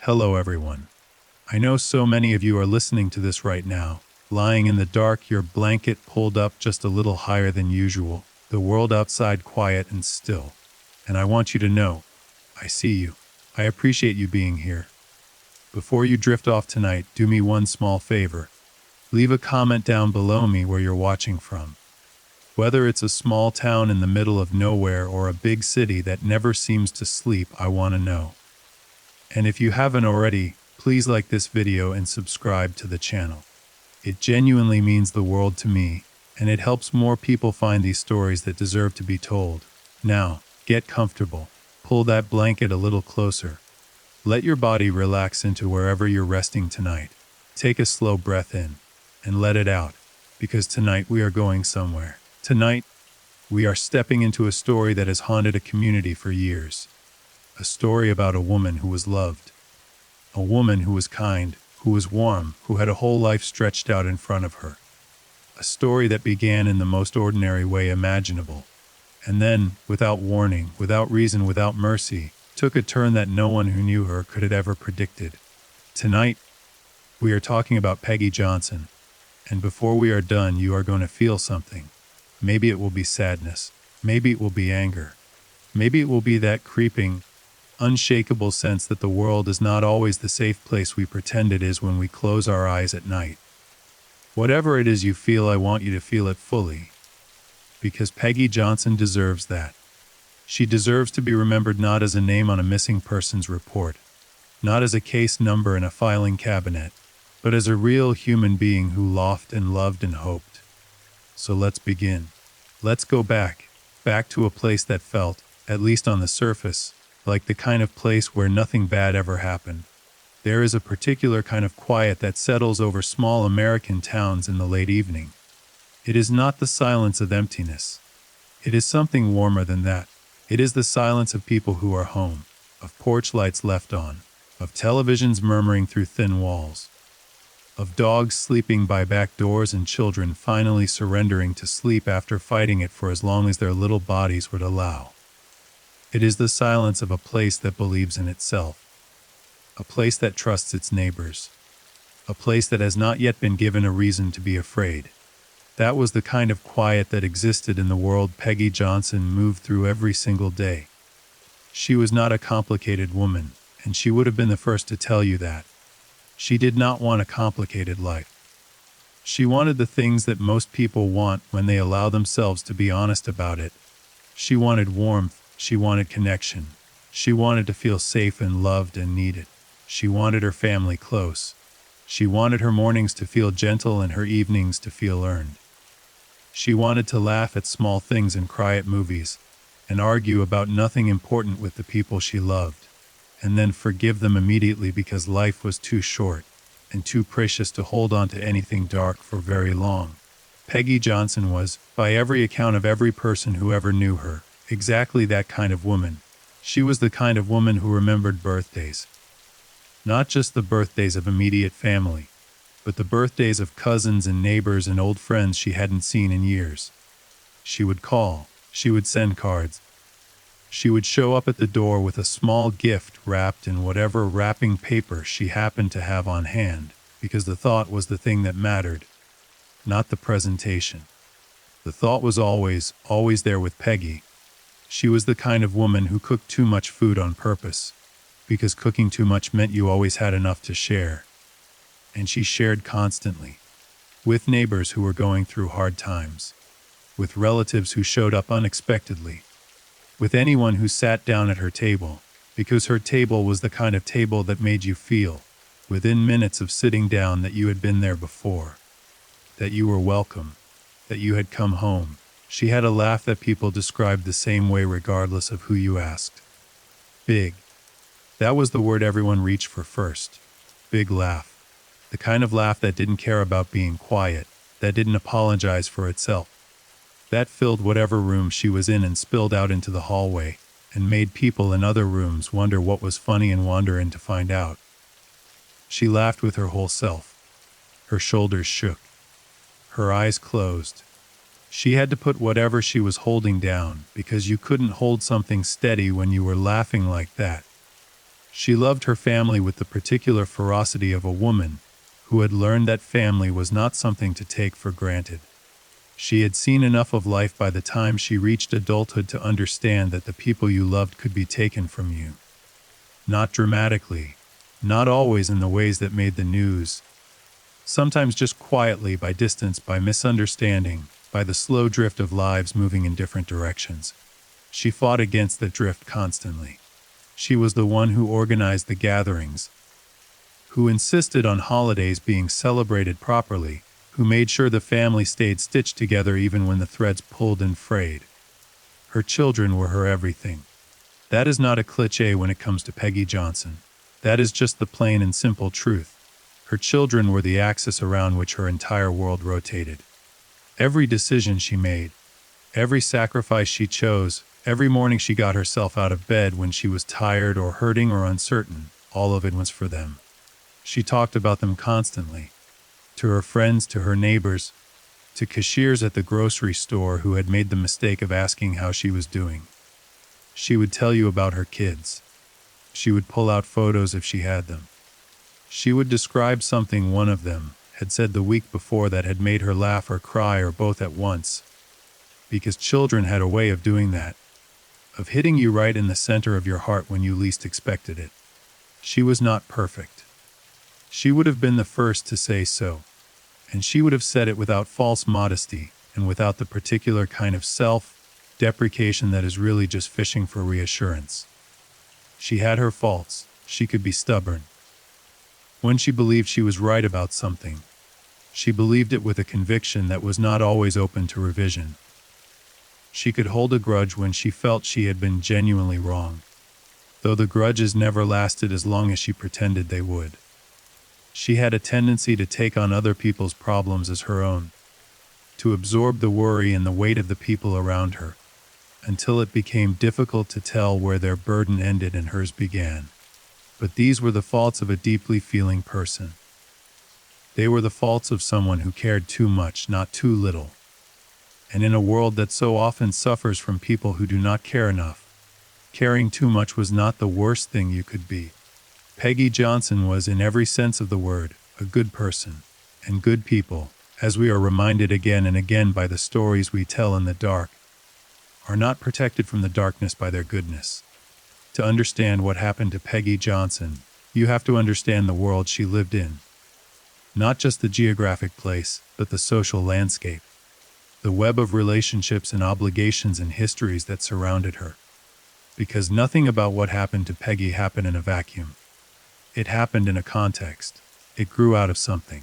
Hello, everyone. I know so many of you are listening to this right now, lying in the dark, your blanket pulled up just a little higher than usual, the world outside quiet and still. And I want you to know, I see you. I appreciate you being here. Before you drift off tonight, do me one small favor. Leave a comment down below me where you're watching from. Whether it's a small town in the middle of nowhere or a big city that never seems to sleep, I want to know. And if you haven't already, please like this video and subscribe to the channel. It genuinely means the world to me, and it helps more people find these stories that deserve to be told. Now, get comfortable. Pull that blanket a little closer. Let your body relax into wherever you're resting tonight. Take a slow breath in, and let it out, because tonight we are going somewhere. Tonight, we are stepping into a story that has haunted a community for years. A story about a woman who was loved. A woman who was kind, who was warm, who had a whole life stretched out in front of her. A story that began in the most ordinary way imaginable, and then, without warning, without reason, without mercy, took a turn that no one who knew her could have ever predicted. Tonight, we are talking about Peggy Johnson, and before we are done, you are going to feel something. Maybe it will be sadness, maybe it will be anger, maybe it will be that creeping, unshakable sense that the world is not always the safe place we pretend it is when we close our eyes at night. Whatever it is you feel, I want you to feel it fully, because Peggy Johnson deserves that. She deserves to be remembered not as a name on a missing persons report, not as a case number in a filing cabinet, but as a real human being who laughed and loved and hoped. So let's begin. Let's go back to a place that felt, at least on the surface, like the kind of place where nothing bad ever happened. There is a particular kind of quiet that settles over small American towns in the late evening. It is not the silence of emptiness. It is something warmer than that. It is the silence of people who are home, of porch lights left on, of televisions murmuring through thin walls, of dogs sleeping by back doors and children finally surrendering to sleep after fighting it for as long as their little bodies would allow. It is the silence of a place that believes in itself, a place that trusts its neighbors, a place that has not yet been given a reason to be afraid. That was the kind of quiet that existed in the world Peggy Johnson moved through every single day. She was not a complicated woman, and she would have been the first to tell you that. She did not want a complicated life. She wanted the things that most people want when they allow themselves to be honest about it. She wanted warmth. She wanted connection. She wanted to feel safe and loved and needed. She wanted her family close. She wanted her mornings to feel gentle and her evenings to feel earned. She wanted to laugh at small things and cry at movies, and argue about nothing important with the people she loved, and then forgive them immediately because life was too short and too precious to hold on to anything dark for very long. Peggy Johnson was, by every account of every person who ever knew her, exactly that kind of woman. She was the kind of woman who remembered birthdays. Not just the birthdays of immediate family, but the birthdays of cousins and neighbors and old friends she hadn't seen in years. She would call. She would send cards. She would show up at the door with a small gift wrapped in whatever wrapping paper she happened to have on hand, because the thought was the thing that mattered, not the presentation. The thought was always there with Peggy. She was the kind of woman who cooked too much food on purpose, because cooking too much meant you always had enough to share. And she shared constantly, with neighbors who were going through hard times, with relatives who showed up unexpectedly, with anyone who sat down at her table, because her table was the kind of table that made you feel, within minutes of sitting down, that you had been there before, that you were welcome, that you had come home. She had a laugh that people described the same way regardless of who you asked. Big. That was the word everyone reached for first. Big laugh. The kind of laugh that didn't care about being quiet, that didn't apologize for itself. That filled whatever room she was in and spilled out into the hallway, and made people in other rooms wonder what was funny and wander in to find out. She laughed with her whole self. Her shoulders shook. Her eyes closed. She had to put whatever she was holding down, because you couldn't hold something steady when you were laughing like that. She loved her family with the particular ferocity of a woman who had learned that family was not something to take for granted. She had seen enough of life by the time she reached adulthood to understand that the people you loved could be taken from you. Not dramatically, not always in the ways that made the news, sometimes just quietly, by distance, by misunderstanding, by the slow drift of lives moving in different directions. She fought against that drift constantly. She was the one who organized the gatherings, who insisted on holidays being celebrated properly, who made sure the family stayed stitched together even when the threads pulled and frayed. Her children were her everything. That is not a cliché when it comes to Peggy Johnson. That is just the plain and simple truth. Her children were the axis around which her entire world rotated. Every decision she made, every sacrifice she chose, every morning she got herself out of bed when she was tired or hurting or uncertain, all of it was for them. She talked about them constantly, to her friends, to her neighbors, to cashiers at the grocery store who had made the mistake of asking how she was doing. She would tell you about her kids. She would pull out photos if she had them. She would describe something one of them had said the week before that had made her laugh or cry or both at once. Because children had a way of doing that, of hitting you right in the center of your heart when you least expected it. She was not perfect. She would have been the first to say so, and she would have said it without false modesty and without the particular kind of self-deprecation that is really just fishing for reassurance. She had her faults. She could be stubborn. When she believed she was right about something, she believed it with a conviction that was not always open to revision. She could hold a grudge when she felt she had been genuinely wrong, though the grudges never lasted as long as she pretended they would. She had a tendency to take on other people's problems as her own, to absorb the worry and the weight of the people around her, until it became difficult to tell where their burden ended and hers began. But these were the faults of a deeply feeling person. They were the faults of someone who cared too much, not too little. And in a world that so often suffers from people who do not care enough, caring too much was not the worst thing you could be. Peggy Johnson was, in every sense of the word, a good person, and good people, as we are reminded again and again by the stories we tell in the dark, are not protected from the darkness by their goodness. To understand what happened to Peggy Johnson, you have to understand the world she lived in. Not just the geographic place, but the social landscape, the web of relationships and obligations and histories that surrounded her. Because nothing about what happened to Peggy happened in a vacuum. It happened in a context. It grew out of something.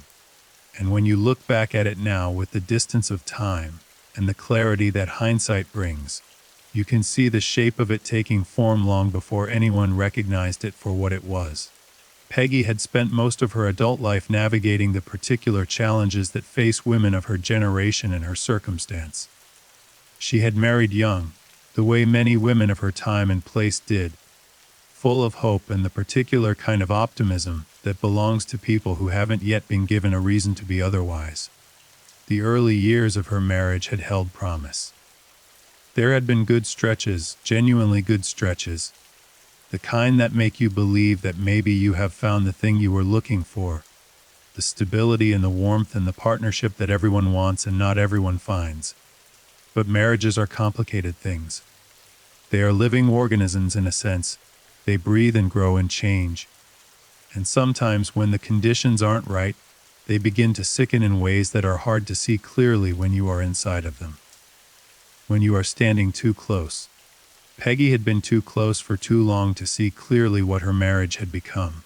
And when you look back at it now with the distance of time and the clarity that hindsight brings, you can see the shape of it taking form long before anyone recognized it for what it was. Peggy had spent most of her adult life navigating the particular challenges that face women of her generation and her circumstance. She had married young, the way many women of her time and place did, full of hope and the particular kind of optimism that belongs to people who haven't yet been given a reason to be otherwise. The early years of her marriage had held promise. There had been good stretches, genuinely good stretches, the kind that make you believe that maybe you have found the thing you were looking for, the stability and the warmth and the partnership that everyone wants and not everyone finds. But marriages are complicated things. They are living organisms in a sense. They breathe and grow and change. And sometimes when the conditions aren't right, they begin to sicken in ways that are hard to see clearly when you are inside of them. When you are standing too close. Peggy had been too close for too long to see clearly what her marriage had become.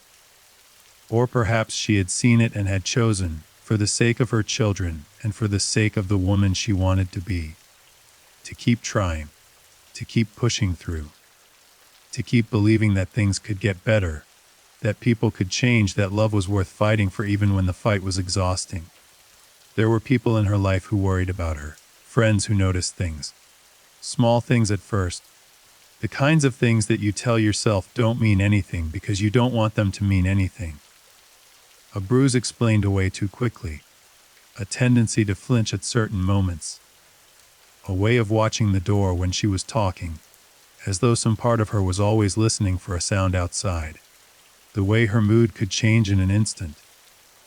Or perhaps she had seen it and had chosen, for the sake of her children and for the sake of the woman she wanted to be, to keep trying, to keep pushing through, to keep believing that things could get better, that people could change, that love was worth fighting for even when the fight was exhausting. There were people in her life who worried about her, friends who noticed things. Small things at first. The kinds of things that you tell yourself don't mean anything because you don't want them to mean anything. A bruise explained away too quickly. A tendency to flinch at certain moments. A way of watching the door when she was talking, as though some part of her was always listening for a sound outside. The way her mood could change in an instant.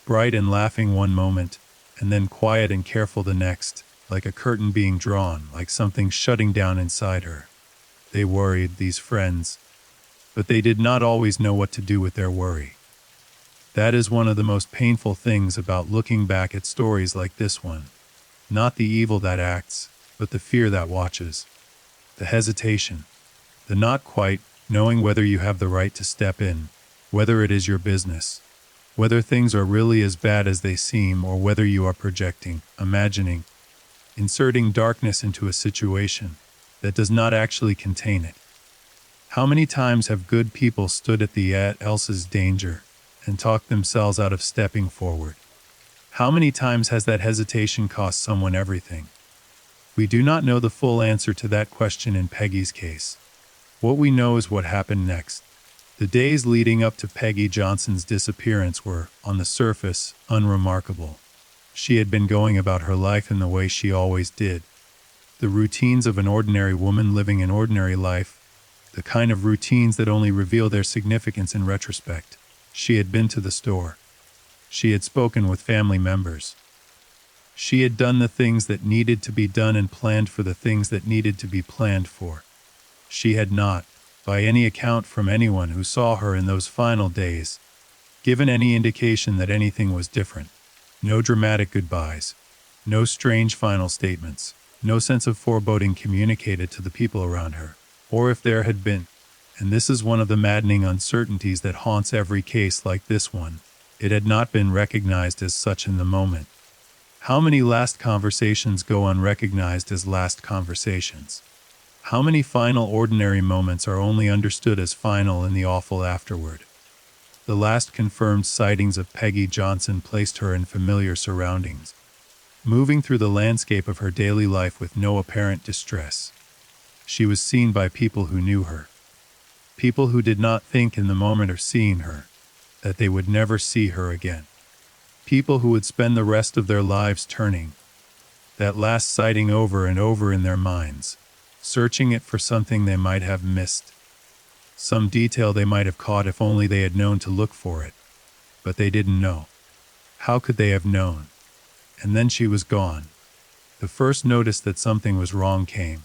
Bright and laughing one moment, and then quiet and careful the next, like a curtain being drawn, like something shutting down inside her. They worried, these friends, but they did not always know what to do with their worry. That is one of the most painful things about looking back at stories like this one. Not the evil that acts, but the fear that watches. The hesitation. The not quite knowing whether you have the right to step in, whether it is your business, whether things are really as bad as they seem, or whether you are projecting, imagining, inserting darkness into a situation that does not actually contain it. How many times have good people stood at the else's danger and talked themselves out of stepping forward? How many times has that hesitation cost someone everything? We do not know the full answer to that question in Peggy's case. What we know is what happened next. The days leading up to Peggy Johnson's disappearance were, on the surface, unremarkable. She had been going about her life in the way she always did. The routines of an ordinary woman living an ordinary life, the kind of routines that only reveal their significance in retrospect. She had been to the store. She had spoken with family members. She had done the things that needed to be done and planned for the things that needed to be planned for. She had not, by any account from anyone who saw her in those final days, given any indication that anything was different. No dramatic goodbyes. No strange final statements. No sense of foreboding communicated to the people around her. Or if there had been, and this is one of the maddening uncertainties that haunts every case like this one, it had not been recognized as such in the moment. How many last conversations go unrecognized as last conversations? How many final ordinary moments are only understood as final in the awful afterward? The last confirmed sightings of Peggy Johnson placed her in familiar surroundings, moving through the landscape of her daily life with no apparent distress. She was seen by people who knew her. People who did not think in the moment of seeing her that they would never see her again. People who would spend the rest of their lives turning that last sighting over and over in their minds, searching it for something they might have missed, some detail they might have caught if only they had known to look for it. But they didn't know. How could they have known? And then she was gone. The first notice that something was wrong came,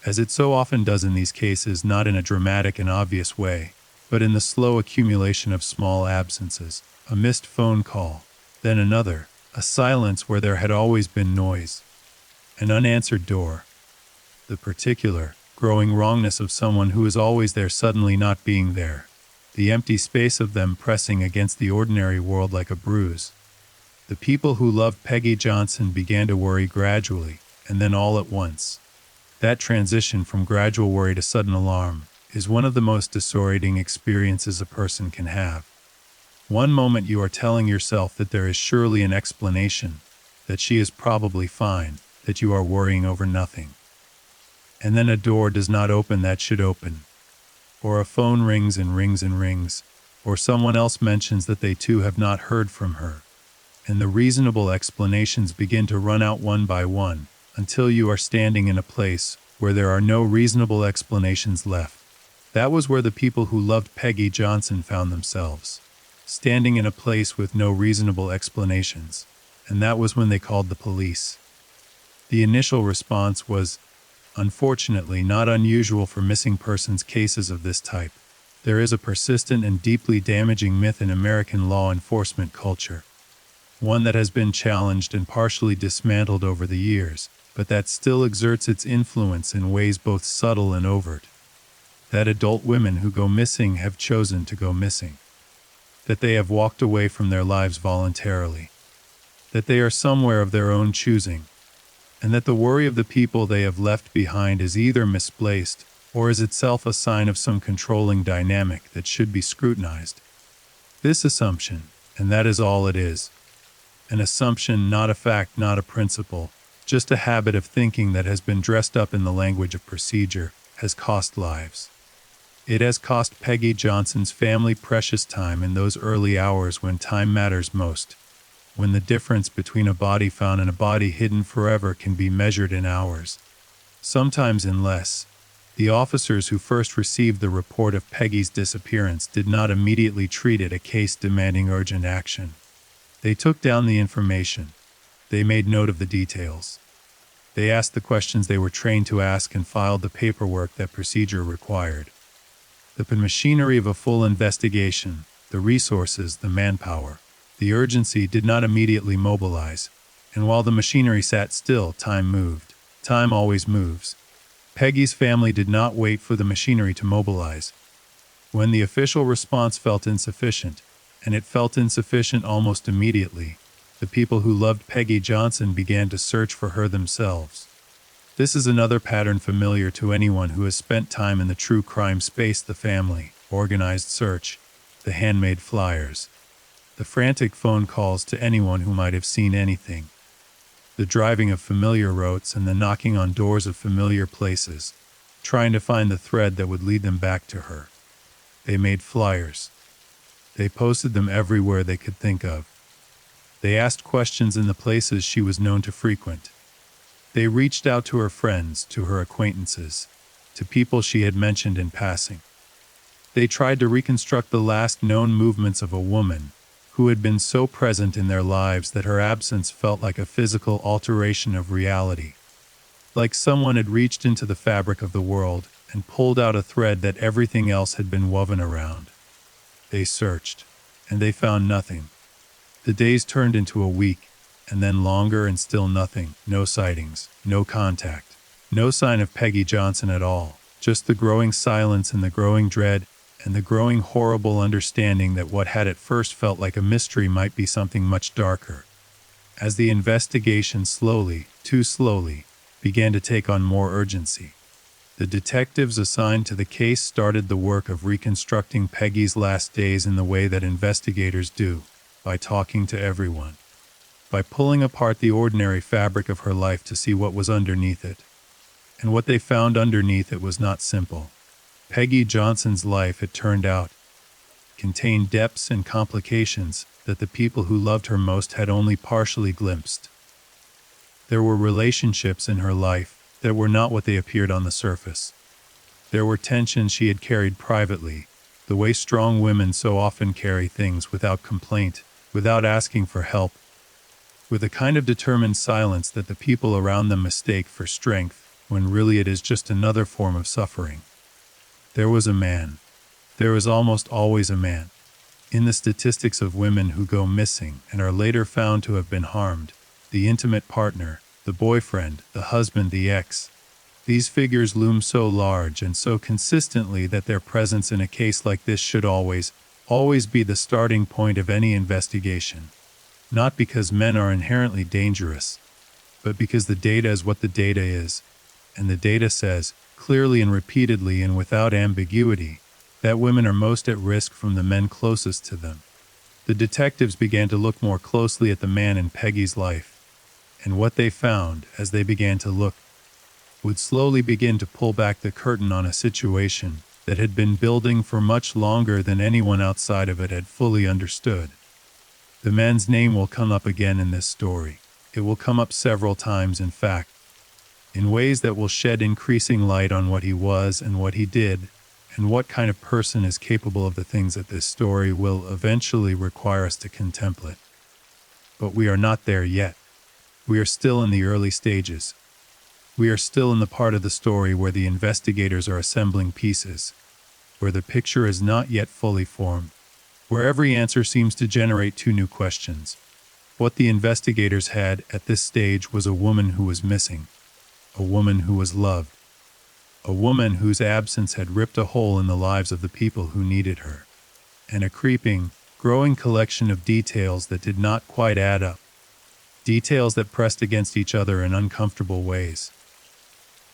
as it so often does in these cases, not in a dramatic and obvious way, but in the slow accumulation of small absences. A missed phone call, then another, a silence where there had always been noise, an unanswered door. The particular, growing wrongness of someone who is always there suddenly not being there. The empty space of them pressing against the ordinary world like a bruise. The people who loved Peggy Johnson began to worry gradually, and then all at once. That transition from gradual worry to sudden alarm is one of the most disorienting experiences a person can have. One moment you are telling yourself that there is surely an explanation, that she is probably fine, that you are worrying over nothing. And then a door does not open that should open. Or a phone rings and rings and rings, or someone else mentions that they too have not heard from her. And the reasonable explanations begin to run out one by one, until you are standing in a place where there are no reasonable explanations left. That was where the people who loved Peggy Johnson found themselves, standing in a place with no reasonable explanations, and that was when they called the police. The initial response was, unfortunately, not unusual for missing persons cases of this type. There is a persistent and deeply damaging myth in American law enforcement culture, one that has been challenged and partially dismantled over the years, but that still exerts its influence in ways both subtle and overt. That adult women who go missing have chosen to go missing. That they have walked away from their lives voluntarily. That they are somewhere of their own choosing. And that the worry of the people they have left behind is either misplaced or is itself a sign of some controlling dynamic that should be scrutinized. This assumption, and that is all it is, an assumption, not a fact, not a principle, just a habit of thinking that has been dressed up in the language of procedure, has cost lives. It has cost Peggy Johnson's family precious time in those early hours when time matters most, when the difference between a body found and a body hidden forever can be measured in hours, sometimes in less. The officers who first received the report of Peggy's disappearance did not immediately treat it a case demanding urgent action. They took down the information. They made note of the details. They asked the questions they were trained to ask and filed the paperwork that procedure required. The machinery of a full investigation, the resources, the manpower, the urgency did not immediately mobilize, and while the machinery sat still, time moved. Time always moves. Peggy's family did not wait for the machinery to mobilize. When the official response felt insufficient, and it felt insufficient almost immediately, the people who loved Peggy Johnson began to search for her themselves. This is another pattern familiar to anyone who has spent time in the true crime space: the family, organized search, the handmade flyers, the frantic phone calls to anyone who might have seen anything, the driving of familiar routes and the knocking on doors of familiar places, trying to find the thread that would lead them back to her. They made flyers. They posted them everywhere they could think of. They asked questions in the places she was known to frequent. They reached out to her friends, to her acquaintances, to people she had mentioned in passing. They tried to reconstruct the last known movements of a woman who had been so present in their lives that her absence felt like a physical alteration of reality, like someone had reached into the fabric of the world and pulled out a thread that everything else had been woven around. They searched, and they found nothing. The days turned into a week, and then longer, and still nothing. No sightings, no contact, no sign of Peggy Johnson at all. Just the growing silence and the growing dread and the growing horrible understanding that what had at first felt like a mystery might be something much darker. As the investigation slowly, too slowly, began to take on more urgency, the detectives assigned to the case started the work of reconstructing Peggy's last days in the way that investigators do, by talking to everyone, by pulling apart the ordinary fabric of her life to see what was underneath it. And what they found underneath it was not simple. Peggy Johnson's life, it turned out, contained depths and complications that the people who loved her most had only partially glimpsed. There were relationships in her life that were not what they appeared on the surface. There were tensions she had carried privately, the way strong women so often carry things without complaint, without asking for help, with a kind of determined silence that the people around them mistake for strength, when really it is just another form of suffering. There was a man. There is almost always a man in the statistics of women who go missing and are later found to have been harmed: the intimate partner, the boyfriend, the husband, the ex. These figures loom so large and so consistently that their presence in a case like this should always be the starting point of any investigation. Not because men are inherently dangerous, but because the data is what the data is, and the data says, clearly and repeatedly and without ambiguity, that women are most at risk from the men closest to them. The detectives began to look more closely at the man in Peggy's life, and what they found, as they began to look, would slowly begin to pull back the curtain on a situation that had been building for much longer than anyone outside of it had fully understood. The man's name will come up again in this story. It will come up several times, in fact, in ways that will shed increasing light on what he was and what he did, and what kind of person is capable of the things that this story will eventually require us to contemplate. But we are not there yet. We are still in the early stages. We are still in the part of the story where the investigators are assembling pieces, where the picture is not yet fully formed, where every answer seems to generate two new questions. What the investigators had at this stage was a woman who was missing, a woman who was loved, a woman whose absence had ripped a hole in the lives of the people who needed her, and a creeping, growing collection of details that did not quite add up, details that pressed against each other in uncomfortable ways,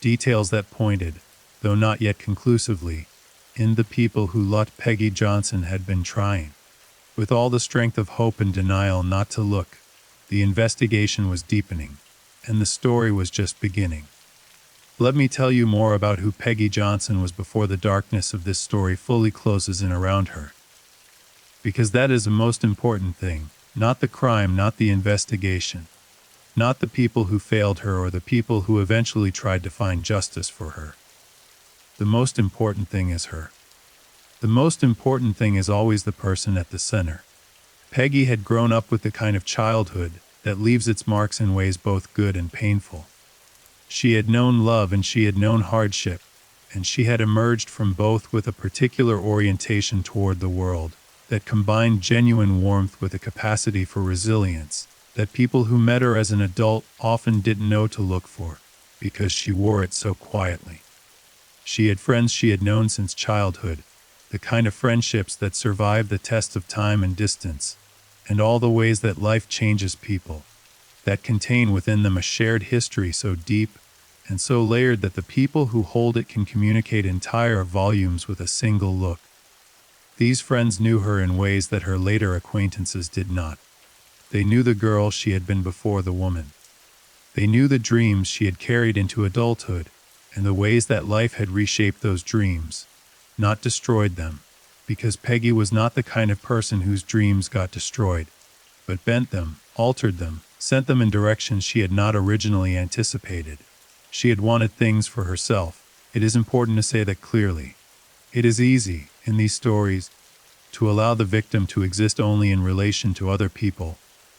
details that pointed, though not yet conclusively, in the people who loved Peggy Johnson had been trying, with all the strength of hope and denial, not to look. The investigation was deepening, and the story was just beginning. Let me tell you more about who Peggy Johnson was before the darkness of this story fully closes in around her. Because that is the most important thing, not the crime, not the investigation, not the people who failed her or the people who eventually tried to find justice for her. The most important thing is her. The most important thing is always the person at the center. Peggy had grown up with the kind of childhood that leaves its marks in ways both good and painful. She had known love and she had known hardship, and she had emerged from both with a particular orientation toward the world that combined genuine warmth with a capacity for resilience that people who met her as an adult often didn't know to look for, because she wore it so quietly. She had friends she had known since childhood, the kind of friendships that survive the test of time and distance, and all the ways that life changes people, that contain within them a shared history so deep and so layered that the people who hold it can communicate entire volumes with a single look. These friends knew her in ways that her later acquaintances did not. They knew the girl she had been before the woman. They knew the dreams she had carried into adulthood, and the ways that life had reshaped those dreams, not destroyed them, because Peggy was not the kind of person whose dreams got destroyed, but bent them, altered them, sent them in directions she had not originally anticipated. She had wanted things for herself. It is important to say that clearly. It is easy, in these stories, to allow the victim to exist only in relation to other people,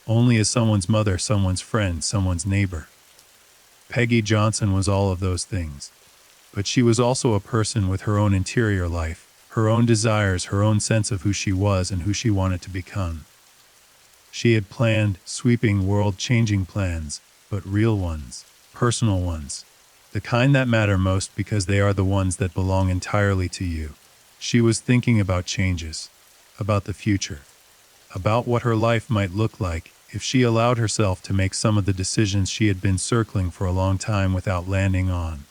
only as someone's mother, someone's friend, someone's neighbor. Peggy Johnson was all of those things. But she was also a person with her own interior life, her own desires, her own sense of who she was and who she wanted to become. She had planned, sweeping, world-changing plans, but real ones, personal ones, the kind that matter most because they are the ones that belong entirely to you. She was thinking about changes, about the future, about what her life might look like if she allowed herself to make some of the decisions she had been circling for a long time without landing on.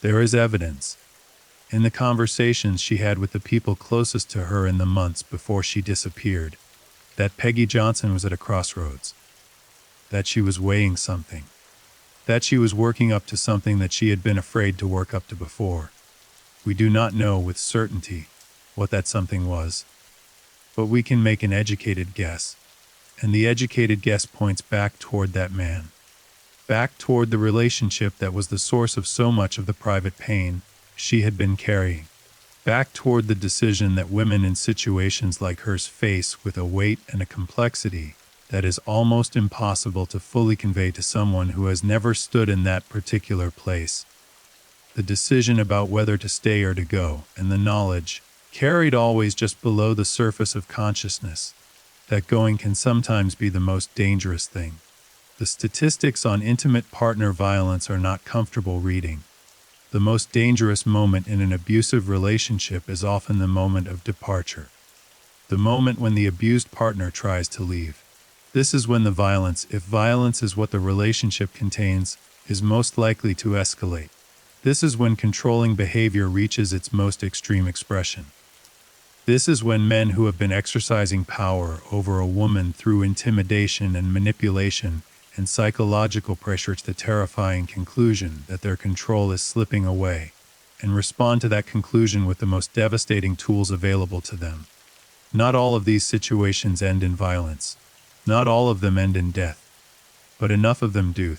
There is evidence, in the conversations she had with the people closest to her in the months before she disappeared, that Peggy Johnson was at a crossroads, that she was weighing something, that she was working up to something that she had been afraid to work up to before. We do not know with certainty what that something was, but we can make an educated guess, and the educated guess points back toward that man, back toward the relationship that was the source of so much of the private pain she had been carrying, back toward the decision that women in situations like hers face with a weight and a complexity that is almost impossible to fully convey to someone who has never stood in that particular place. The decision about whether to stay or to go, and the knowledge, carried always just below the surface of consciousness, that going can sometimes be the most dangerous thing. The statistics on intimate partner violence are not comfortable reading. The most dangerous moment in an abusive relationship is often the moment of departure, the moment when the abused partner tries to leave. This is when the violence, if violence is what the relationship contains, is most likely to escalate. This is when controlling behavior reaches its most extreme expression. This is when men who have been exercising power over a woman through intimidation and manipulation and psychological pressure to the terrifying conclusion that their control is slipping away, and respond to that conclusion with the most devastating tools available to them. Not all of these situations end in violence. Not all of them end in death. But enough of them do.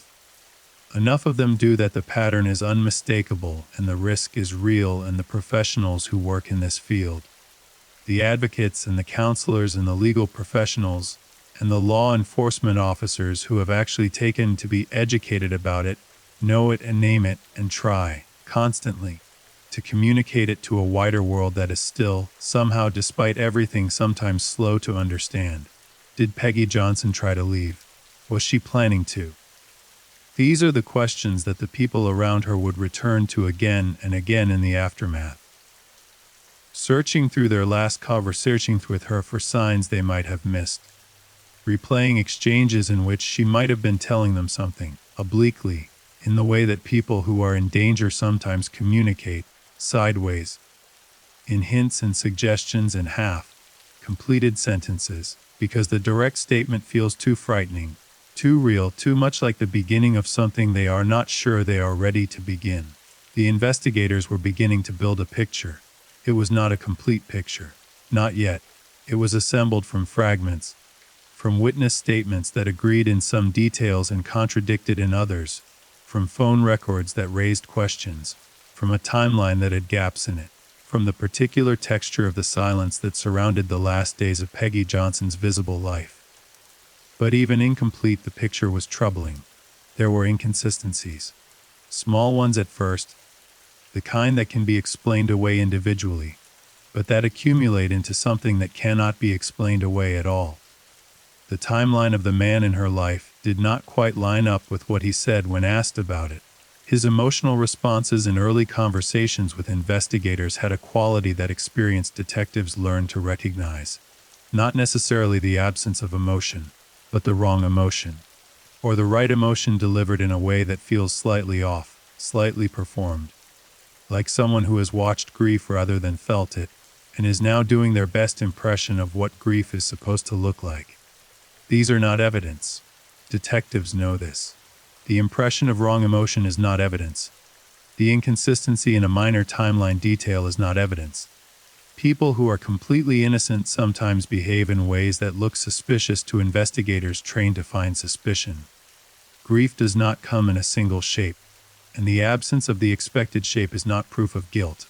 Enough of them do that the pattern is unmistakable and the risk is real, and the professionals who work in this field, the advocates and the counselors and the legal professionals and the law enforcement officers who have actually taken to be educated about it, know it and name it and try, constantly, to communicate it to a wider world that is still, somehow despite everything, sometimes slow to understand. Did Peggy Johnson try to leave? Was she planning to? These are the questions that the people around her would return to again and again in the aftermath, searching through their last conversations with her for signs they might have missed, replaying exchanges in which she might have been telling them something, obliquely, in the way that people who are in danger sometimes communicate, sideways, in hints and suggestions and half-completed sentences, because the direct statement feels too frightening, too real, too much like the beginning of something they are not sure they are ready to begin. The investigators were beginning to build a picture. It was not a complete picture. Not yet. It was assembled from fragments, from witness statements that agreed in some details and contradicted in others, from phone records that raised questions, from a timeline that had gaps in it, from the particular texture of the silence that surrounded the last days of Peggy Johnson's visible life. But even incomplete, the picture was troubling. There were inconsistencies. Small ones at first, the kind that can be explained away individually, but that accumulate into something that cannot be explained away at all. The timeline of the man in her life did not quite line up with what he said when asked about it. His emotional responses in early conversations with investigators had a quality that experienced detectives learned to recognize. Not necessarily the absence of emotion, but the wrong emotion, or the right emotion delivered in a way that feels slightly off, slightly performed. Like someone who has watched grief rather than felt it, and is now doing their best impression of what grief is supposed to look like. These are not evidence. Detectives know this. The impression of wrong emotion is not evidence. The inconsistency in a minor timeline detail is not evidence. People who are completely innocent sometimes behave in ways that look suspicious to investigators trained to find suspicion. Grief does not come in a single shape, and the absence of the expected shape is not proof of guilt.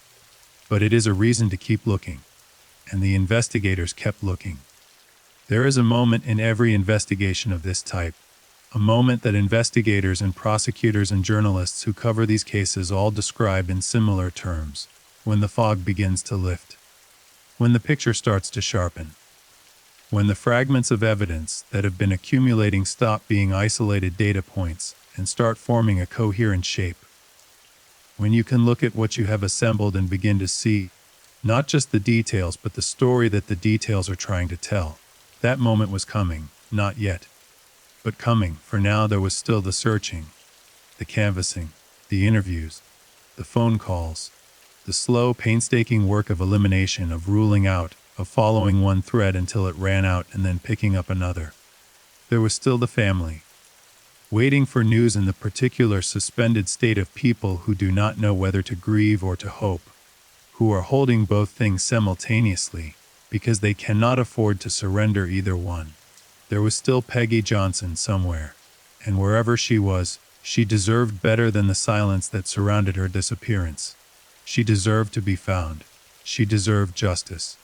But it is a reason to keep looking, and the investigators kept looking. There is a moment in every investigation of this type, a moment that investigators and prosecutors and journalists who cover these cases all describe in similar terms, when the fog begins to lift, when the picture starts to sharpen, when the fragments of evidence that have been accumulating stop being isolated data points and start forming a coherent shape. When you can look at what you have assembled and begin to see, not just the details but the story that the details are trying to tell. That moment was coming, not yet, but coming, for now there was still the searching, the canvassing, the interviews, the phone calls, the slow, painstaking work of elimination, of ruling out, of following one thread until it ran out and then picking up another. There was still the family, waiting for news in the particular suspended state of people who do not know whether to grieve or to hope, who are holding both things simultaneously, because they cannot afford to surrender either one. There was still Peggy Johnson somewhere, and wherever she was, she deserved better than the silence that surrounded her disappearance. She deserved to be found. She deserved justice.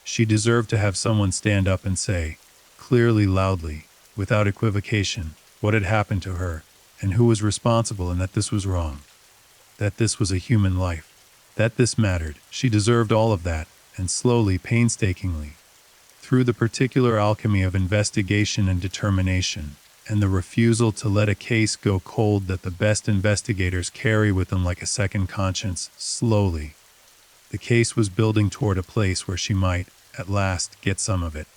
She deserved to have someone stand up and say, clearly, loudly, without equivocation, what had happened to her, and who was responsible, and that this was wrong. That this was a human life. That this mattered. She deserved all of that, and slowly, painstakingly, through the particular alchemy of investigation and determination, and the refusal to let a case go cold that the best investigators carry with them like a second conscience, slowly, the case was building toward a place where she might, at last, get some of it.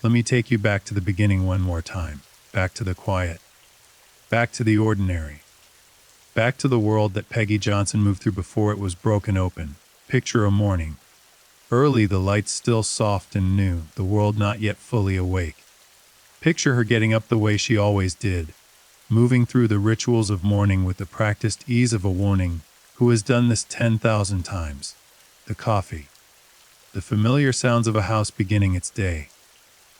Let me take you back to the beginning one more time, back to the quiet, back to the ordinary, back to the world that Peggy Johnson moved through before it was broken open. Picture a morning. Early, the lights still soft and new, the world not yet fully awake. Picture her getting up the way she always did, moving through the rituals of morning with the practiced ease of a warning who has done this 10,000 times. The coffee. The familiar sounds of a house beginning its day.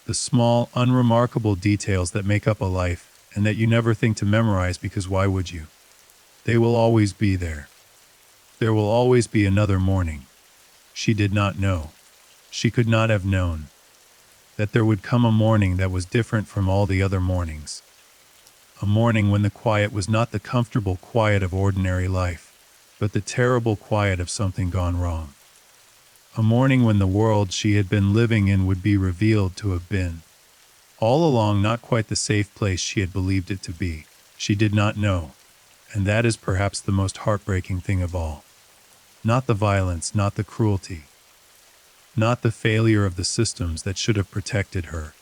The small, unremarkable details that make up a life and that you never think to memorize because why would you? They will always be there. There will always be another morning. She did not know. She could not have known that there would come a morning that was different from all the other mornings. A morning when the quiet was not the comfortable quiet of ordinary life, but the terrible quiet of something gone wrong. A morning when the world she had been living in would be revealed to have been, all along, not quite the safe place she had believed it to be. She did not know, and that is perhaps the most heartbreaking thing of all. Not the violence, not the cruelty, not the failure of the systems that should have protected her,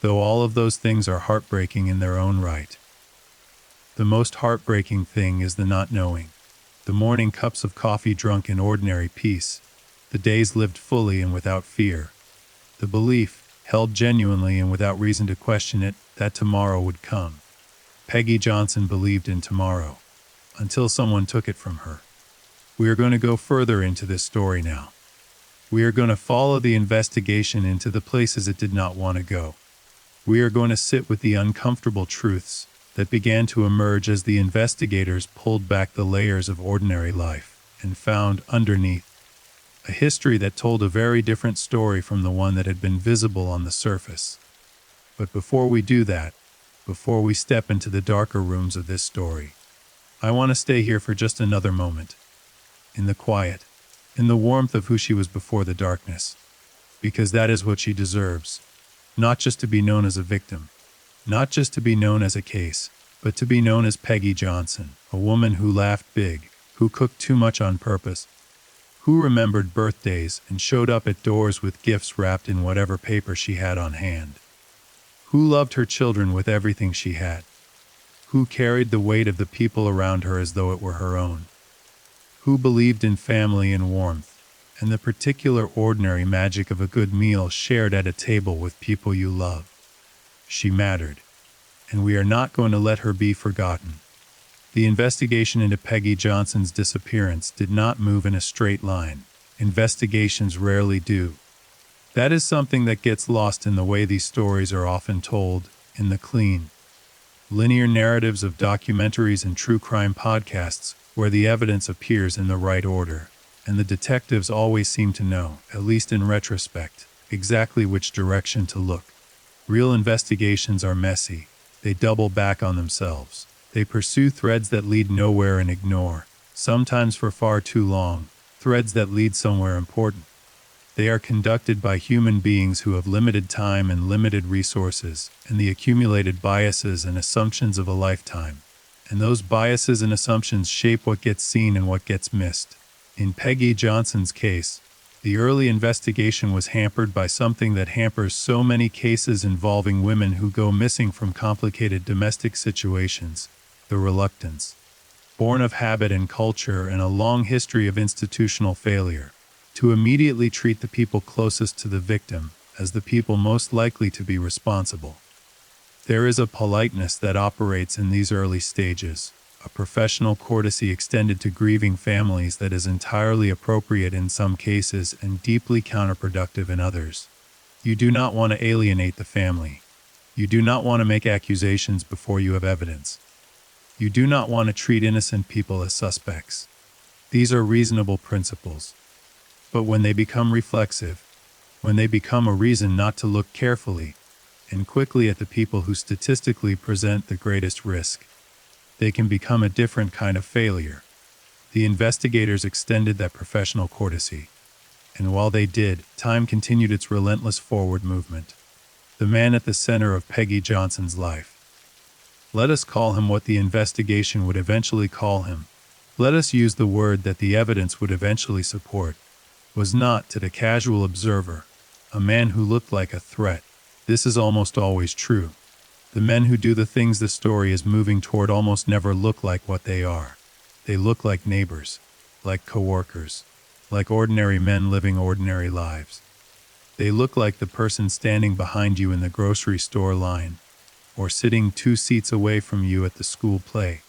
though all of those things are heartbreaking in their own right. The most heartbreaking thing is the not knowing, the morning cups of coffee drunk in ordinary peace, the days lived fully and without fear, the belief, held genuinely and without reason to question it, that tomorrow would come. Peggy Johnson believed in tomorrow, until someone took it from her. We are going to go further into this story now. We are going to follow the investigation into the places it did not want to go. We are going to sit with the uncomfortable truths that began to emerge as the investigators pulled back the layers of ordinary life and found, underneath, a history that told a very different story from the one that had been visible on the surface. But before we do that, before we step into the darker rooms of this story, I want to stay here for just another moment. In the quiet, in the warmth of who she was before the darkness. Because that is what she deserves. Not just to be known as a victim. Not just to be known as a case, but to be known as Peggy Johnson, a woman who laughed big, who cooked too much on purpose, who remembered birthdays and showed up at doors with gifts wrapped in whatever paper she had on hand, who loved her children with everything she had, who carried the weight of the people around her as though it were her own, who believed in family and warmth, and the particular ordinary magic of a good meal shared at a table with people you love. She mattered, and we are not going to let her be forgotten. The investigation into Peggy Johnson's disappearance did not move in a straight line. Investigations rarely do. That is something that gets lost in the way these stories are often told, in the clean, linear narratives of documentaries and true crime podcasts, where the evidence appears in the right order, and the detectives always seem to know, at least in retrospect, exactly which direction to look. Real investigations are messy. They double back on themselves. They pursue threads that lead nowhere and ignore, sometimes for far too long, threads that lead somewhere important. They are conducted by human beings who have limited time and limited resources, and the accumulated biases and assumptions of a lifetime. And those biases and assumptions shape what gets seen and what gets missed. In Peggy Johnson's case, the early investigation was hampered by something that hampers so many cases involving women who go missing from complicated domestic situations: the reluctance, born of habit and culture and a long history of institutional failure, to immediately treat the people closest to the victim as the people most likely to be responsible. There is a politeness that operates in these early stages, a professional courtesy extended to grieving families that is entirely appropriate in some cases and deeply counterproductive in others. You do not want to alienate the family. You do not want to make accusations before you have evidence. You do not want to treat innocent people as suspects. These are reasonable principles. But when they become reflexive, when they become a reason not to look carefully and quickly at the people who statistically present the greatest risk, they can become a different kind of failure. The investigators extended that professional courtesy, and while they did, time continued its relentless forward movement. The man at the center of Peggy Johnson's life. Let us call him what the investigation would eventually call him. Let us use the word that the evidence would eventually support. Was not, to the casual observer, a man who looked like a threat. This is almost always true. The men who do the things the story is moving toward almost never look like what they are. They look like neighbors, like coworkers, like ordinary men living ordinary lives. They look like the person standing behind you in the grocery store line, or sitting 2 seats away from you at the school play,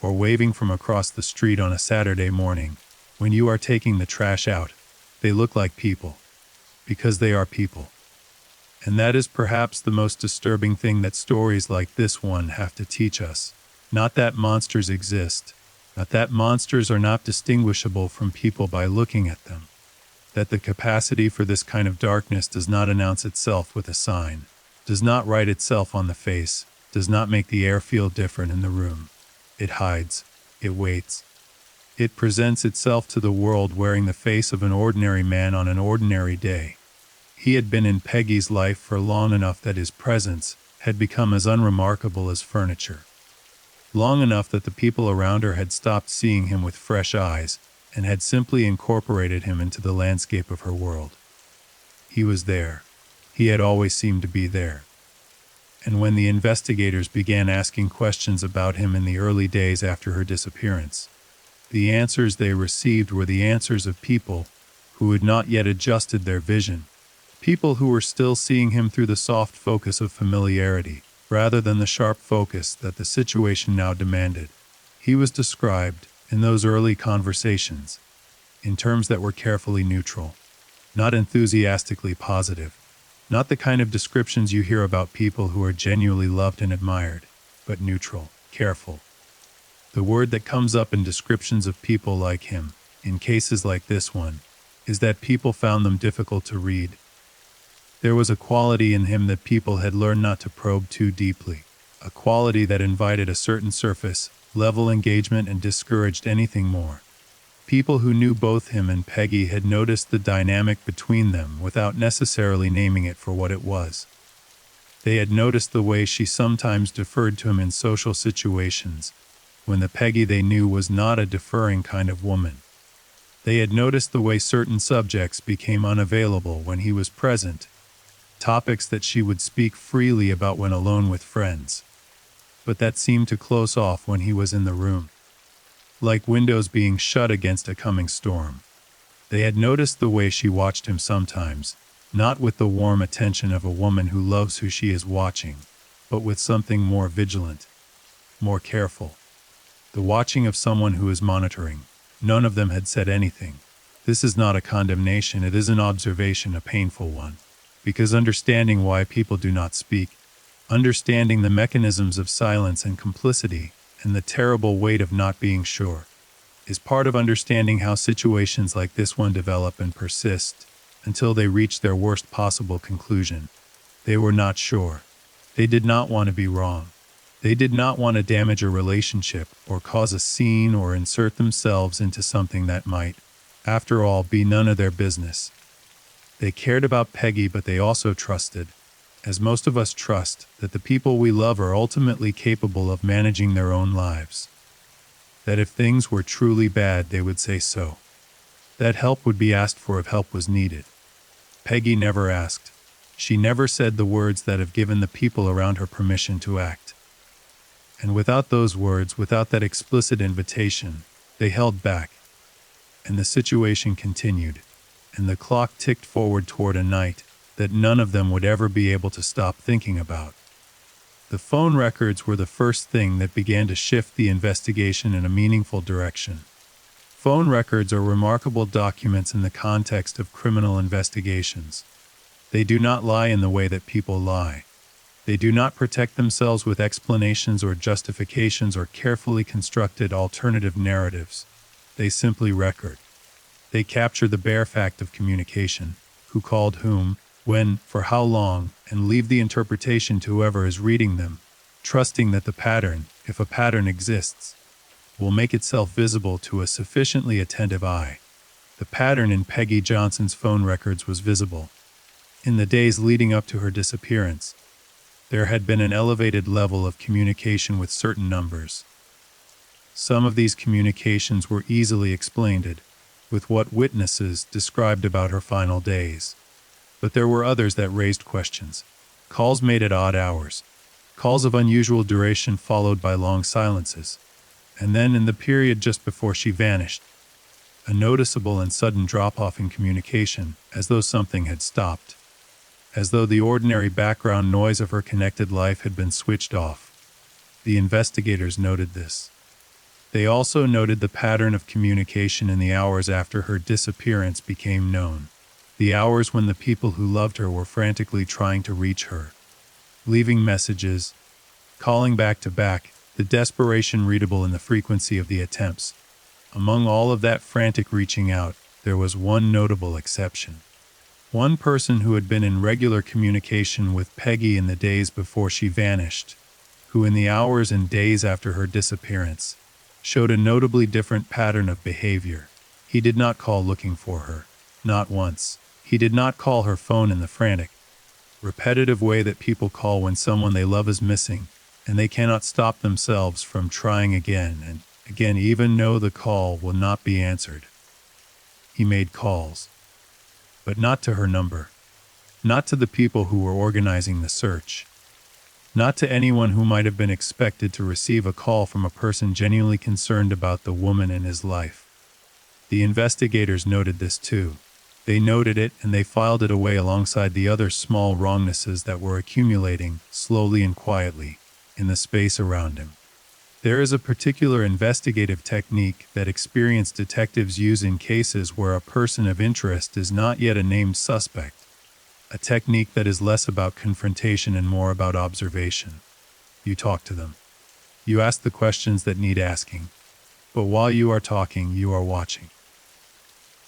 or waving from across the street on a Saturday morning when you are taking the trash out. They look like people, because they are people. And that is perhaps the most disturbing thing that stories like this one have to teach us. Not that monsters exist, not that monsters are not distinguishable from people by looking at them, that the capacity for this kind of darkness does not announce itself with a sign, does not write itself on the face, does not make the air feel different in the room. It hides, it waits. It presents itself to the world wearing the face of an ordinary man on an ordinary day. He had been in Peggy's life for long enough that his presence had become as unremarkable as furniture. Long enough that the people around her had stopped seeing him with fresh eyes and had simply incorporated him into the landscape of her world. He was there. He had always seemed to be there. And when the investigators began asking questions about him in the early days after her disappearance, the answers they received were the answers of people who had not yet adjusted their vision, people who were still seeing him through the soft focus of familiarity, rather than the sharp focus that the situation now demanded. He was described, in those early conversations, in terms that were carefully neutral, not enthusiastically positive, not the kind of descriptions you hear about people who are genuinely loved and admired, but neutral, careful. The word that comes up in descriptions of people like him, in cases like this one, is that people found them difficult to read. There was a quality in him that people had learned not to probe too deeply, a quality that invited a certain surface level engagement and discouraged anything more. People who knew both him and Peggy had noticed the dynamic between them without necessarily naming it for what it was. They had noticed the way she sometimes deferred to him in social situations, when the Peggy they knew was not a deferring kind of woman. They had noticed the way certain subjects became unavailable when he was present, topics that she would speak freely about when alone with friends, but that seemed to close off when he was in the room, like windows being shut against a coming storm. They had noticed the way she watched him sometimes, not with the warm attention of a woman who loves who she is watching, but with something more vigilant, more careful. The watching of someone who is monitoring. None of them had said anything. This is not a condemnation, it is an observation, a painful one. Because understanding why people do not speak, understanding the mechanisms of silence and complicity, and the terrible weight of not being sure, is part of understanding how situations like this one develop and persist until they reach their worst possible conclusion. They were not sure. They did not want to be wrong. They did not want to damage a relationship or cause a scene or insert themselves into something that might, after all, be none of their business. They cared about Peggy, but they also trusted, as most of us trust, that the people we love are ultimately capable of managing their own lives. That if things were truly bad, they would say so. That help would be asked for if help was needed. Peggy never asked. She never said the words that have given the people around her permission to act. And without those words, without that explicit invitation, they held back. And the situation continued, and the clock ticked forward toward a night that none of them would ever be able to stop thinking about. The phone records were the first thing that began to shift the investigation in a meaningful direction. Phone records are remarkable documents in the context of criminal investigations. They do not lie in the way that people lie. They do not protect themselves with explanations or justifications or carefully constructed alternative narratives. They simply record. They capture the bare fact of communication, who called whom, when, for how long, and leave the interpretation to whoever is reading them, trusting that the pattern, if a pattern exists, will make itself visible to a sufficiently attentive eye. The pattern in Peggy Johnson's phone records was visible. In the days leading up to her disappearance, there had been an elevated level of communication with certain numbers. Some of these communications were easily explained, with what witnesses described about her final days. But there were others that raised questions. Calls made at odd hours. Calls of unusual duration followed by long silences. And then in the period just before she vanished, a noticeable and sudden drop-off in communication, as though something had stopped. As though the ordinary background noise of her connected life had been switched off. The investigators noted this. They also noted the pattern of communication in the hours after her disappearance became known. The hours when the people who loved her were frantically trying to reach her. Leaving messages, calling back to back, the desperation readable in the frequency of the attempts. Among all of that frantic reaching out, there was one notable exception. One person who had been in regular communication with Peggy in the days before she vanished, who in the hours and days after her disappearance, showed a notably different pattern of behavior. He did not call looking for her. Not once. He did not call her phone in the frantic, repetitive way that people call when someone they love is missing, and they cannot stop themselves from trying again and again even though the call will not be answered. He made calls. But not to her number. Not to the people who were organizing the search. Not to anyone who might have been expected to receive a call from a person genuinely concerned about the woman in his life. The investigators noted this too. They noted it and they filed it away alongside the other small wrongnesses that were accumulating, slowly and quietly, in the space around him. There is a particular investigative technique that experienced detectives use in cases where a person of interest is not yet a named suspect. A technique that is less about confrontation and more about observation. You talk to them. You ask the questions that need asking. But while you are talking, you are watching.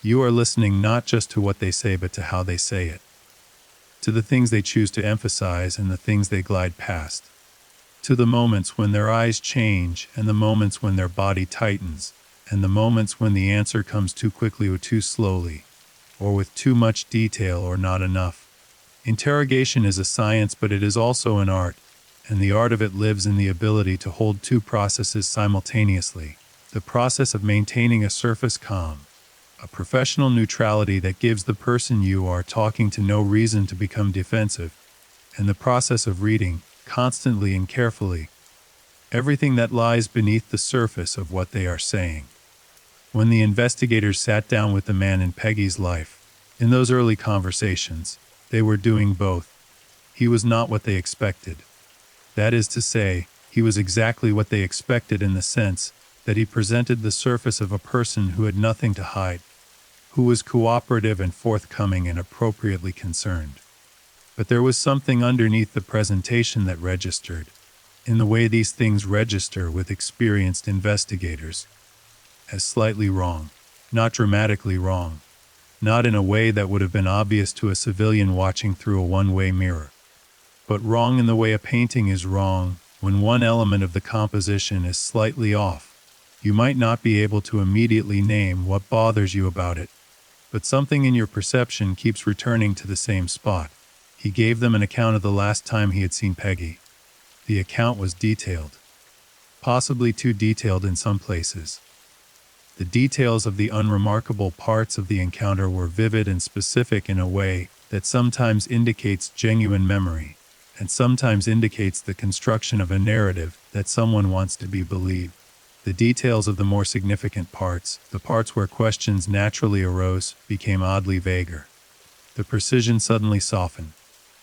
You are listening not just to what they say but to how they say it, to the things they choose to emphasize and the things they glide past, to the moments when their eyes change and the moments when their body tightens, and the moments when the answer comes too quickly or too slowly, or with too much detail or not enough. Interrogation is a science, but it is also an art, and the art of it lives in the ability to hold two processes simultaneously: the process of maintaining a surface calm, a professional neutrality that gives the person you are talking to no reason to become defensive, and the process of reading, constantly and carefully, everything that lies beneath the surface of what they are saying. When the investigators sat down with the man in Peggy's life, in those early conversations, they were doing both. He was not what they expected. That is to say, he was exactly what they expected in the sense that he presented the surface of a person who had nothing to hide, who was cooperative and forthcoming and appropriately concerned. But there was something underneath the presentation that registered, in the way these things register with experienced investigators, as slightly wrong, not dramatically wrong, not in a way that would have been obvious to a civilian watching through a one-way mirror, but wrong in the way a painting is wrong when one element of the composition is slightly off. You might not be able to immediately name what bothers you about it, but something in your perception keeps returning to the same spot. He gave them an account of the last time he had seen Peggy. The account was detailed, possibly too detailed in some places. The details of the unremarkable parts of the encounter were vivid and specific in a way that sometimes indicates genuine memory, and sometimes indicates the construction of a narrative that someone wants to be believed. The details of the more significant parts, the parts where questions naturally arose, became oddly vaguer. The precision suddenly softened.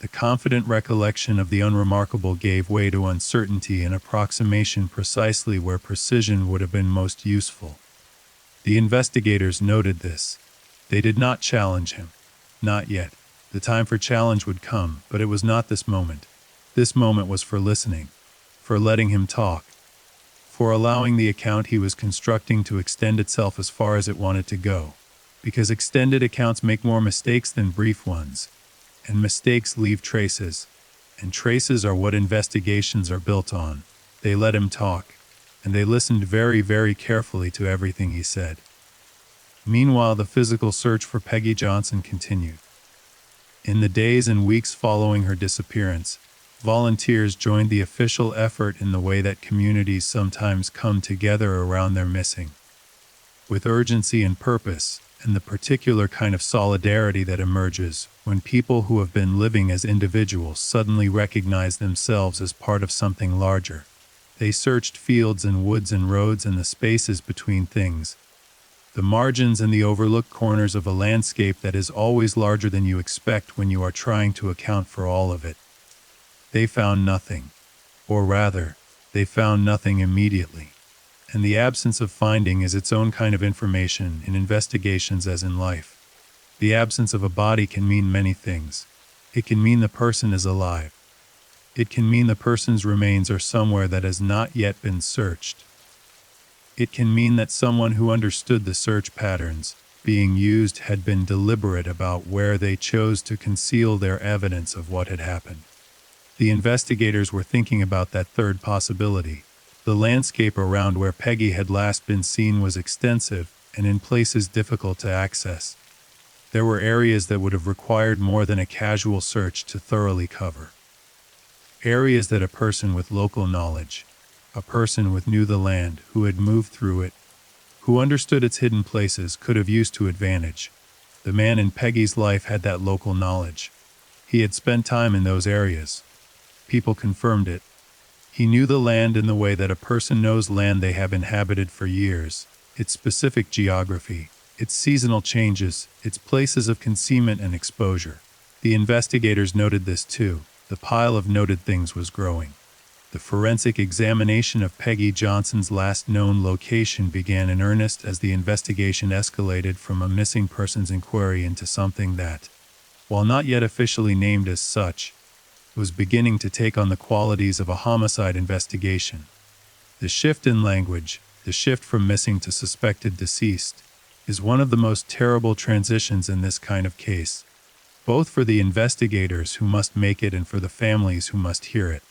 The confident recollection of the unremarkable gave way to uncertainty and approximation precisely where precision would have been most useful. The investigators noted this. They did not challenge him. Not yet. The time for challenge would come, but it was not this moment. This moment was for listening, for letting him talk, for allowing the account he was constructing to extend itself as far as it wanted to go, because extended accounts make more mistakes than brief ones, and mistakes leave traces, and traces are what investigations are built on. They let him talk, and they listened very, very carefully to everything he said. Meanwhile, the physical search for Peggy Johnson continued. In the days and weeks following her disappearance, volunteers joined the official effort in the way that communities sometimes come together around their missing, with urgency and purpose, and the particular kind of solidarity that emerges when people who have been living as individuals suddenly recognize themselves as part of something larger. They searched fields and woods and roads and the spaces between things, the margins and the overlooked corners of a landscape that is always larger than you expect when you are trying to account for all of it. They found nothing, or rather, they found nothing immediately. And the absence of finding is its own kind of information in investigations as in life. The absence of a body can mean many things. It can mean the person is alive. It can mean the person's remains are somewhere that has not yet been searched. It can mean that someone who understood the search patterns being used had been deliberate about where they chose to conceal their evidence of what had happened. The investigators were thinking about that third possibility. The landscape around where Peggy had last been seen was extensive and in places difficult to access. There were areas that would have required more than a casual search to thoroughly cover. Areas that a person with local knowledge, a person who knew the land, who had moved through it, who understood its hidden places, could have used to advantage. The man in Peggy's life had that local knowledge. He had spent time in those areas. People confirmed it. He knew the land in the way that a person knows land they have inhabited for years, its specific geography, its seasonal changes, its places of concealment and exposure. The investigators noted this too. The pile of noted things was growing. The forensic examination of Peggy Johnson's last known location began in earnest as the investigation escalated from a missing persons inquiry into something that, while not yet officially named as such, was beginning to take on the qualities of a homicide investigation. The shift in language, the shift from missing to suspected deceased, is one of the most terrible transitions in this kind of case, both for the investigators who must make it and for the families who must hear it.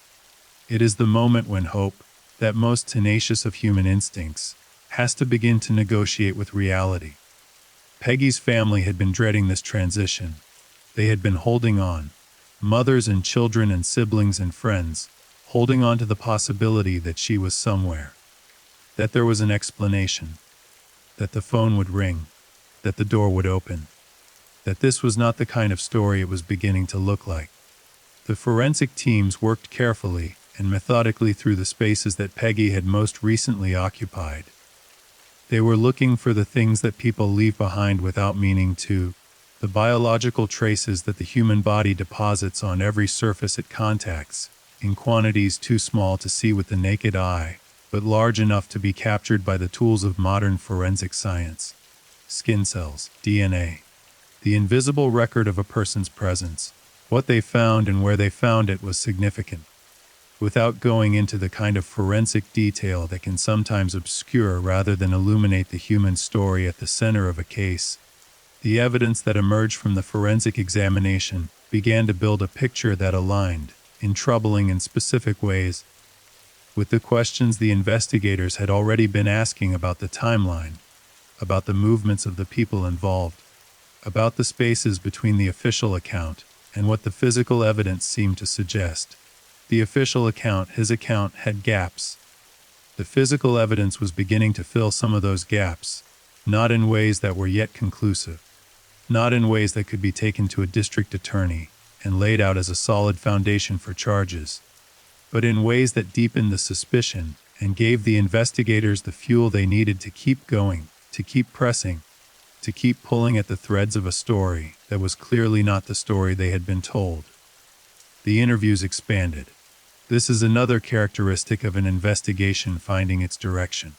It is the moment when hope, that most tenacious of human instincts, has to begin to negotiate with reality. Peggy's family had been dreading this transition. They had been holding on, mothers and children and siblings and friends, holding on to the possibility that she was somewhere, that there was an explanation, that the phone would ring, that the door would open, that this was not the kind of story it was beginning to look like. The forensic teams worked carefully and methodically through the spaces that Peggy had most recently occupied. They were looking for the things that people leave behind without meaning to, the biological traces that the human body deposits on every surface it contacts, in quantities too small to see with the naked eye, but large enough to be captured by the tools of modern forensic science. Skin cells, DNA. The invisible record of a person's presence. What they found and where they found it was significant. Without going into the kind of forensic detail that can sometimes obscure rather than illuminate the human story at the center of a case, the evidence that emerged from the forensic examination began to build a picture that aligned, in troubling and specific ways, with the questions the investigators had already been asking about the timeline, about the movements of the people involved, about the spaces between the official account and what the physical evidence seemed to suggest. The official account, his account, had gaps. The physical evidence was beginning to fill some of those gaps, not in ways that were yet conclusive, not in ways that could be taken to a district attorney and laid out as a solid foundation for charges, but in ways that deepened the suspicion and gave the investigators the fuel they needed to keep going, to keep pressing, to keep pulling at the threads of a story that was clearly not the story they had been told. The interviews expanded. This is another characteristic of an investigation finding its direction.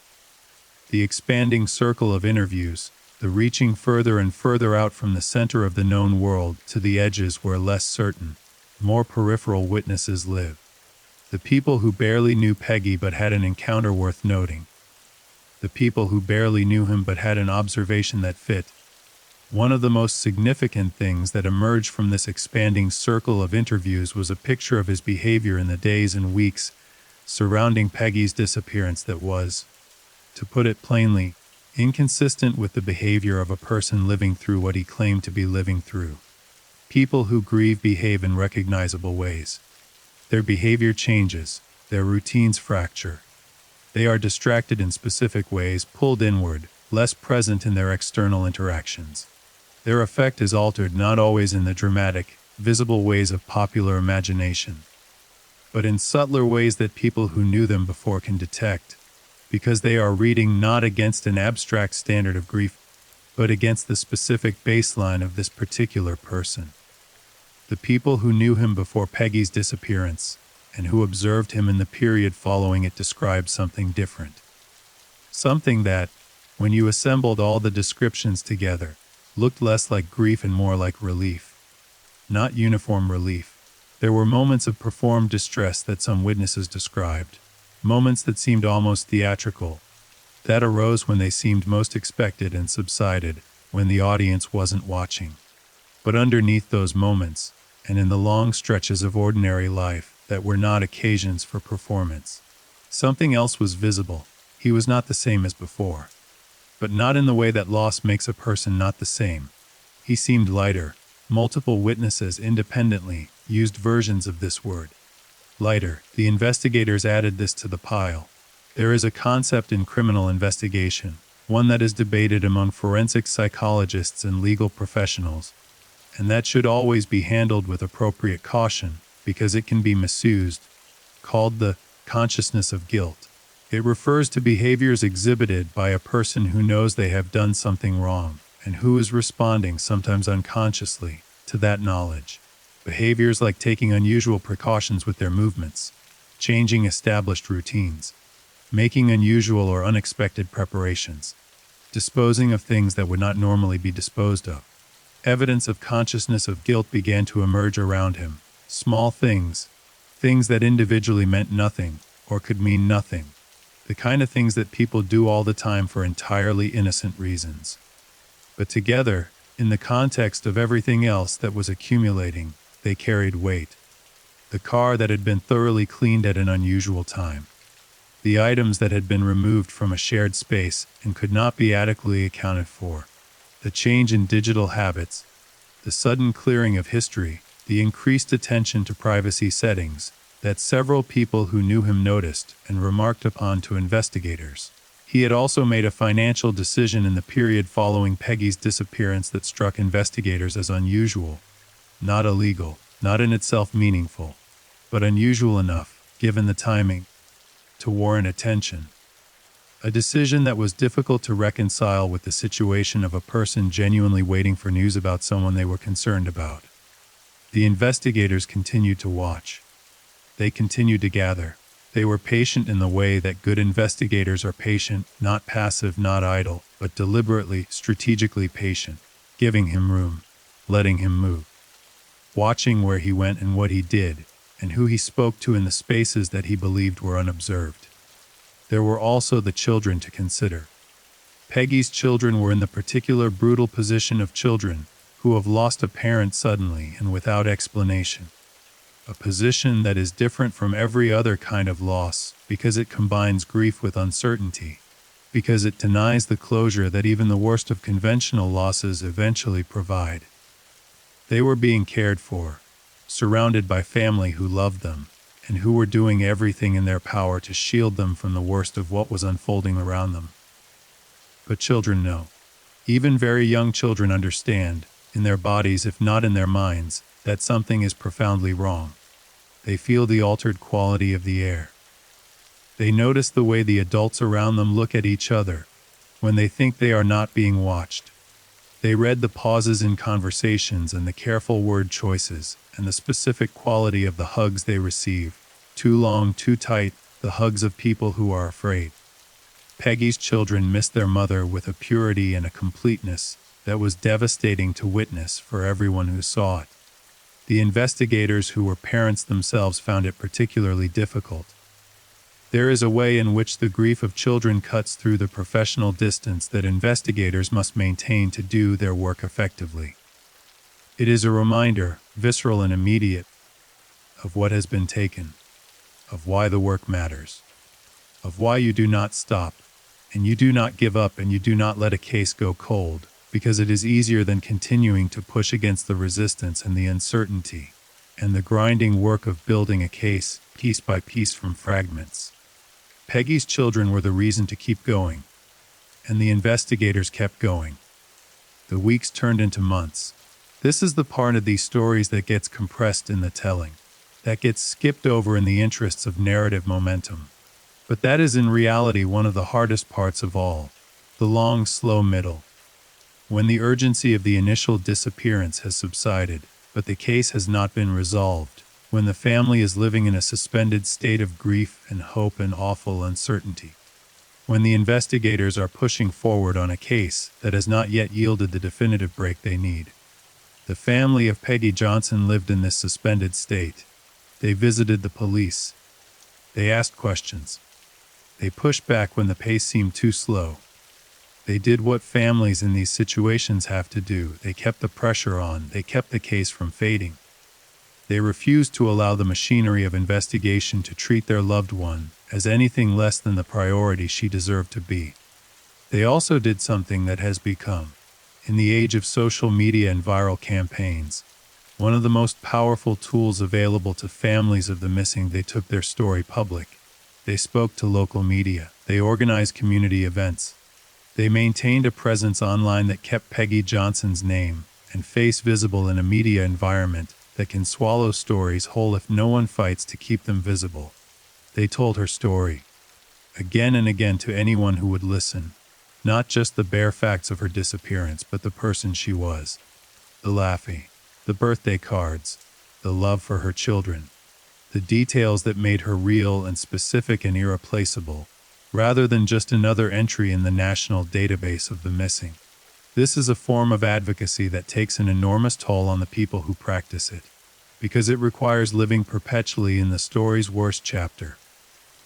The expanding circle of interviews, the reaching further and further out from the center of the known world to the edges where less certain, more peripheral witnesses live. The people who barely knew Peggy but had an encounter worth noting. The people who barely knew him but had an observation that fit. One of the most significant things that emerged from this expanding circle of interviews was a picture of his behavior in the days and weeks surrounding Peggy's disappearance that was, to put it plainly, inconsistent with the behavior of a person living through what he claimed to be living through. People who grieve behave in recognizable ways. Their behavior changes, their routines fracture. They are distracted in specific ways, pulled inward, less present in their external interactions. Their effect is altered not always in the dramatic, visible ways of popular imagination, but in subtler ways that people who knew them before can detect, because they are reading not against an abstract standard of grief, but against the specific baseline of this particular person. The people who knew him before Peggy's disappearance, and who observed him in the period following it, described something different. Something that, when you assembled all the descriptions together, looked less like grief and more like relief. Not uniform relief. There were moments of performed distress that some witnesses described, moments that seemed almost theatrical, that arose when they seemed most expected and subsided when the audience wasn't watching. But underneath those moments, and in the long stretches of ordinary life that were not occasions for performance, something else was visible. He was not the same as before. But not in the way that loss makes a person not the same. He seemed lighter. Multiple witnesses independently used versions of this word. Lighter. The investigators added this to the pile. There is a concept in criminal investigation, one that is debated among forensic psychologists and legal professionals, and that should always be handled with appropriate caution because it can be misused, called the consciousness of guilt. It refers to behaviors exhibited by a person who knows they have done something wrong and who is responding, sometimes unconsciously, to that knowledge. Behaviors like taking unusual precautions with their movements, changing established routines, making unusual or unexpected preparations, disposing of things that would not normally be disposed of. Evidence of consciousness of guilt began to emerge around him. Small things, things that individually meant nothing or could mean nothing. The kind of things that people do all the time for entirely innocent reasons. But together, in the context of everything else that was accumulating, they carried weight. The car that had been thoroughly cleaned at an unusual time. The items that had been removed from a shared space and could not be adequately accounted for. The change in digital habits. The sudden clearing of history. The increased attention to privacy settings that several people who knew him noticed and remarked upon to investigators. He had also made a financial decision in the period following Peggy's disappearance that struck investigators as unusual. Not illegal, not in itself meaningful, but unusual enough, given the timing, to warrant attention. A decision that was difficult to reconcile with the situation of a person genuinely waiting for news about someone they were concerned about. The investigators continued to watch. They continued to gather. They were patient in the way that good investigators are patient, not passive, not idle, but deliberately, strategically patient, giving him room, letting him move, watching where he went and what he did, and who he spoke to in the spaces that he believed were unobserved. There were also the children to consider. Peggy's children were in the particular brutal position of children who have lost a parent suddenly and without explanation. A position that is different from every other kind of loss because it combines grief with uncertainty, because it denies the closure that even the worst of conventional losses eventually provide. They were being cared for, surrounded by family who loved them, and who were doing everything in their power to shield them from the worst of what was unfolding around them. But children know. Even very young children understand, in their bodies if not in their minds, that something is profoundly wrong. They feel the altered quality of the air. They notice the way the adults around them look at each other when they think they are not being watched. They read the pauses in conversations and the careful word choices and the specific quality of the hugs they receive. Too long, too tight, the hugs of people who are afraid. Peggy's children missed their mother with a purity and a completeness that was devastating to witness for everyone who saw it. The investigators who were parents themselves found it particularly difficult. There is a way in which the grief of children cuts through the professional distance that investigators must maintain to do their work effectively. It is a reminder, visceral and immediate, of what has been taken, of why the work matters, of why you do not stop, and you do not give up, and you do not let a case go cold, because it is easier than continuing to push against the resistance and the uncertainty, and the grinding work of building a case, piece by piece from fragments. Peggy's children were the reason to keep going, and the investigators kept going. The weeks turned into months. This is the part of these stories that gets compressed in the telling, that gets skipped over in the interests of narrative momentum. But that is in reality one of the hardest parts of all, the long, slow middle. When the urgency of the initial disappearance has subsided, but the case has not been resolved, when the family is living in a suspended state of grief and hope and awful uncertainty, when the investigators are pushing forward on a case that has not yet yielded the definitive break they need. The family of Peggy Johnson lived in this suspended state. They visited the police. They asked questions. They pushed back when the pace seemed too slow. They did what families in these situations have to do. They kept the pressure on. They kept the case from fading. They refused to allow the machinery of investigation to treat their loved one as anything less than the priority she deserved to be. They also did something that has become, in the age of social media and viral campaigns, one of the most powerful tools available to families of the missing. They took their story public. They spoke to local media. They organized community events. They maintained a presence online that kept Peggy Johnson's name and face visible in a media environment that can swallow stories whole if no one fights to keep them visible. They told her story, again and again, to anyone who would listen, not just the bare facts of her disappearance, but the person she was, the laughing, the birthday cards, the love for her children, the details that made her real and specific and irreplaceable, rather than just another entry in the national database of the missing. This is a form of advocacy that takes an enormous toll on the people who practice it, because it requires living perpetually in the story's worst chapter.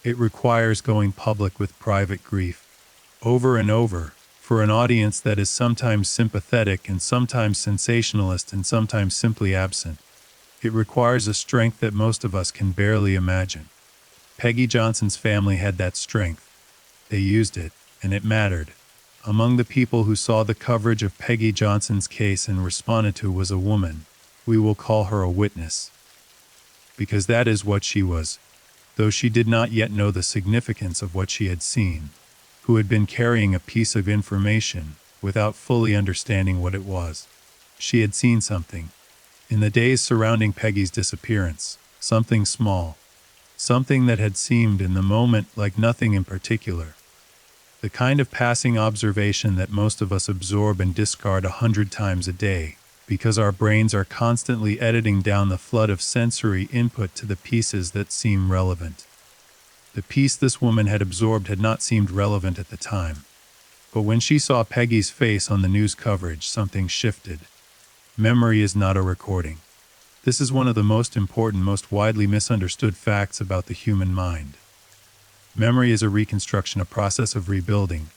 It requires going public with private grief, over and over, For an audience that is sometimes sympathetic and sometimes sensationalist and sometimes simply absent, it requires a strength that most of us can barely imagine. Peggy Johnson's family had that strength. They used it, and it mattered. Among the people who saw the coverage of Peggy Johnson's case and responded to was a woman. We will call her a witness, because that is what she was, though she did not yet know the significance of what she had seen, who had been carrying a piece of information without fully understanding what it was. She had seen something. In the days surrounding Peggy's disappearance, something small, something that had seemed in the moment like nothing in particular. The kind of passing observation that most of us absorb and discard 100 times a day, because our brains are constantly editing down the flood of sensory input to the pieces that seem relevant. The piece this woman had absorbed had not seemed relevant at the time. But when she saw Peggy's face on the news coverage, something shifted. Memory is not a recording. This is one of the most important, most widely misunderstood facts about the human mind. Memory is a reconstruction, a process of rebuilding.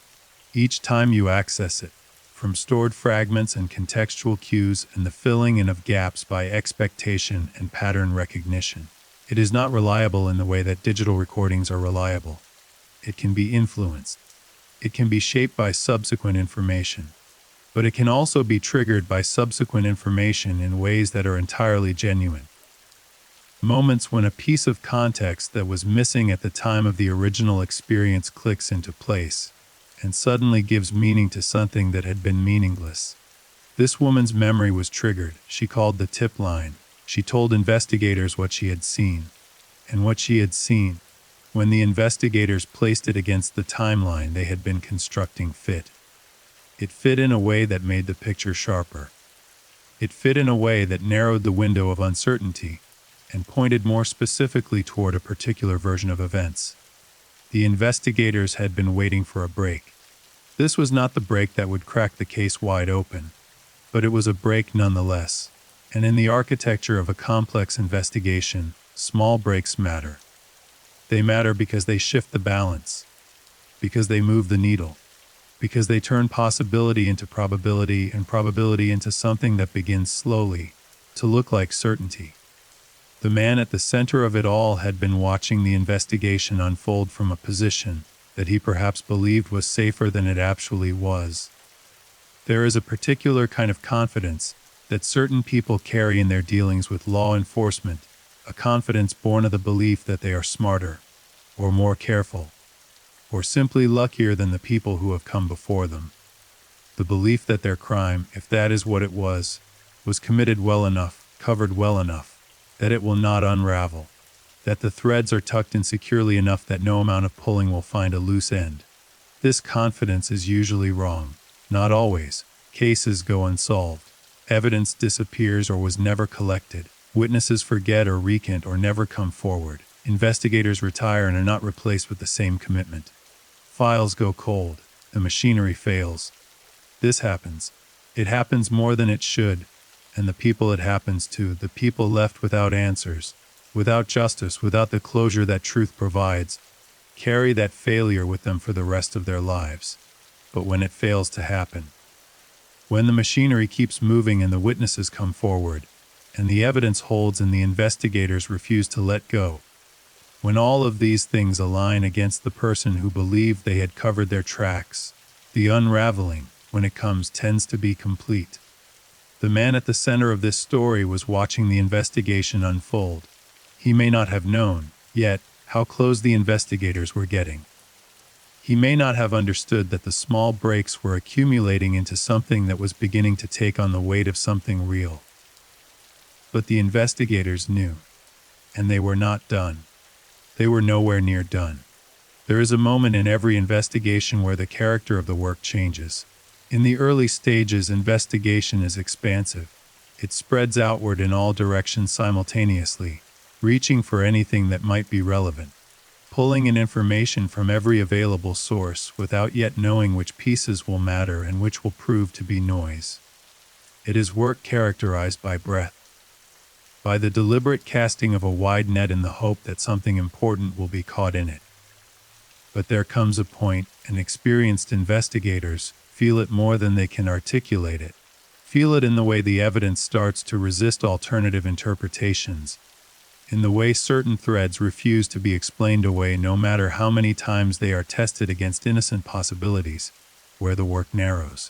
Each time you access it, from stored fragments and contextual cues and the filling in of gaps by expectation and pattern recognition. It is not reliable in the way that digital recordings are reliable. It can be influenced. It can be shaped by subsequent information. But it can also be triggered by subsequent information in ways that are entirely genuine. Moments when a piece of context that was missing at the time of the original experience clicks into place, and suddenly gives meaning to something that had been meaningless. This woman's memory was triggered. She called the tip line. She told investigators what she had seen. And what she had seen, when the investigators placed it against the timeline they had been constructing, fit. It fit in a way that made the picture sharper. It fit in a way that narrowed the window of uncertainty and pointed more specifically toward a particular version of events. The investigators had been waiting for a break. This was not the break that would crack the case wide open, but it was a break nonetheless. And in the architecture of a complex investigation, small breaks matter. They matter because they shift the balance, because they move the needle, because they turn possibility into probability and probability into something that begins slowly to look like certainty. The man at the center of it all had been watching the investigation unfold from a position that he perhaps believed was safer than it actually was. There is a particular kind of confidence that certain people carry in their dealings with law enforcement, a confidence born of the belief that they are smarter, or more careful, or simply luckier than the people who have come before them. The belief that their crime, if that is what it was committed well enough, covered well enough, that it will not unravel, that the threads are tucked in securely enough that no amount of pulling will find a loose end. This confidence is usually wrong. Not always. Cases go unsolved. Evidence disappears or was never collected. Witnesses forget or recant or never come forward. Investigators retire and are not replaced with the same commitment. Files go cold. The machinery fails. This happens. It happens more than it should. And the people it happens to, the people left without answers, without justice, without the closure that truth provides, carry that failure with them for the rest of their lives. But when it fails to happen, when the machinery keeps moving and the witnesses come forward, and the evidence holds and the investigators refuse to let go, when all of these things align against the person who believed they had covered their tracks, the unraveling, when it comes, tends to be complete. The man at the center of this story was watching the investigation unfold. He may not have known, yet, how close the investigators were getting. He may not have understood that the small breaks were accumulating into something that was beginning to take on the weight of something real. But the investigators knew, and they were not done. They were nowhere near done. There is a moment in every investigation where the character of the work changes. In the early stages, investigation is expansive. It spreads outward in all directions simultaneously, reaching for anything that might be relevant, pulling in information from every available source without yet knowing which pieces will matter and which will prove to be noise. It is work characterized by breadth, by the deliberate casting of a wide net in the hope that something important will be caught in it. But there comes a point, and experienced investigators, feel it more than they can articulate it, feel it in the way the evidence starts to resist alternative interpretations, in the way certain threads refuse to be explained away no matter how many times they are tested against innocent possibilities, where the work narrows,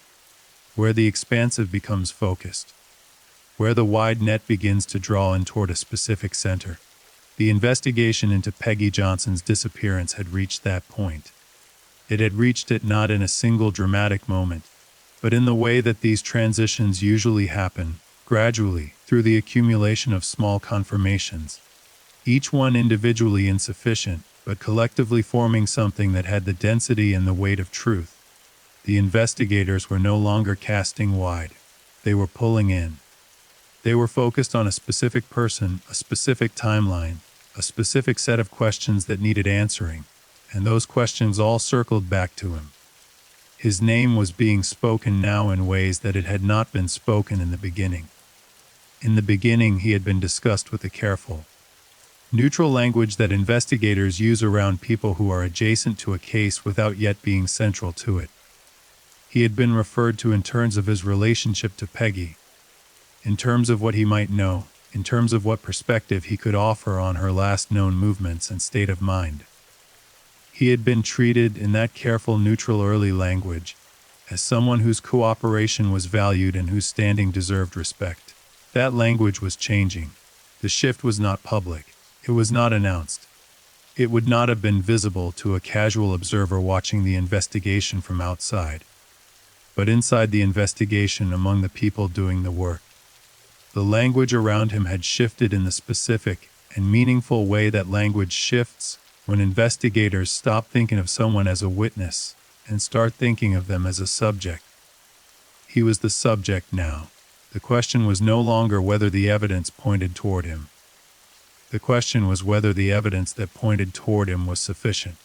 where the expansive becomes focused, where the wide net begins to draw in toward a specific center. The investigation into Peggy Johnson's disappearance had reached that point. It had reached it not in a single dramatic moment, but in the way that these transitions usually happen, gradually, through the accumulation of small confirmations, each one individually insufficient, but collectively forming something that had the density and the weight of truth. The investigators were no longer casting wide. They were pulling in. They were focused on a specific person, a specific timeline, a specific set of questions that needed answering, and those questions all circled back to him. His name was being spoken now in ways that it had not been spoken in the beginning. In the beginning, he had been discussed with a careful, neutral language that investigators use around people who are adjacent to a case without yet being central to it. He had been referred to in terms of his relationship to Peggy, in terms of what he might know, in terms of what perspective he could offer on her last known movements and state of mind. He had been treated in that careful, neutral early language as someone whose cooperation was valued and whose standing deserved respect. That language was changing. The shift was not public. It was not announced. It would not have been visible to a casual observer watching the investigation from outside. But inside the investigation, among the people doing the work, the language around him had shifted in the specific and meaningful way that language shifts when investigators stop thinking of someone as a witness and start thinking of them as a subject. He was the subject now. The question was no longer whether the evidence pointed toward him. The question was whether the evidence that pointed toward him was sufficient.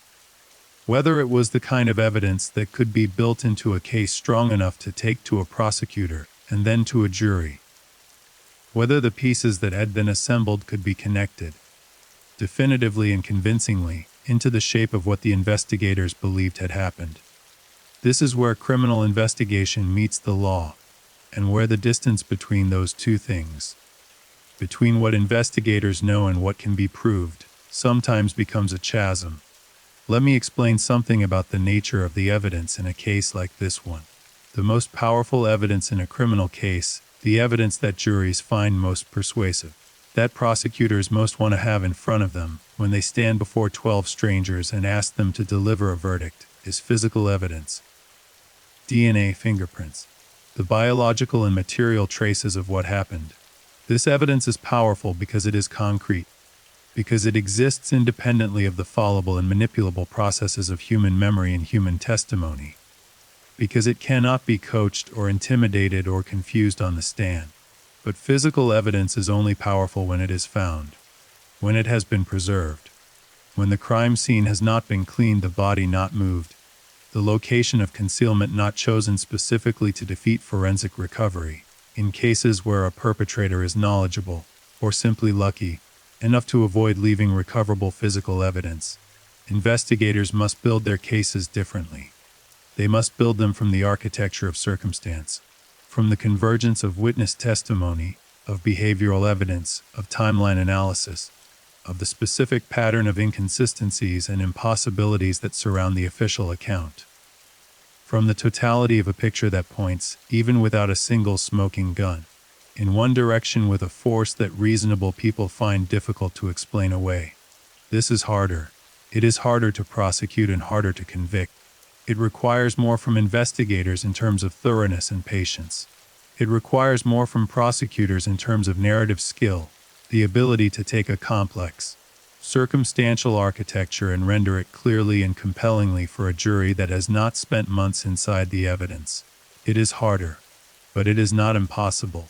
Whether it was the kind of evidence that could be built into a case strong enough to take to a prosecutor and then to a jury. Whether the pieces that had been assembled could be connected, definitively and convincingly, into the shape of what the investigators believed had happened. This is where criminal investigation meets the law, and where the distance between those two things, between what investigators know and what can be proved, sometimes becomes a chasm. Let me explain something about the nature of the evidence in a case like this one. The most powerful evidence in a criminal case, the evidence that juries find most persuasive, that prosecutors most want to have in front of them when they stand before 12 strangers and ask them to deliver a verdict, is physical evidence. DNA fingerprints, the biological and material traces of what happened. This evidence is powerful because it is concrete, because it exists independently of the fallible and manipulable processes of human memory and human testimony, because it cannot be coached or intimidated or confused on the stand. But physical evidence is only powerful when it is found, when it has been preserved, when the crime scene has not been cleaned, the body not moved, the location of concealment not chosen specifically to defeat forensic recovery. In cases where a perpetrator is knowledgeable, or simply lucky, enough to avoid leaving recoverable physical evidence, investigators must build their cases differently. They must build them from the architecture of circumstance, from the convergence of witness testimony, of behavioral evidence, of timeline analysis, of the specific pattern of inconsistencies and impossibilities that surround the official account. From the totality of a picture that points, even without a single smoking gun, in one direction with a force that reasonable people find difficult to explain away. This is harder. It is harder to prosecute and harder to convict. It requires more from investigators in terms of thoroughness and patience. It requires more from prosecutors in terms of narrative skill, the ability to take a complex, circumstantial architecture and render it clearly and compellingly for a jury that has not spent months inside the evidence. It is harder, but it is not impossible.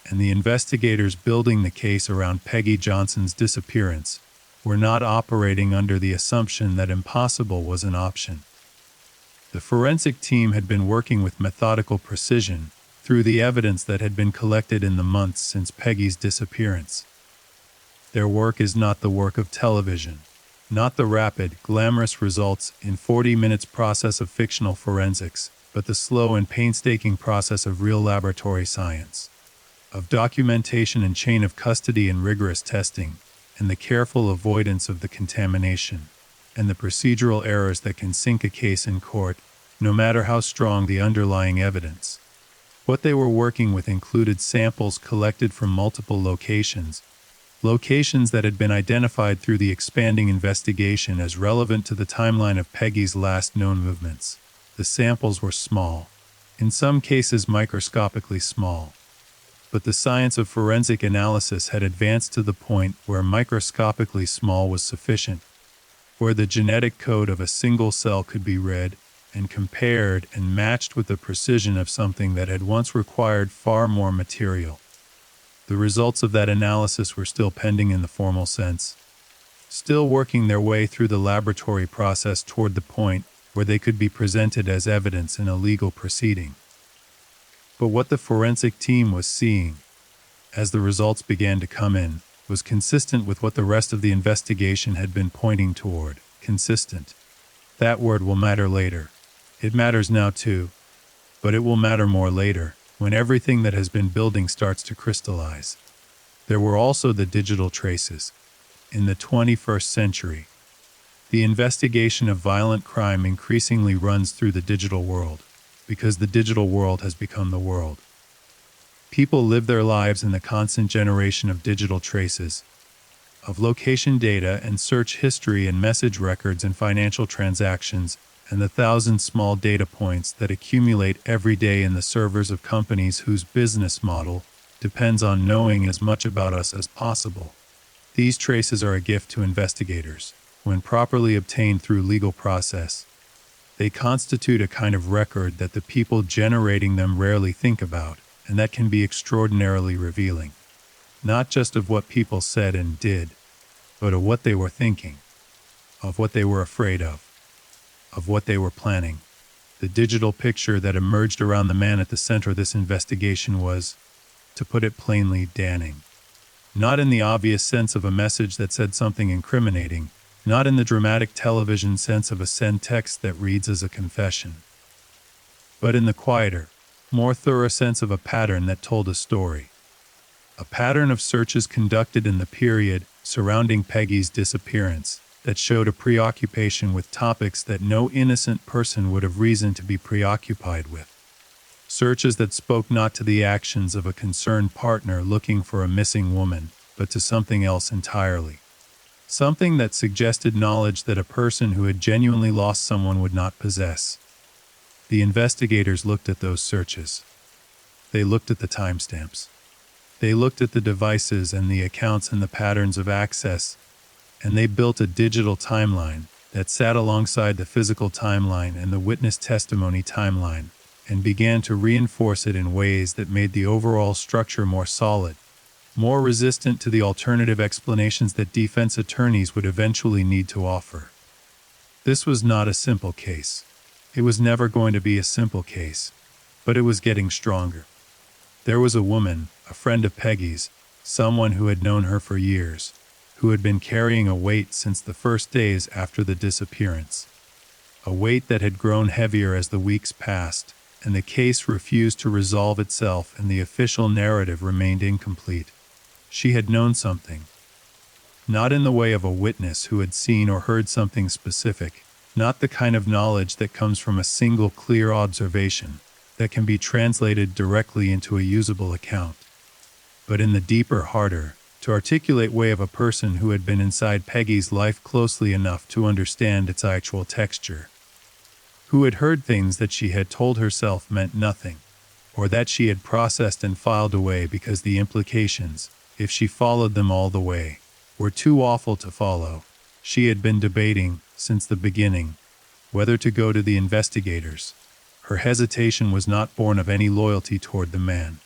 And the investigators building the case around Peggy Johnson's disappearance were not operating under the assumption that impossible was an option. The forensic team had been working with methodical precision through the evidence that had been collected in the months since Peggy's disappearance. Their work is not the work of television, not the rapid, glamorous results in 40 minutes process of fictional forensics. but the slow and painstaking process of real laboratory science, of documentation and chain of custody and rigorous testing, and the careful avoidance of the contamination, and the procedural errors that can sink a case in court, no matter how strong the underlying evidence. What they were working with included samples collected from multiple locations that had been identified through the expanding investigation as relevant to the timeline of Peggy's last known movements. The samples were small, in some cases microscopically small, but the science of forensic analysis had advanced to the point where microscopically small was sufficient, where the genetic code of a single cell could be read and compared and matched with the precision of something that had once required far more material. The results of that analysis were still pending in the formal sense, still working their way through the laboratory process toward the point where they could be presented as evidence in a legal proceeding. But what the forensic team was seeing, as the results began to come in, was consistent with what the rest of the investigation had been pointing toward. Consistent. That word will matter later. It matters now too, but it will matter more later, when everything that has been building starts to crystallize. There were also the digital traces. In the 21st century, the investigation of violent crime increasingly runs through the digital world, because the digital world has become the world. People live their lives in the constant generation of digital traces, of location data and search history and message records and financial transactions, and the 1,000 small data points that accumulate every day in the servers of companies whose business model depends on knowing as much about us as possible. These traces are a gift to investigators. When properly obtained through legal process, they constitute a kind of record that the people generating them rarely think about, and that can be extraordinarily revealing, not just of what people said and did, but of what they were thinking, of what they were afraid of what they were planning. The digital picture that emerged around the man at the center of this investigation was, to put it plainly, damning. Not in the obvious sense of a message that said something incriminating, not in the dramatic television sense of a send text that reads as a confession, but in the quieter, more thorough sense of a pattern that told a story. A pattern of searches conducted in the period surrounding Peggy's disappearance that showed a preoccupation with topics that no innocent person would have reason to be preoccupied with. Searches that spoke not to the actions of a concerned partner looking for a missing woman, but to something else entirely. Something that suggested knowledge that a person who had genuinely lost someone would not possess. The investigators looked at those searches. They looked at the timestamps. They looked at the devices and the accounts and the patterns of access, and they built a digital timeline that sat alongside the physical timeline and the witness testimony timeline, and began to reinforce it in ways that made the overall structure more solid, more resistant to the alternative explanations that defense attorneys would eventually need to offer. This was not a simple case. It was never going to be a simple case, but it was getting stronger. There was a woman, a friend of Peggy's, someone who had known her for years, who had been carrying a weight since the first days after the disappearance. A weight that had grown heavier as the weeks passed, and the case refused to resolve itself and the official narrative remained incomplete. She had known something. Not in the way of a witness who had seen or heard something specific, not the kind of knowledge that comes from a single clear observation that can be translated directly into a usable account, but in the deeper, harder to articulate way of a person who had been inside Peggy's life closely enough to understand its actual texture, who had heard things that she had told herself meant nothing, or that she had processed and filed away because the implications, if she followed them all the way, were too awful to follow. She had been debating, since the beginning, whether to go to the investigators. Her hesitation was not born of any loyalty toward the man.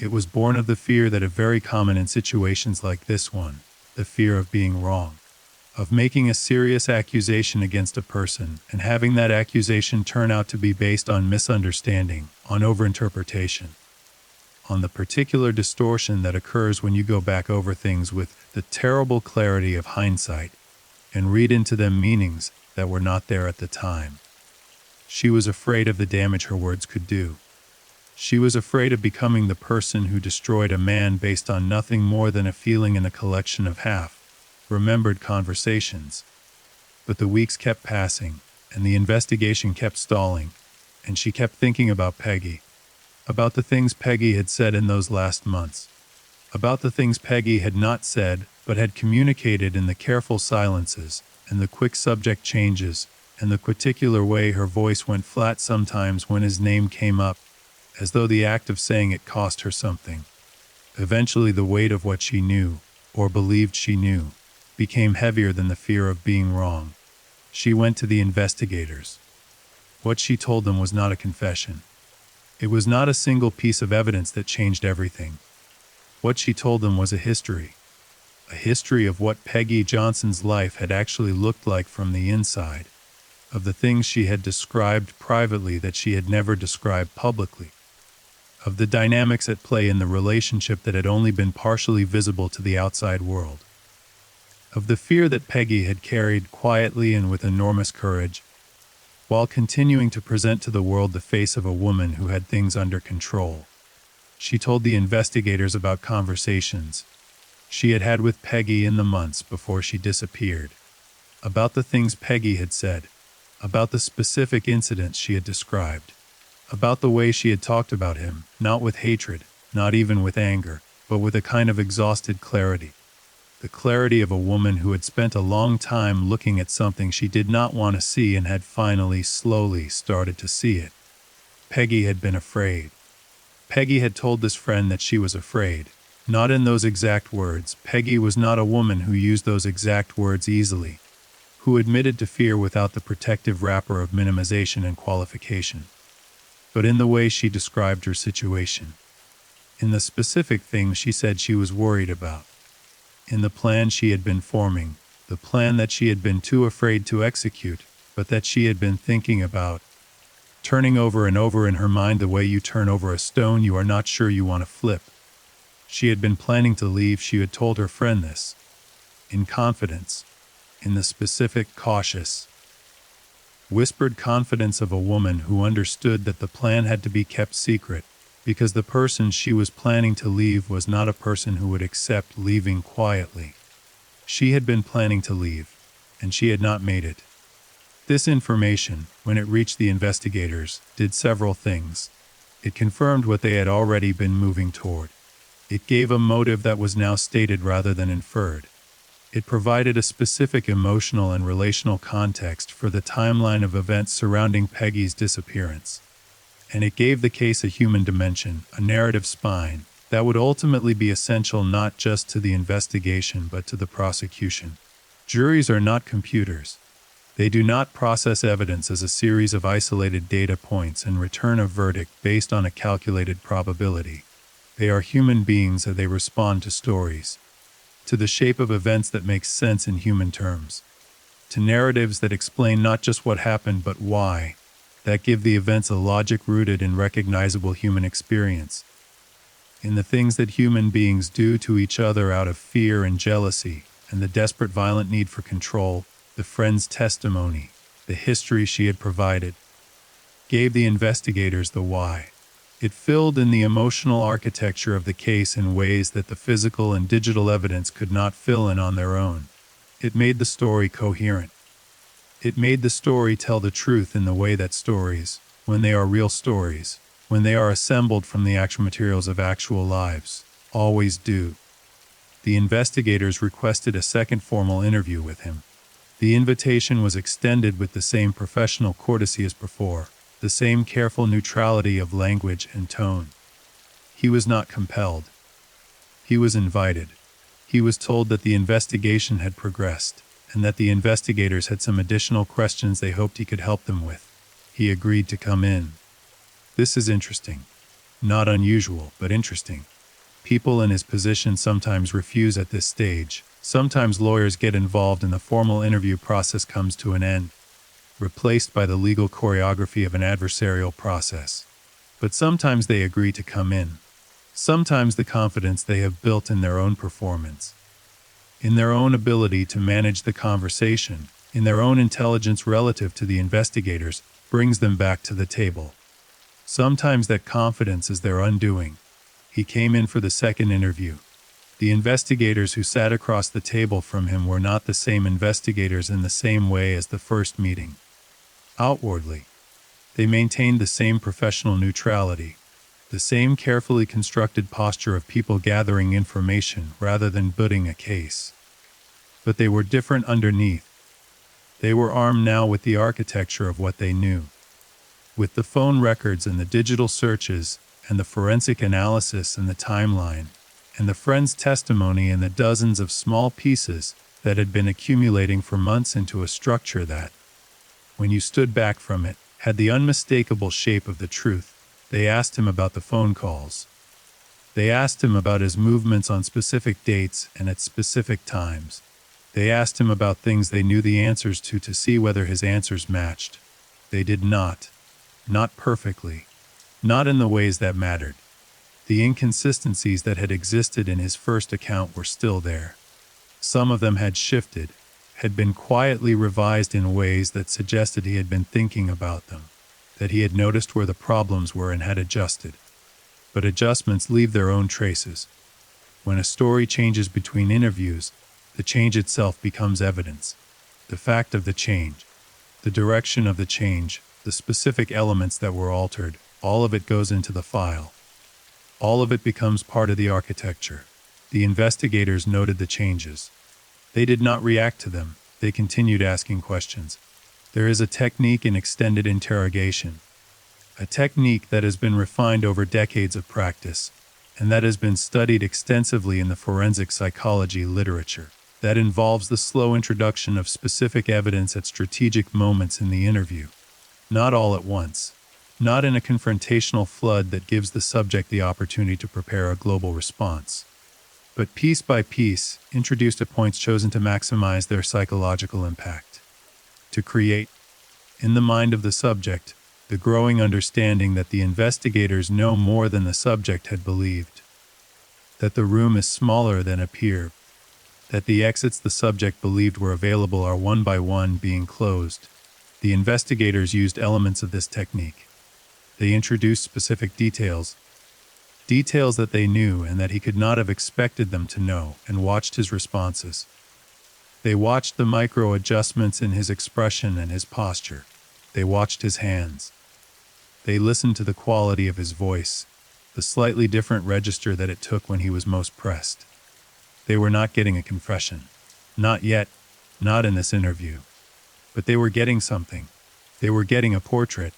It was born of the fear that is very common in situations like this one, the fear of being wrong, of making a serious accusation against a person and having that accusation turn out to be based on misunderstanding, on overinterpretation, on the particular distortion that occurs when you go back over things with the terrible clarity of hindsight and read into them meanings that were not there at the time. She was afraid of the damage her words could do. She was afraid of becoming the person who destroyed a man based on nothing more than a feeling in a collection of half-remembered conversations. But the weeks kept passing, and the investigation kept stalling, and she kept thinking about Peggy. About the things Peggy had said in those last months. About the things Peggy had not said, but had communicated in the careful silences, and the quick subject changes, and the particular way her voice went flat sometimes when his name came up, as though the act of saying it cost her something. Eventually the weight of what she knew, or believed she knew, became heavier than the fear of being wrong. She went to the investigators. What she told them was not a confession. It was not a single piece of evidence that changed everything. What she told them was a history of what Peggy Johnson's life had actually looked like from the inside, of the things she had described privately that she had never described publicly, of the dynamics at play in the relationship that had only been partially visible to the outside world, of the fear that Peggy had carried quietly and with enormous courage, while continuing to present to the world the face of a woman who had things under control. She told the investigators about conversations she had had with Peggy in the months before she disappeared, about the things Peggy had said, about the specific incidents she had described, about the way she had talked about him, not with hatred, not even with anger, but with a kind of exhausted clarity. The clarity of a woman who had spent a long time looking at something she did not want to see and had finally, slowly started to see it. Peggy had been afraid. Peggy had told this friend that she was afraid. Not in those exact words. Peggy was not a woman who used those exact words easily, who admitted to fear without the protective wrapper of minimization and qualification. But in the way she described her situation, in the specific things she said she was worried about, in the plan she had been forming, the plan that she had been too afraid to execute, but that she had been thinking about, turning over and over in her mind the way you turn over a stone you are not sure you want to flip. She had been planning to leave. She had told her friend this, in confidence, in the specific, cautious, whispered confidence of a woman who understood that the plan had to be kept secret, because the person she was planning to leave was not a person who would accept leaving quietly. She had been planning to leave, and she had not made it. This information, when it reached the investigators, did several things. It confirmed what they had already been moving toward. It gave a motive that was now stated rather than inferred. It provided a specific emotional and relational context for the timeline of events surrounding Peggy's disappearance. And it gave the case a human dimension, a narrative spine, that would ultimately be essential not just to the investigation but to the prosecution. Juries are not computers. They do not process evidence as a series of isolated data points and return a verdict based on a calculated probability. They are human beings and they respond to stories, to the shape of events that make sense in human terms, to narratives that explain not just what happened but why, that give the events a logic rooted in recognizable human experience, in the things that human beings do to each other out of fear and jealousy, and the desperate violent need for control. The friend's testimony, the history she had provided, gave the investigators the why. It filled in the emotional architecture of the case in ways that the physical and digital evidence could not fill in on their own. It made the story coherent. It made the story tell the truth in the way that stories, when they are real stories, when they are assembled from the actual materials of actual lives, always do. The investigators requested a second formal interview with him. The invitation was extended with the same professional courtesy as before, the same careful neutrality of language and tone. He was not compelled. He was invited. He was told that the investigation had progressed, and that the investigators had some additional questions they hoped he could help them with. He agreed to come in. This is interesting. Not unusual, but interesting. People in his position sometimes refuse at this stage. Sometimes lawyers get involved and the formal interview process comes to an end, replaced by the legal choreography of an adversarial process. But sometimes they agree to come in. Sometimes the confidence they have built in their own performance, in their own ability to manage the conversation, in their own intelligence relative to the investigators, brings them back to the table. Sometimes that confidence is their undoing. He came in for the second interview. The investigators who sat across the table from him were not the same investigators in the same way as the first meeting. Outwardly, they maintained the same professional neutrality, the same carefully constructed posture of people gathering information rather than building a case. But they were different underneath. They were armed now with the architecture of what they knew. With the phone records and the digital searches and the forensic analysis and the timeline, and the friend's testimony and the dozens of small pieces that had been accumulating for months into a structure that, when you stood back from it, had the unmistakable shape of the truth. They asked him about the phone calls. They asked him about his movements on specific dates and at specific times. They asked him about things they knew the answers to see whether his answers matched. They did not. Not perfectly. Not in the ways that mattered. The inconsistencies that had existed in his first account were still there. Some of them had shifted, had been quietly revised in ways that suggested he had been thinking about them, that he had noticed where the problems were and had adjusted. But adjustments leave their own traces. When a story changes between interviews, the change itself becomes evidence. The fact of the change, the direction of the change, the specific elements that were altered, all of it goes into the file. All of it becomes part of the architecture. The investigators noted the changes. They did not react to them. They continued asking questions. There is a technique in extended interrogation, a technique that has been refined over decades of practice, and that has been studied extensively in the forensic psychology literature, that involves the slow introduction of specific evidence at strategic moments in the interview. Not all at once. Not in a confrontational flood that gives the subject the opportunity to prepare a global response, but piece by piece, introduced at points chosen to maximize their psychological impact. To create, in the mind of the subject, the growing understanding that the investigators know more than the subject had believed, that the room is smaller than appeared, that the exits the subject believed were available are one by one being closed. The investigators used elements of this technique. They introduced specific details that they knew and that he could not have expected them to know, and watched his responses. They watched the micro adjustments in his expression and his posture. They watched his hands. They listened to the quality of his voice, the slightly different register that it took when he was most pressed. They were not getting a confession. Not yet, not in this interview. But they were getting something. They were getting a portrait.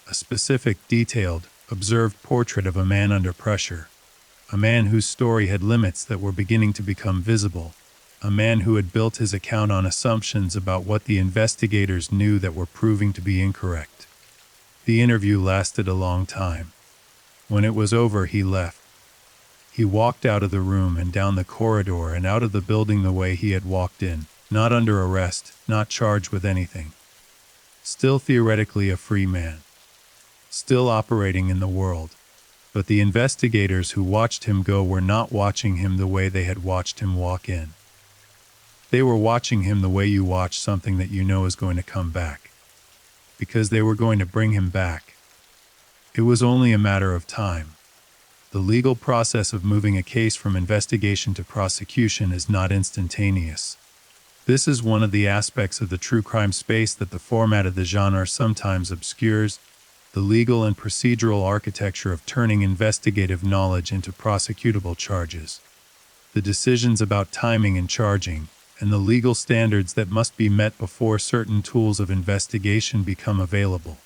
A specific, detailed, observed portrait of a man under pressure. A man whose story had limits that were beginning to become visible. A man who had built his account on assumptions about what the investigators knew that were proving to be incorrect. The interview lasted a long time. When it was over, he left. He walked out of the room and down the corridor and out of the building the way he had walked in, not under arrest, not charged with anything. Still theoretically a free man. Still operating in the world. But the investigators who watched him go were not watching him the way they had watched him walk in. They were watching him the way you watch something that you know is going to come back. Because they were going to bring him back. It was only a matter of time. The legal process of moving a case from investigation to prosecution is not instantaneous. This is one of the aspects of the true crime space that the format of the genre sometimes obscures, the legal and procedural architecture of turning investigative knowledge into prosecutable charges. The decisions about timing and charging, and the legal standards that must be met before certain tools of investigation become available.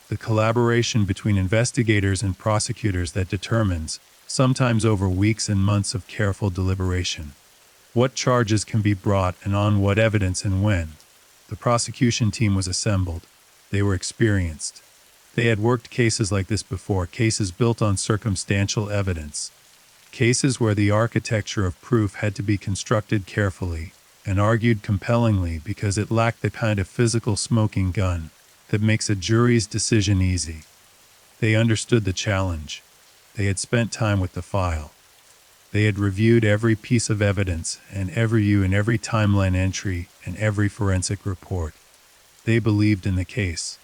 The collaboration between investigators and prosecutors that determines, sometimes over weeks and months of careful deliberation, what charges can be brought and on what evidence and when. The prosecution team was assembled. They were experienced. They had worked cases like this before, cases built on circumstantial evidence, cases where the architecture of proof had to be constructed carefully and argued compellingly because it lacked the kind of physical smoking gun that makes a jury's decision easy. They understood the challenge. They had spent time with the file. They had reviewed every piece of evidence and every view and every timeline entry and every forensic report. They believed in the case.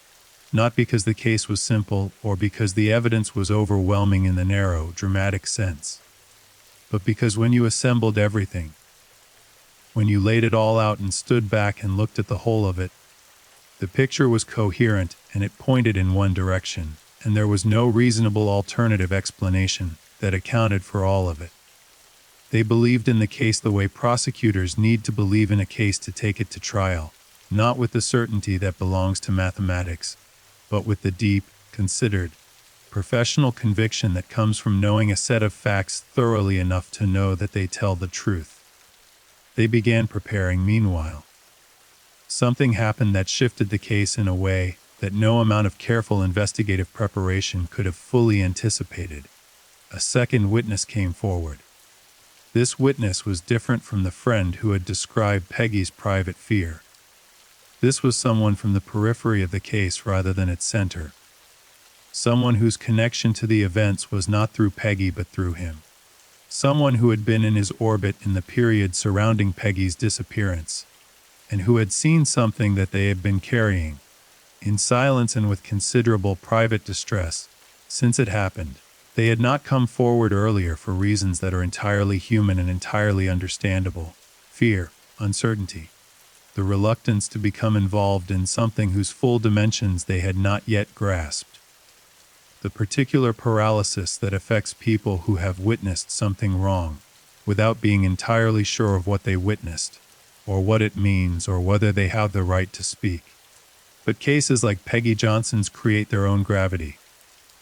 not because the case was simple or because the evidence was overwhelming in the narrow, dramatic sense, but because when you assembled everything, when you laid it all out and stood back and looked at the whole of it, the picture was coherent and it pointed in one direction, and there was no reasonable alternative explanation that accounted for all of it. They believed in the case the way prosecutors need to believe in a case to take it to trial, not with the certainty that belongs to mathematics, but with the deep, considered, professional conviction that comes from knowing a set of facts thoroughly enough to know that they tell the truth. They began preparing meanwhile. Something happened that shifted the case in a way that no amount of careful investigative preparation could have fully anticipated. A second witness came forward. This witness was different from the friend who had described Peggy's private fear. This was someone from the periphery of the case rather than its center. Someone whose connection to the events was not through Peggy but through him. Someone who had been in his orbit in the period surrounding Peggy's disappearance, and who had seen something that they had been carrying, in silence and with considerable private distress, since it happened. They had not come forward earlier for reasons that are entirely human and entirely understandable: fear, uncertainty, the reluctance to become involved in something whose full dimensions they had not yet grasped. The particular paralysis that affects people who have witnessed something wrong, without being entirely sure of what they witnessed, or what it means, or whether they have the right to speak. But cases like Peggy Johnson's create their own gravity.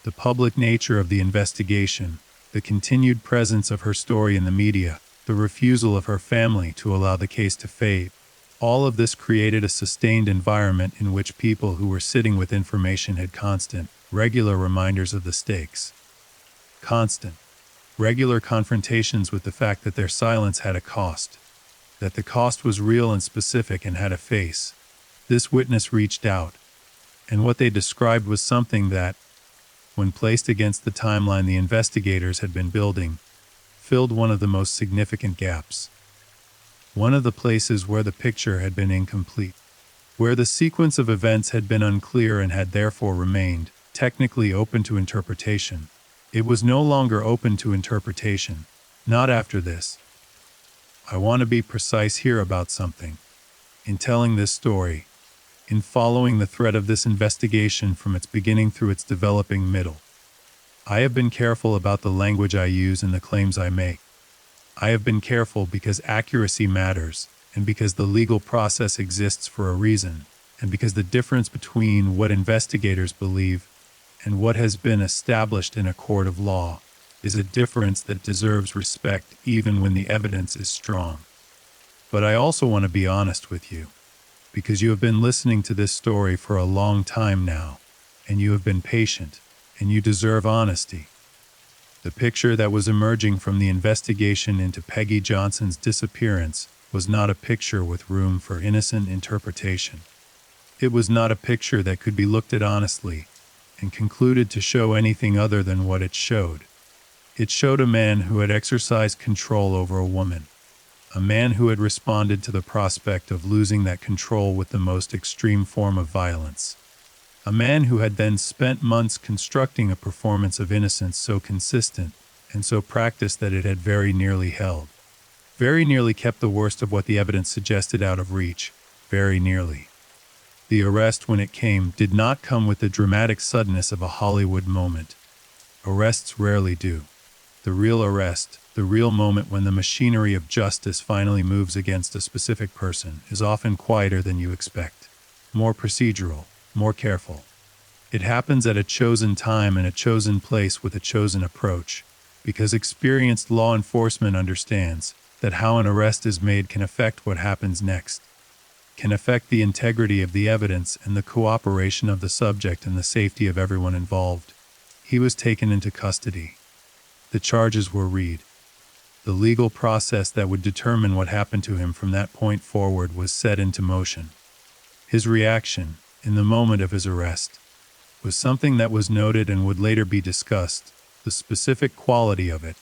The public nature of the investigation, the continued presence of her story in the media, the refusal of her family to allow the case to fade, all of this created a sustained environment in which people who were sitting with information had constant, regular reminders of the stakes. Constant, regular confrontations with the fact that their silence had a cost, that the cost was real and specific and had a face. This witness reached out, and what they described was something that, when placed against the timeline the investigators had been building, filled one of the most significant gaps. One of the places where the picture had been incomplete, where the sequence of events had been unclear and had therefore remained technically open to interpretation. It was no longer open to interpretation, not after this. I want to be precise here about something. In telling this story, in following the thread of this investigation from its beginning through its developing middle, I have been careful about the language I use and the claims I make. I have been careful because accuracy matters, and because the legal process exists for a reason, and because the difference between what investigators believe and what has been established in a court of law is a difference that deserves respect even when the evidence is strong. But I also want to be honest with you, because you have been listening to this story for a long time now, and you have been patient, and you deserve honesty. The picture that was emerging from the investigation into Peggy Johnson's disappearance was not a picture with room for innocent interpretation. It was not a picture that could be looked at honestly and concluded to show anything other than what it showed. It showed a man who had exercised control over a woman, a man who had responded to the prospect of losing that control with the most extreme form of violence, a man who had then spent months constructing a performance of innocence so consistent and so practiced that it had very nearly held, very nearly kept the worst of what the evidence suggested out of reach, very nearly. The arrest, when it came, did not come with the dramatic suddenness of a Hollywood moment. Arrests rarely do. The real arrest, the real moment when the machinery of justice finally moves against a specific person, is often quieter than you expect, more procedural, more careful. It happens at a chosen time and a chosen place with a chosen approach, because experienced law enforcement understands that how an arrest is made can affect what happens next, can affect the integrity of the evidence and the cooperation of the subject and the safety of everyone involved. He was taken into custody. The charges were read. The legal process that would determine what happened to him from that point forward was set into motion. His reaction, in the moment of his arrest, was something that was noted and would later be discussed, the specific quality of it,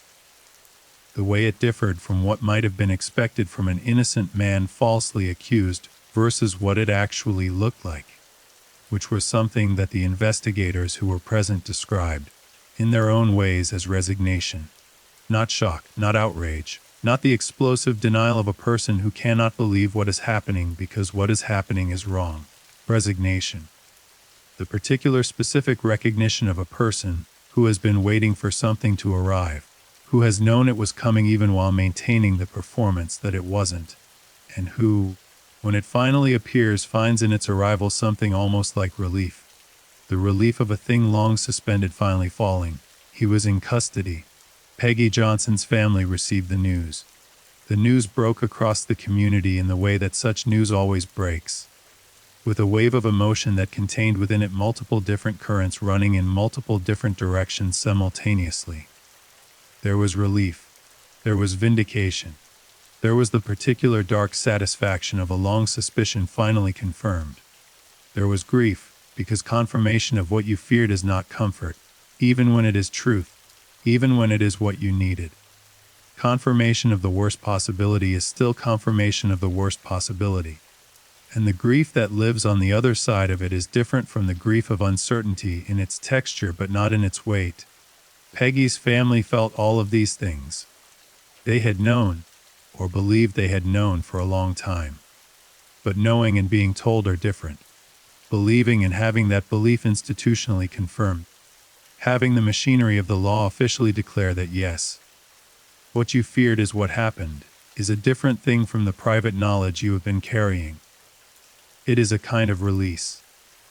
the way it differed from what might have been expected from an innocent man falsely accused versus what it actually looked like. which was something that the investigators who were present described, in their own ways, as resignation. Not shock, not outrage, not the explosive denial of a person who cannot believe what is happening because what is happening is wrong. Resignation. The particular specific recognition of a person who has been waiting for something to arrive, who has known it was coming even while maintaining the performance that it wasn't, and who, when it finally appears, finds in its arrival something almost like relief. The relief of a thing long suspended finally falling. He was in custody. Peggy Johnson's family received the news. The news broke across the community in the way that such news always breaks, with a wave of emotion that contained within it multiple different currents running in multiple different directions simultaneously. There was relief. There was vindication. There was the particular dark satisfaction of a long suspicion finally confirmed. There was grief, because confirmation of what you feared is not comfort, even when it is truth, even when it is what you needed. Confirmation of the worst possibility is still confirmation of the worst possibility. And the grief that lives on the other side of it is different from the grief of uncertainty in its texture but not in its weight. Peggy's family felt all of these things. They had known, or believed they had known, for a long time. But knowing and being told are different. Believing and having that belief institutionally confirmed. Having the machinery of the law officially declare that yes, what you feared is what happened, is a different thing from the private knowledge you have been carrying. It is a kind of release.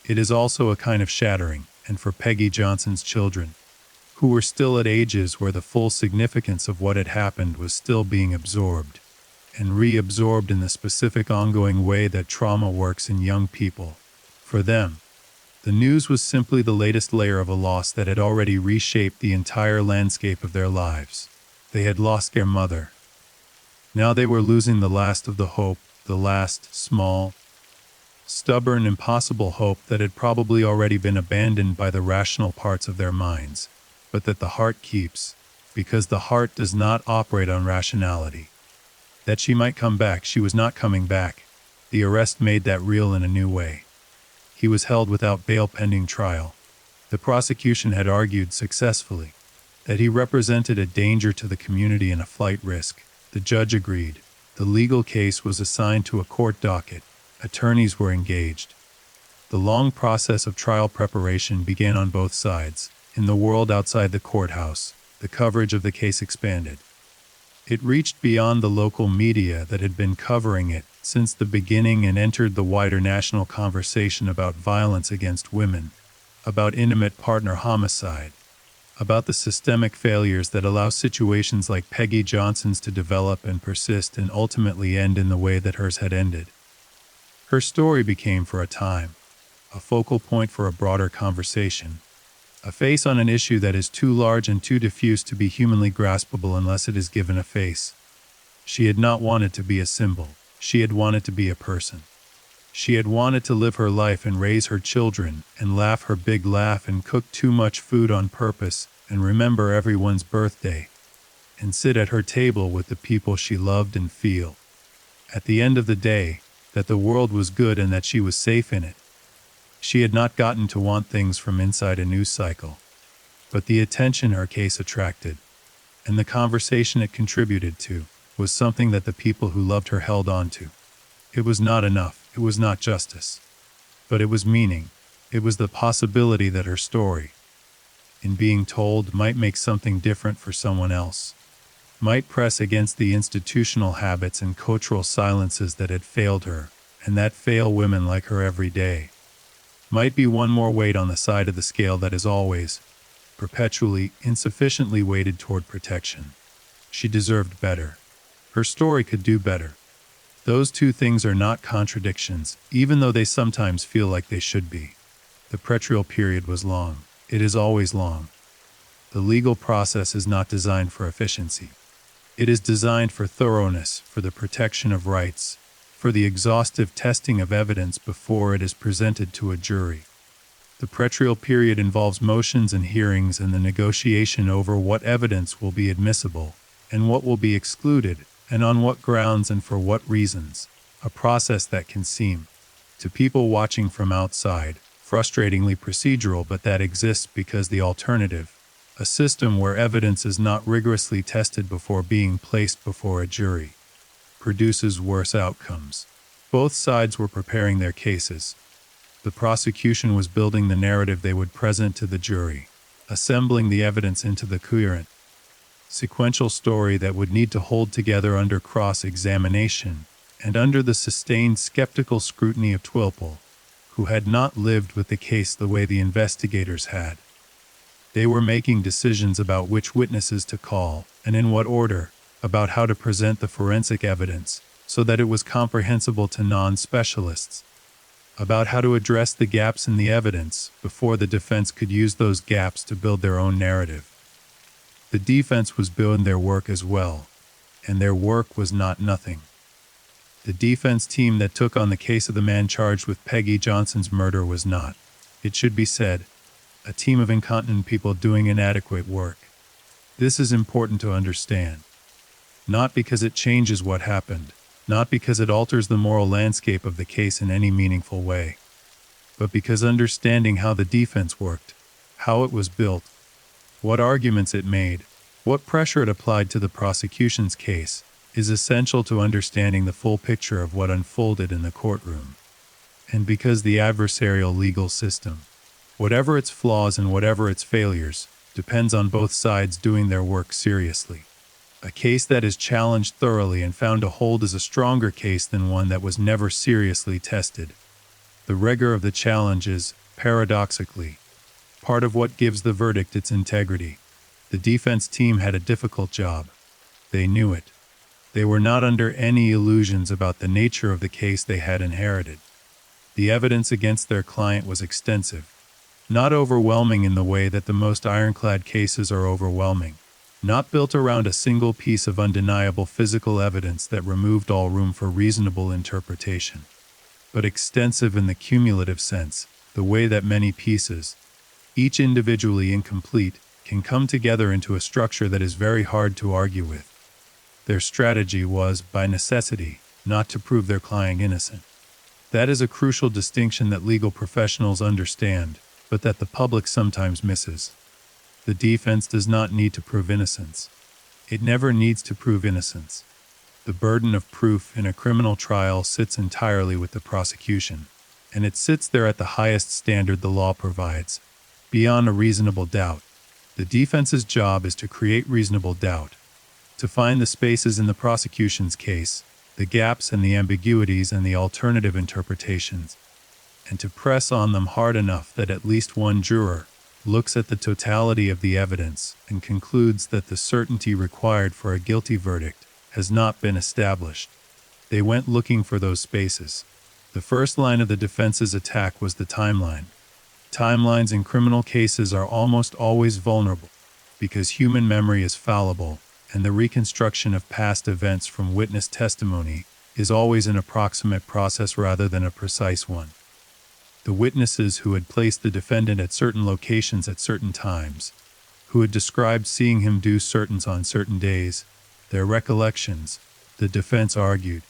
It is also a kind of shattering, and for Peggy Johnson's children, who were still at ages where the full significance of what had happened was still being absorbed, and reabsorbed in the specific ongoing way that trauma works in young people. For them, the news was simply the latest layer of a loss that had already reshaped the entire landscape of their lives. They had lost their mother. Now they were losing the last of the hope, the last, small, stubborn, impossible hope that had probably already been abandoned by the rational parts of their minds, but that the heart keeps, because the heart does not operate on rationality. That she might come back, she was not coming back. The arrest made that real in a new way. He was held without bail pending trial. The prosecution had argued successfully that he represented a danger to the community and a flight risk. The judge agreed. The legal case was assigned to a court docket. Attorneys were engaged. The long process of trial preparation began on both sides. In the world outside the courthouse, the coverage of the case expanded. It reached beyond the local media that had been covering it since the beginning and entered the wider national conversation about violence against women, about intimate partner homicide, about the systemic failures that allow situations like Peggy Johnson's to develop and persist and ultimately end in the way that hers had ended. Her story became, for a time, a focal point for a broader conversation, a face on an issue that is too large and too diffuse to be humanly graspable unless it is given a face. She had not wanted to be a symbol. She had wanted to be a person. She had wanted to live her life and raise her children and laugh her big laugh and cook too much food on purpose and remember everyone's birthday and sit at her table with the people she loved and feel, at the end of the day, that the world was good and that she was safe in it. She had not gotten to want things from inside a news cycle, but the attention her case attracted, and the conversation it contributed to, was something that the people who loved her held on to. It was not enough, it was not justice, but it was meaning. It was the possibility that her story, in being told, might make something different for someone else, might press against the institutional habits and cultural silences that had failed her, and that fail women like her every day. Might be one more weight on the side of the scale that is always, perpetually, insufficiently weighted toward protection. She deserved better. Her story could do better. Those two things are not contradictions, even though they sometimes feel like they should be. The pretrial period was long. It is always long. The legal process is not designed for efficiency. It is designed for thoroughness, for the protection of rights, for the exhaustive testing of evidence before it is presented to a jury. The pretrial period involves motions and hearings and the negotiation over what evidence will be admissible and what will be excluded, and on what grounds and for what reasons, a process that can seem, to people watching from outside, frustratingly procedural, but that exists because the alternative, a system where evidence is not rigorously tested before being placed before a jury, produces worse outcomes. Both sides were preparing their cases. The prosecution was building the narrative they would present to the jury, assembling the evidence into the coherent, sequential story that would need to hold together under cross-examination and under the sustained skeptical scrutiny of Twilple, who had not lived with the case the way the investigators had. They were making decisions about which witnesses to call and in what order, about how to present the forensic evidence so that it was comprehensible to non-specialists, about how to address the gaps in the evidence before the defense could use those gaps to build their own narrative. The defense was doing their work as well, and their work was not nothing. The defense team that took on the case of the man charged with Peggy Johnson's murder was not, it should be said, a team of incompetent people doing inadequate work. This is important to understand. Not because it changes what happened, not because it alters the moral landscape of the case in any meaningful way, but because understanding how the defense worked, how it was built, what arguments it made, what pressure it applied to the prosecution's case, is essential to understanding the full picture of what unfolded in the courtroom. And because the adversarial legal system, whatever its flaws and whatever its failures, depends on both sides doing their work seriously. A case that is challenged thoroughly and found to hold is a stronger case than one that was never seriously tested. The rigor of the challenge is, paradoxically, part of what gives the verdict its integrity. The defense team had a difficult job. They knew it. They were not under any illusions about the nature of the case they had inherited. The evidence against their client was extensive, not overwhelming in the way that the most ironclad cases are overwhelming, not built around a single piece of undeniable physical evidence that removed all room for reasonable interpretation, but extensive in the cumulative sense, the way that many pieces, each individually incomplete, can come together into a structure that is very hard to argue with. Their strategy was, by necessity, not to prove their client innocent. That is a crucial distinction that legal professionals understand, but that the public sometimes misses. The defense does not need to prove innocence. It never needs to prove innocence. The burden of proof in a criminal trial sits entirely with the prosecution, and it sits there at the highest standard the law provides, beyond a reasonable doubt. The defense's job is to create reasonable doubt, to find the spaces in the prosecution's case, the gaps and the ambiguities and the alternative interpretations, and to press on them hard enough that at least one juror looks at the totality of the evidence and concludes that the certainty required for a guilty verdict has not been established. They went looking for those spaces. The first line of the defense's attack was the timeline. Timelines in criminal cases are almost always vulnerable, because human memory is fallible, and the reconstruction of past events from witness testimony is always an approximate process rather than a precise one. The witnesses who had placed the defendant at certain locations at certain times, who had described seeing him do certains on certain days, their recollections, the defense argued,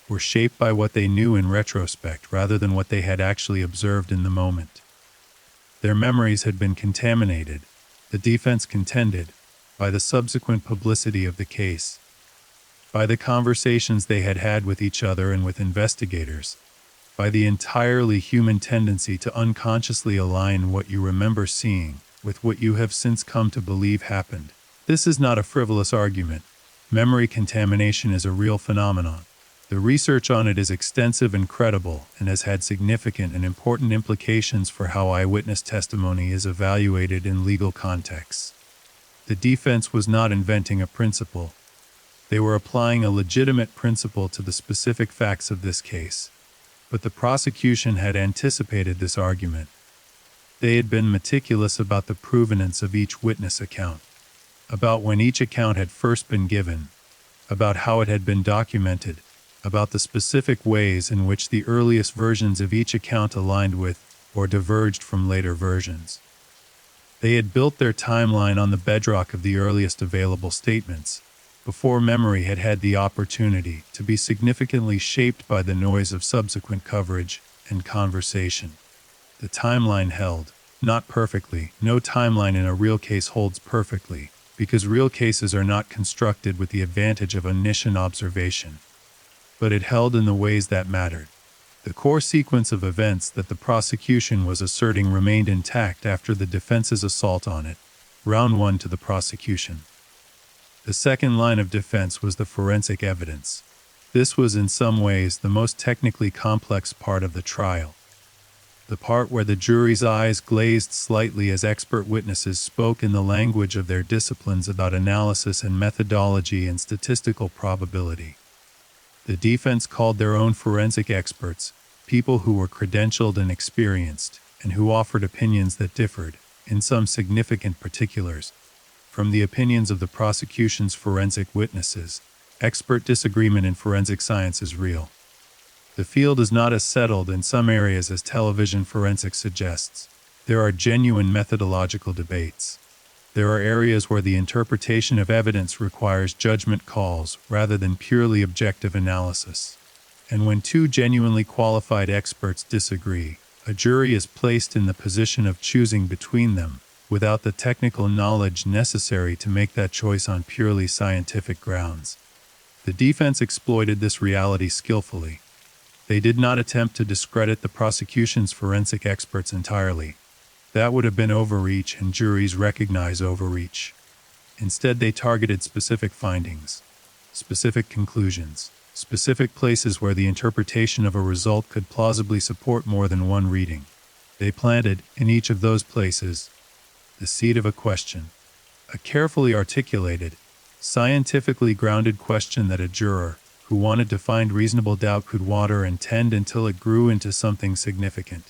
were shaped by what they knew in retrospect rather than what they had actually observed in the moment. Their memories had been contaminated, the defense contended, by the subsequent publicity of the case, by the conversations they had had with each other and with investigators, by the entirely human tendency to unconsciously align what you remember seeing with what you have since come to believe happened. This is not a frivolous argument. Memory contamination is a real phenomenon. The research on it is extensive and credible and has had significant and important implications for how eyewitness testimony is evaluated in legal contexts. The defense was not inventing a principle. They were applying a legitimate principle to the specific facts of this case. But the prosecution had anticipated this argument. They had been meticulous about the provenance of each witness account, about when each account had first been given, about how it had been documented, about the specific ways in which the earliest versions of each account aligned with or diverged from later versions. They had built their timeline on the bedrock of the earliest available statements, before memory had had the opportunity to be significantly shaped by the noise of subsequent coverage and conversation. The timeline held. Not perfectly. No timeline in a real case holds perfectly, because real cases are not constructed with the advantage of omniscient observation. But it held in the ways that mattered. The core sequence of events that the prosecution was asserting remained intact after the defense's assault on it. Round 1 to the prosecution. The second line of defense was the forensic evidence. This was in some ways the most technically complex part of the trial. The part where the jury's eyes glazed slightly as expert witnesses spoke in the language of their disciplines about analysis and methodology and statistical probability. The defense called their own forensic experts, people who were credentialed and experienced, and who offered opinions that differed, in some significant particulars, from the opinions of the prosecution's forensic witnesses. Expert disagreement in forensic science is real. The field is not as settled in some areas as television forensics suggests. There are genuine methodological debates. There are areas where the interpretation of evidence requires judgment calls rather than purely objective analysis. And when two genuinely qualified experts disagree, a jury is placed in the position of choosing between them, without the technical knowledge necessary to make that choice on purely scientific grounds. The defense exploited this reality skillfully. They did not attempt to discredit the prosecution's forensic experts entirely. That would have been overreach, and juries recognize overreach. Instead, they targeted specific findings, specific conclusions, specific places where the interpretation of a result could plausibly support more than one reading. They planted, in each of those places, the seed of a question, a carefully articulated, scientifically grounded question that a juror, who wanted to find reasonable doubt, could water and tend until it grew into something significant.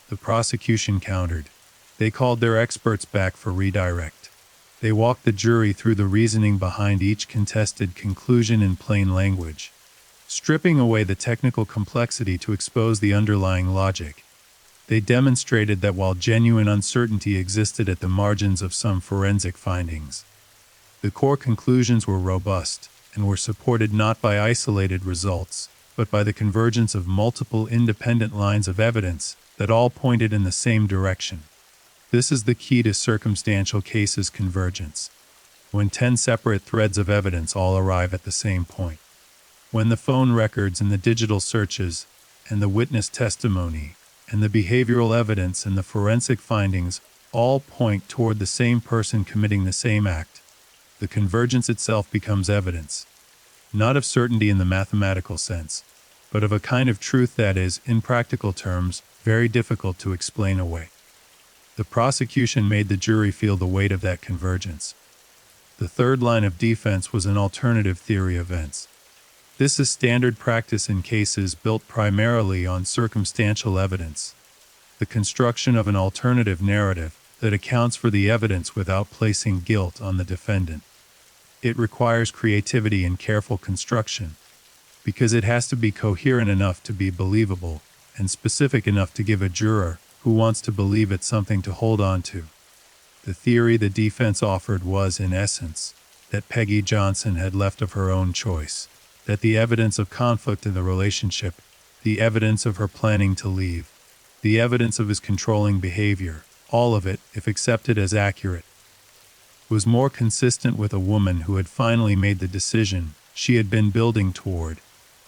The prosecution countered. They called their experts back for redirect. They walked the jury through the reasoning behind each contested conclusion in plain language, stripping away the technical complexity to expose the underlying logic. They demonstrated that while genuine uncertainty existed at the margins of some forensic findings, the core conclusions were robust and were supported not by isolated results, but by the convergence of multiple independent lines of evidence that all pointed in the same direction. This is the key to circumstantial cases convergence. When 10 separate threads of evidence all arrive at the same point. When the phone records and the digital searches, and the witness testimony, and the behavioral evidence and the forensic findings all point toward the same person committing the same act, the convergence itself becomes evidence, not of certainty in the mathematical sense, but of a kind of truth that is, in practical terms, very difficult to explain away. The prosecution made the jury feel the weight of that convergence. The third line of defense was an alternative theory of events. This is standard practice in cases built primarily on circumstantial evidence. The construction of an alternative narrative that accounts for the evidence without placing guilt on the defendant. It requires creativity and careful construction, because it has to be coherent enough to be believable, and specific enough to give a juror who wants to believe it something to hold on to. The theory the defense offered was, in essence, that Peggy Johnson had left of her own choice, that the evidence of conflict in the relationship, the evidence of her planning to leave, the evidence of his controlling behavior, all of it, if accepted as accurate, was more consistent with a woman who had finally made the decision she had been building toward,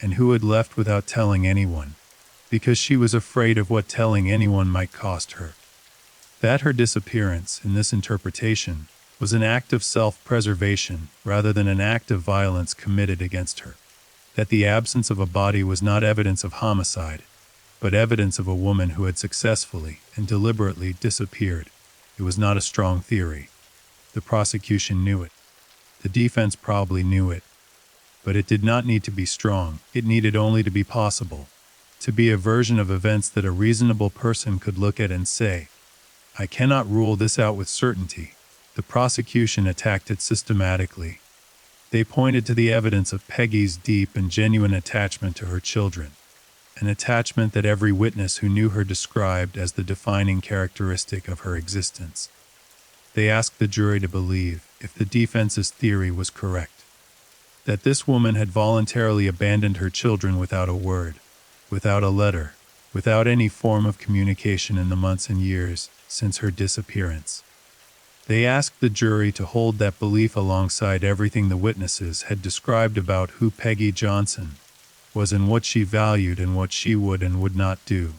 and who had left without telling anyone, because she was afraid of what telling anyone might cost her. That her disappearance, in this interpretation, was an act of self-preservation rather than an act of violence committed against her. That the absence of a body was not evidence of homicide, but evidence of a woman who had successfully and deliberately disappeared. It was not a strong theory. The prosecution knew it. The defense probably knew it. But it did not need to be strong. It needed only to be possible. To be a version of events that a reasonable person could look at and say, I cannot rule this out with certainty. The prosecution attacked it systematically. They pointed to the evidence of Peggy's deep and genuine attachment to her children, an attachment that every witness who knew her described as the defining characteristic of her existence. They asked the jury to believe, if the defense's theory was correct, that this woman had voluntarily abandoned her children without a word, without a letter, without any form of communication in the months and years since her disappearance. They asked the jury to hold that belief alongside everything the witnesses had described about who Peggy Johnson was and what she valued and what she would and would not do.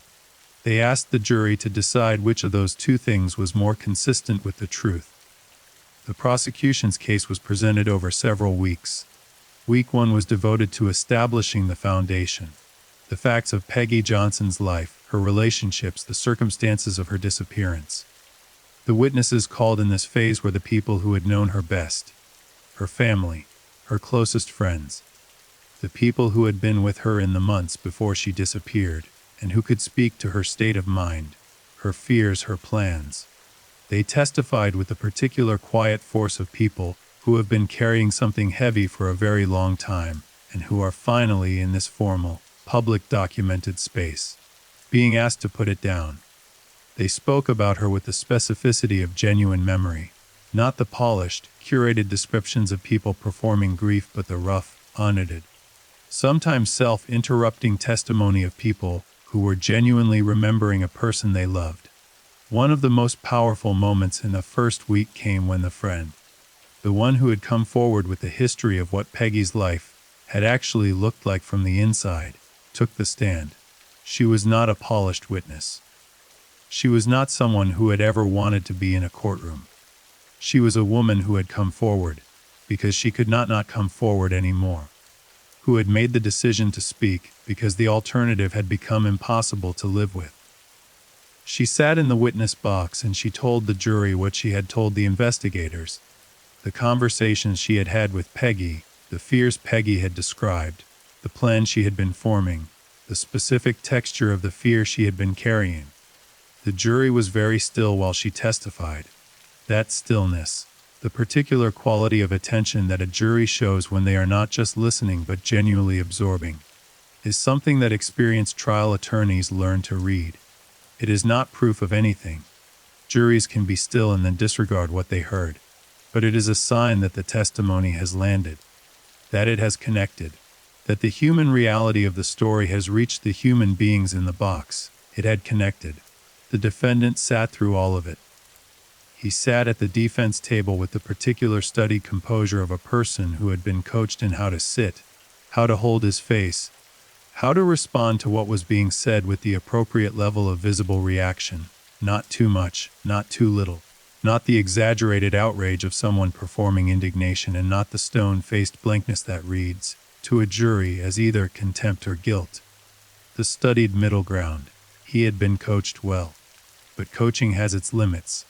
They asked the jury to decide which of those two things was more consistent with the truth. The prosecution's case was presented over several weeks. Week 1 was devoted to establishing the foundation, the facts of Peggy Johnson's life, her relationships, the circumstances of her disappearance. The witnesses called in this phase were the people who had known her best, her family, her closest friends, the people who had been with her in the months before she disappeared, and who could speak to her state of mind, her fears, her plans. They testified with the particular quiet force of people who have been carrying something heavy for a very long time, and who are finally in this formal, public documented space, being asked to put it down. They spoke about her with the specificity of genuine memory, not the polished, curated descriptions of people performing grief, but the rough, unedited, sometimes self-interrupting testimony of people who were genuinely remembering a person they loved. One of the most powerful moments in the first week came when the friend, the one who had come forward with the history of what Peggy's life had actually looked like from the inside, took the stand. She was not a polished witness. She was not someone who had ever wanted to be in a courtroom. She was a woman who had come forward, because she could not come forward anymore, who had made the decision to speak because the alternative had become impossible to live with. She sat in the witness box and she told the jury what she had told the investigators, the conversations she had had with Peggy, the fears Peggy had described, the plan she had been forming, the specific texture of the fear she had been carrying. The jury was very still while she testified. That stillness, the particular quality of attention that a jury shows when they are not just listening but genuinely absorbing, is something that experienced trial attorneys learn to read. It is not proof of anything. Juries can be still and then disregard what they heard, but it is a sign that the testimony has landed, that it has connected, that the human reality of the story has reached the human beings in the box. It had connected. The defendant sat through all of it. He sat at the defense table with the particular studied composure of a person who had been coached in how to sit, how to hold his face, how to respond to what was being said with the appropriate level of visible reaction, not too much, not too little, not the exaggerated outrage of someone performing indignation, and not the stone-faced blankness that reads, to a jury, as either contempt or guilt. The studied middle ground. He had been coached well. But coaching has its limits.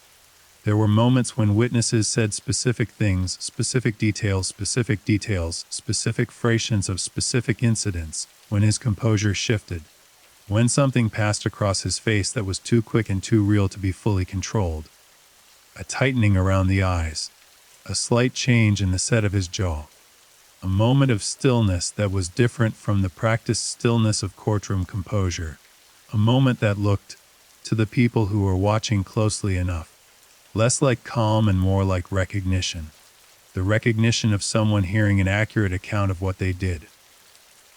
There were moments when witnesses said specific things, specific details, specific fractions of specific incidents, when his composure shifted, when something passed across his face that was too quick and too real to be fully controlled. A tightening around the eyes, a slight change in the set of his jaw, a moment of stillness that was different from the practiced stillness of courtroom composure, a moment that looked, to the people who were watching closely enough, less like calm and more like recognition, the recognition of someone hearing an accurate account of what they did.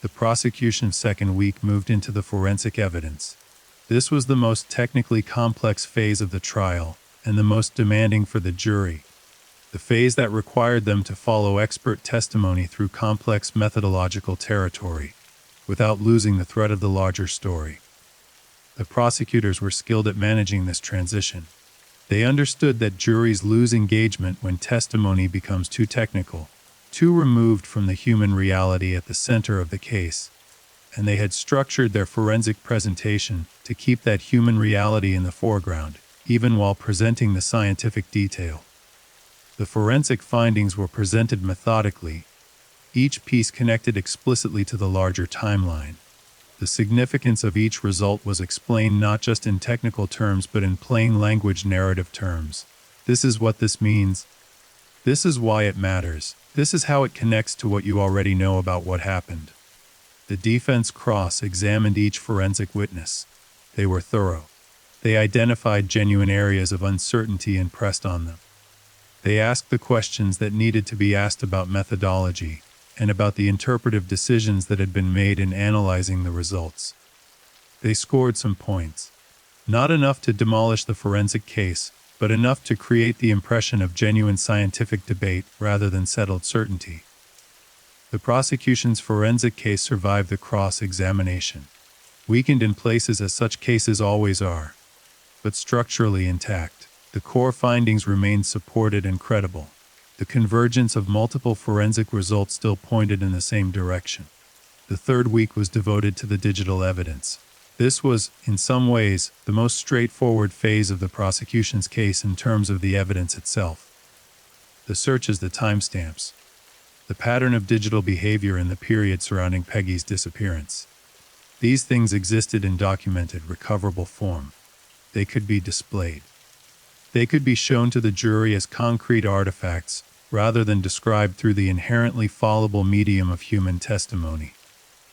The prosecution's second week moved into the forensic evidence. This was the most technically complex phase of the trial, and the most demanding for the jury, the phase that required them to follow expert testimony through complex methodological territory, without losing the thread of the larger story. The prosecutors were skilled at managing this transition. They understood that juries lose engagement when testimony becomes too technical, too removed from the human reality at the center of the case, and they had structured their forensic presentation to keep that human reality in the foreground, even while presenting the scientific detail. The forensic findings were presented methodically, each piece connected explicitly to the larger timeline. The significance of each result was explained not just in technical terms but in plain language narrative terms. This is what this means. This is why it matters. This is how it connects to what you already know about what happened. The defense cross-examined each forensic witness. They were thorough. They identified genuine areas of uncertainty and pressed on them. They asked the questions that needed to be asked about methodology, and about the interpretive decisions that had been made in analyzing the results. They scored some points. Not enough to demolish the forensic case, but enough to create the impression of genuine scientific debate rather than settled certainty. The prosecution's forensic case survived the cross-examination. Weakened in places as such cases always are, but structurally intact. The core findings remained supported and credible. The convergence of multiple forensic results still pointed in the same direction. The third week was devoted to the digital evidence. This was, in some ways, the most straightforward phase of the prosecution's case in terms of the evidence itself. The searches, the timestamps, the pattern of digital behavior in the period surrounding Peggy's disappearance. These things existed in documented, recoverable form. They could be displayed. They could be shown to the jury as concrete artifacts, rather than described through the inherently fallible medium of human testimony.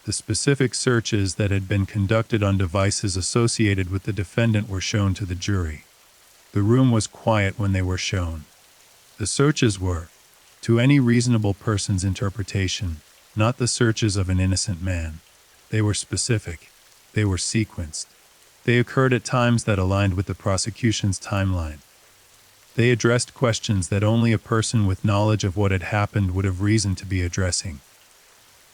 The specific searches that had been conducted on devices associated with the defendant were shown to the jury. The room was quiet when they were shown. The searches were, to any reasonable person's interpretation, not the searches of an innocent man. They were specific. They were sequenced. They occurred at times that aligned with the prosecution's timeline. They addressed questions that only a person with knowledge of what had happened would have reason to be addressing.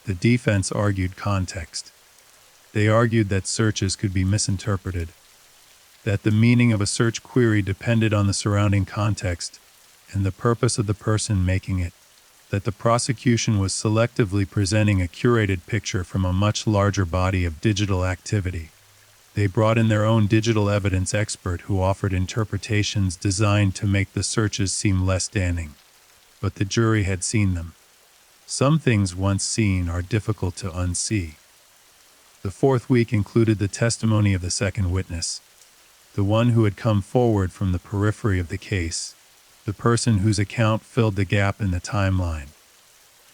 The defense argued context. They argued that searches could be misinterpreted, that the meaning of a search query depended on the surrounding context and the purpose of the person making it, that the prosecution was selectively presenting a curated picture from a much larger body of digital activity. They brought in their own digital evidence expert who offered interpretations designed to make the searches seem less damning. But the jury had seen them. Some things once seen are difficult to unsee. The fourth week included the testimony of the second witness, the one who had come forward from the periphery of the case, the person whose account filled the gap in the timeline.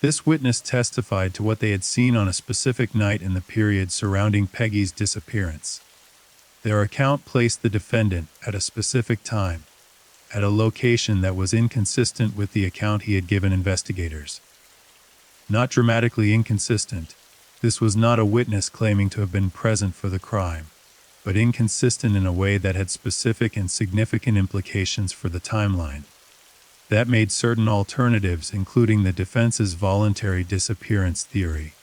This witness testified to what they had seen on a specific night in the period surrounding Peggy's disappearance. Their account placed the defendant at a specific time, at a location that was inconsistent with the account he had given investigators. Not dramatically inconsistent. This was not a witness claiming to have been present for the crime, but inconsistent in a way that had specific and significant implications for the timeline. That made certain alternatives, including the defense's voluntary disappearance theory,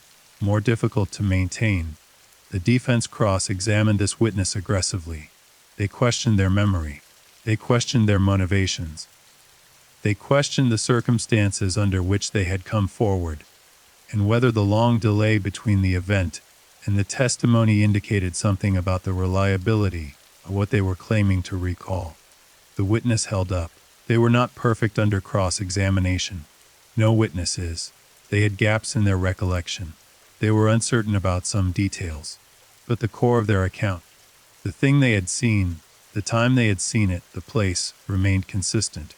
more difficult to maintain. The defense cross-examined this witness aggressively. They questioned their memory. They questioned their motivations. They questioned the circumstances under which they had come forward, and whether the long delay between the event and the testimony indicated something about the reliability of what they were claiming to recall. The witness held up. They were not perfect under cross-examination. No witness is. They had gaps in their recollection. They were uncertain about some details. But the core of their account, the thing they had seen, the time they had seen it, the place, remained consistent.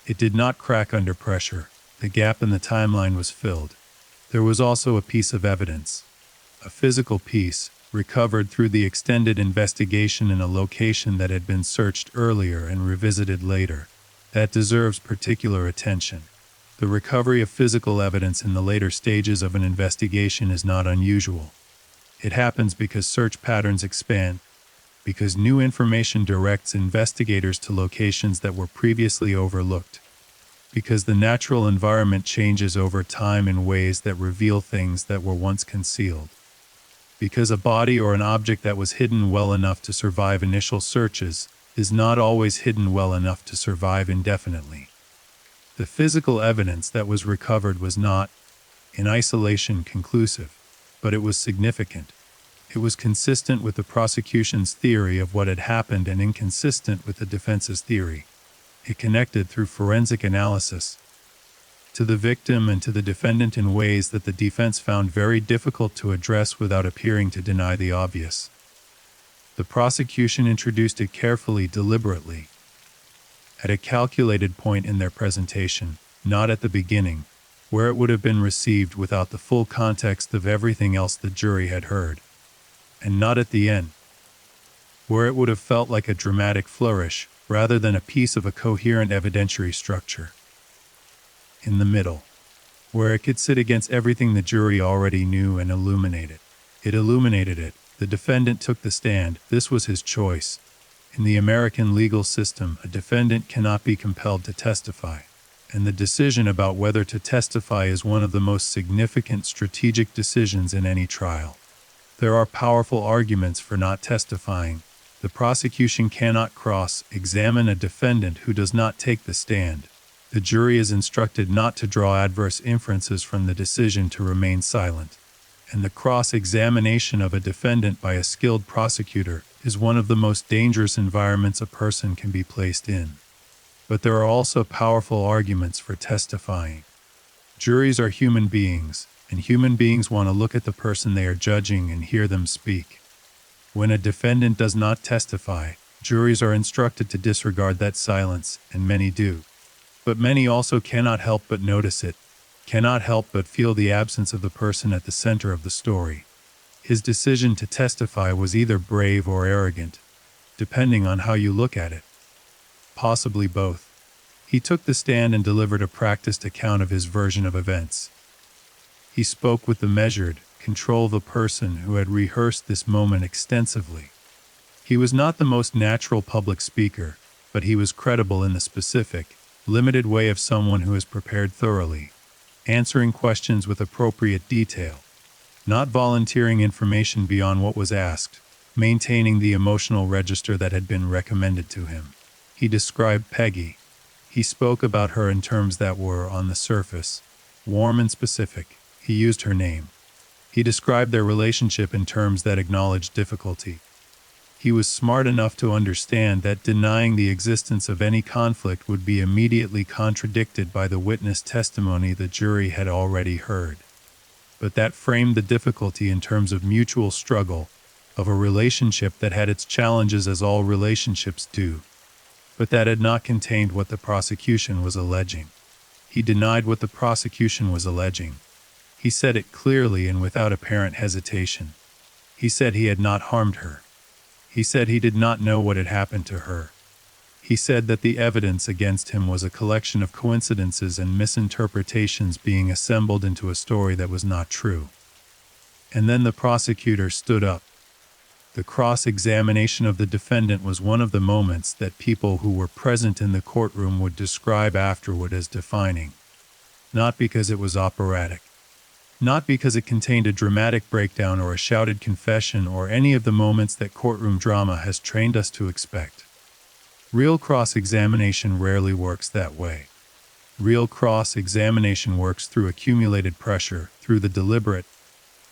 It did not crack under pressure. The gap in the timeline was filled. There was also a piece of evidence, a physical piece, recovered through the extended investigation in a location that had been searched earlier and revisited later, that deserves particular attention. The recovery of physical evidence in the later stages of an investigation is not unusual. It happens because search patterns expand, because new information directs investigators to locations that were previously overlooked, because the natural environment changes over time in ways that reveal things that were once concealed, because a body or an object that was hidden well enough to survive initial searches is not always hidden well enough to survive indefinitely. The physical evidence that was recovered was not, in isolation, conclusive, but it was significant. It was consistent with the prosecution's theory of what had happened and inconsistent with the defense's theory. It connected through forensic analysis to the victim and to the defendant in ways that the defense found very difficult to address without appearing to deny the obvious. The prosecution introduced it carefully, deliberately, at a calculated point in their presentation, not at the beginning, where it would have been received without the full context of everything else the jury had heard, and not at the end, where it would have felt like a dramatic flourish, rather than a piece of a coherent evidentiary structure. In the middle, where it could sit against everything the jury already knew and illuminate it. It illuminated it, The defendant took the stand. This was his choice. In the American legal system, a defendant cannot be compelled to testify, and the decision about whether to testify is one of the most significant strategic decisions in any trial. There are powerful arguments for not testifying. The prosecution cannot cross-examine a defendant who does not take the stand. The jury is instructed not to draw adverse inferences from the decision to remain silent. And the cross-examination of a defendant by a skilled prosecutor is one of the most dangerous environments a person can be placed in. But there are also powerful arguments for testifying. Juries are human beings, and human beings want to look at the person they are judging and hear them speak. When a defendant does not testify, juries are instructed to disregard that silence, and many do. But many also cannot help but notice it, cannot help but feel the absence of the person at the center of the story. His decision to testify was either brave or arrogant, depending on how you look at it. Possibly both. He took the stand and delivered a practiced account of his version of events. He spoke with the measured control of a person who had rehearsed this moment extensively. He was not the most natural public speaker, but he was credible in the specific, limited way of someone who is prepared thoroughly, answering questions with appropriate detail, not volunteering information beyond what was asked, maintaining the emotional register that had been recommended to him. He described Peggy. He spoke about her in terms that were, on the surface, warm and specific. He used her name. He described their relationship in terms that acknowledged difficulty. He was smart enough to understand that denying the existence of any conflict would be immediately contradicted by the witness testimony the jury had already heard. But that framed the difficulty in terms of mutual struggle, of a relationship that had its challenges as all relationships do, but that had not contained what the prosecution was alleging. He denied what the prosecution was alleging. He said it clearly and without apparent hesitation. He said he had not harmed her. He said he did not know what had happened to her. He said that the evidence against him was a collection of coincidences and misinterpretations being assembled into a story that was not true. And then the prosecutor stood up. The cross-examination of the defendant was one of the moments that people who were present in the courtroom would describe afterward as defining. Not because it was operatic. Not because it contained a dramatic breakdown or a shouted confession or any of the moments that courtroom drama has trained us to expect. Real cross-examination rarely works that way. Real cross-examination works through accumulated pressure, through the deliberate,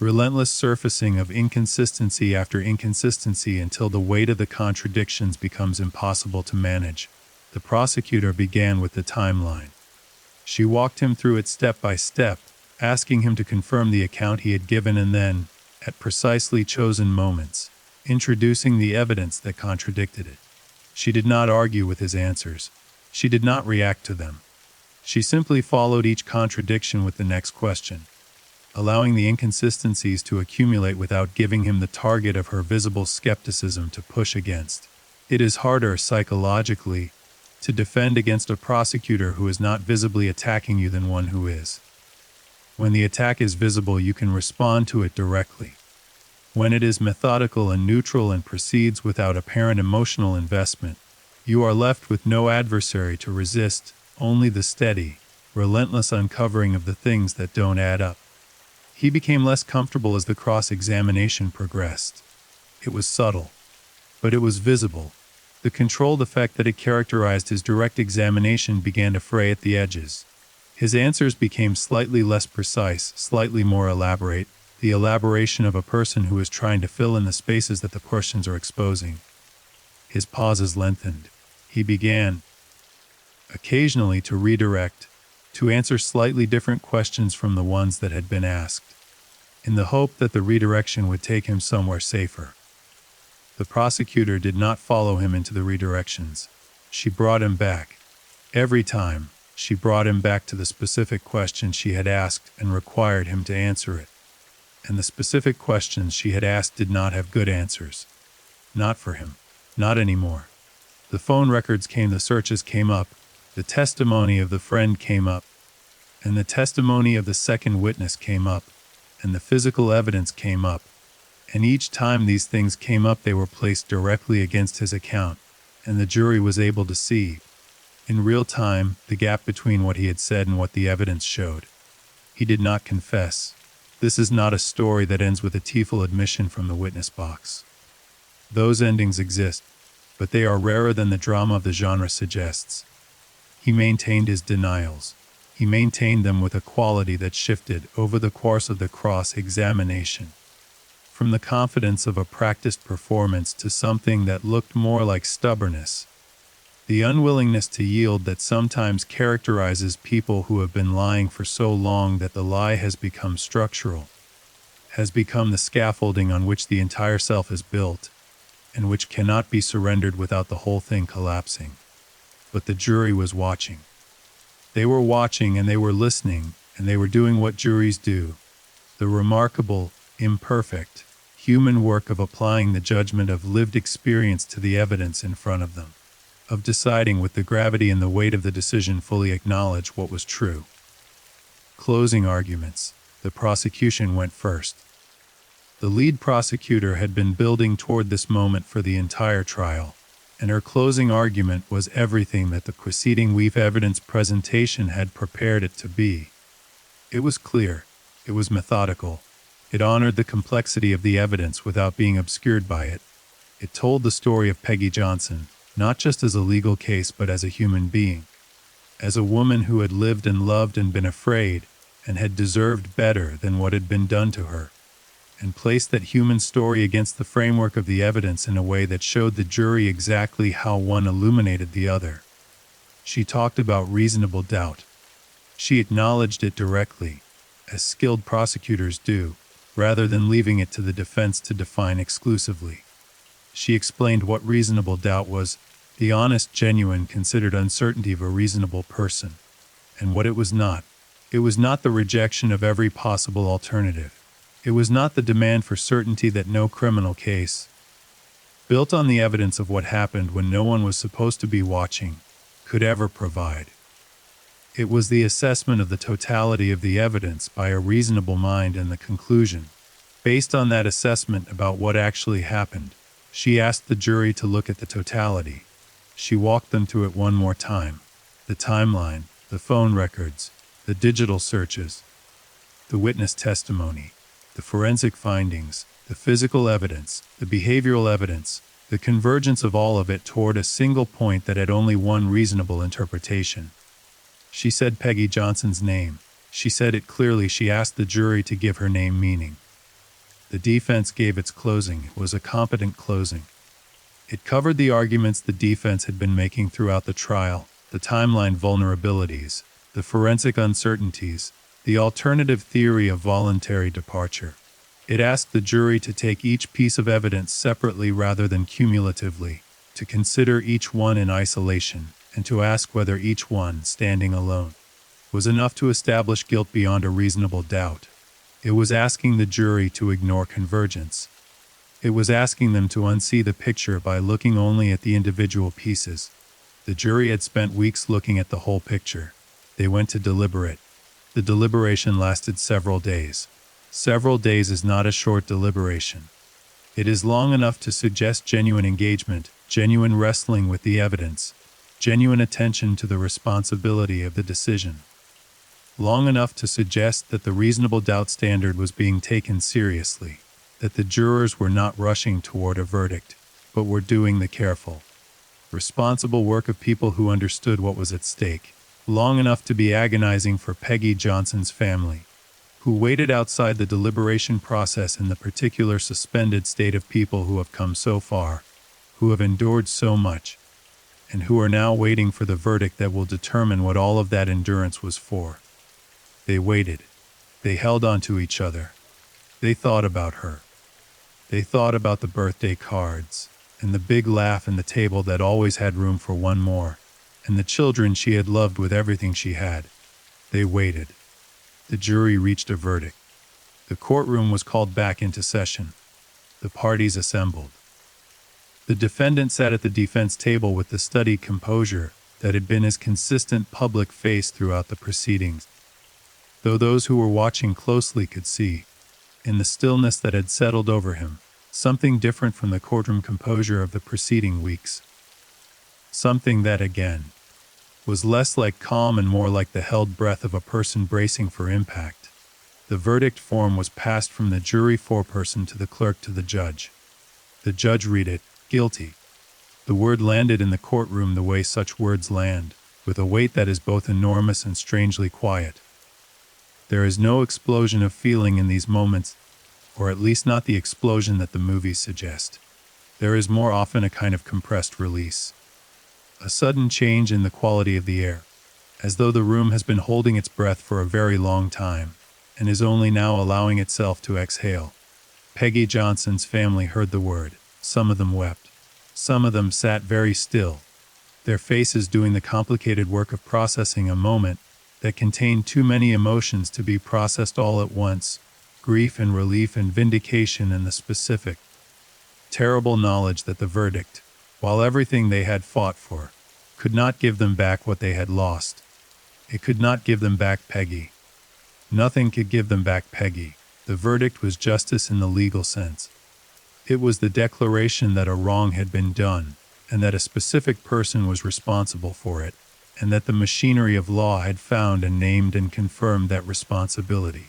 relentless surfacing of inconsistency after inconsistency until the weight of the contradictions becomes impossible to manage. The prosecutor began with the timeline. She walked him through it step by step, asking him to confirm the account he had given and then, at precisely chosen moments, introducing the evidence that contradicted it. She did not argue with his answers. She did not react to them. She simply followed each contradiction with the next question, allowing the inconsistencies to accumulate without giving him the target of her visible skepticism to push against. It is harder psychologically to defend against a prosecutor who is not visibly attacking you than one who is. When the attack is visible, you can respond to it directly. When it is methodical and neutral and proceeds without apparent emotional investment, you are left with no adversary to resist, only the steady, relentless uncovering of the things that don't add up. He became less comfortable as the cross-examination progressed. It was subtle, but it was visible. The controlled effect that had characterized his direct examination began to fray at the edges. His answers became slightly less precise, slightly more elaborate, the elaboration of a person who is trying to fill in the spaces that the questions are exposing. His pauses lengthened. He began, occasionally, to redirect, to answer slightly different questions from the ones that had been asked, in the hope that the redirection would take him somewhere safer. The prosecutor did not follow him into the redirections. She brought him back. Every time, she brought him back to the specific question she had asked and required him to answer it. And the specific questions she had asked did not have good answers. Not for him. Not anymore. The phone records came, the searches came up, the testimony of the friend came up, and the testimony of the second witness came up, and the physical evidence came up, And each time these things came up, they were placed directly against his account, and the jury was able to see, in real time, the gap between what he had said and what the evidence showed. He did not confess. This is not a story that ends with a tearful admission from the witness box. Those endings exist, but they are rarer than the drama of the genre suggests. He maintained his denials. He maintained them with a quality that shifted over the course of the cross-examination, from the confidence of a practiced performance to something that looked more like stubbornness. The unwillingness to yield that sometimes characterizes people who have been lying for so long that the lie has become structural, has become the scaffolding on which the entire self is built, and which cannot be surrendered without the whole thing collapsing. But the jury was watching. They were watching, and they were listening, and they were doing what juries do, the remarkable, imperfect, human work of applying the judgment of lived experience to the evidence in front of them, of deciding with the gravity and the weight of the decision fully acknowledge what was true. Closing arguments. The prosecution went first. The lead prosecutor had been building toward this moment for the entire trial, and her closing argument was everything that the preceding week evidence presentation had prepared it to be. It was clear. It was methodical. It honored the complexity of the evidence without being obscured by it. It told the story of Peggy Johnson, not just as a legal case but as a human being, as a woman who had lived and loved and been afraid and had deserved better than what had been done to her, and placed that human story against the framework of the evidence in a way that showed the jury exactly how one illuminated the other. She talked about reasonable doubt. She acknowledged it directly, as skilled prosecutors do, rather than leaving it to the defense to define exclusively. She explained what reasonable doubt was, the honest, genuine, considered uncertainty of a reasonable person, and what it was not. It was not the rejection of every possible alternative. It was not the demand for certainty that no criminal case, built on the evidence of what happened when no one was supposed to be watching, could ever provide. It was the assessment of the totality of the evidence by a reasonable mind and the conclusion, based on that assessment about what actually happened. She asked the jury to look at the totality. She walked them through it one more time. The timeline, the phone records, the digital searches, the witness testimony, the forensic findings, the physical evidence, the behavioral evidence, the convergence of all of it toward a single point that had only one reasonable interpretation. She said Peggy Johnson's name. She said it clearly. She asked the jury to give her name meaning. The defense gave its closing. It was a competent closing. It covered the arguments the defense had been making throughout the trial, the timeline vulnerabilities, the forensic uncertainties, the alternative theory of voluntary departure. It asked the jury to take each piece of evidence separately rather than cumulatively, to consider each one in isolation, and to ask whether each one, standing alone, was enough to establish guilt beyond a reasonable doubt. It was asking the jury to ignore convergence. It was asking them to unsee the picture by looking only at the individual pieces. The jury had spent weeks looking at the whole picture. They went to deliberate. The deliberation lasted several days. Several days is not a short deliberation. It is long enough to suggest genuine engagement, genuine wrestling with the evidence, genuine attention to the responsibility of the decision. Long enough to suggest that the reasonable doubt standard was being taken seriously, that the jurors were not rushing toward a verdict, but were doing the careful, responsible work of people who understood what was at stake. Long enough to be agonizing for Peggy Johnson's family, who waited outside the deliberation process in the particular suspended state of people who have come so far, who have endured so much, and who are now waiting for the verdict that will determine what all of that endurance was for. They waited. They held on to each other. They thought about her. They thought about the birthday cards, and the big laugh and the table that always had room for one more, and the children she had loved with everything she had. They waited. The jury reached a verdict. The courtroom was called back into session. The parties assembled. The defendant sat at the defense table with the studied composure that had been his consistent public face throughout the proceedings. Though those who were watching closely could see, in the stillness that had settled over him, Something different from the courtroom composure of the preceding weeks. Something that, again, was less like calm and more like the held breath of a person bracing for impact. The verdict form was passed from the jury foreperson to the clerk to the judge. The judge read it, guilty. The word landed in the courtroom the way such words land, with a weight that is both enormous and strangely quiet. There is no explosion of feeling in these moments, or at least not the explosion that the movies suggest. There is more often a kind of compressed release. A sudden change in the quality of the air, as though the room has been holding its breath for a very long time, and is only now allowing itself to exhale. Peggy Johnson's family heard the word. Some of them wept. Some of them sat very still, their faces doing the complicated work of processing a moment that contained too many emotions to be processed all at once, grief and relief and vindication and the specific, terrible knowledge that the verdict, while everything they had fought for, could not give them back what they had lost. It could not give them back Peggy. Nothing could give them back Peggy. The verdict was justice in the legal sense. It was the declaration that a wrong had been done, and that a specific person was responsible for it, and that the machinery of law had found and named and confirmed that responsibility.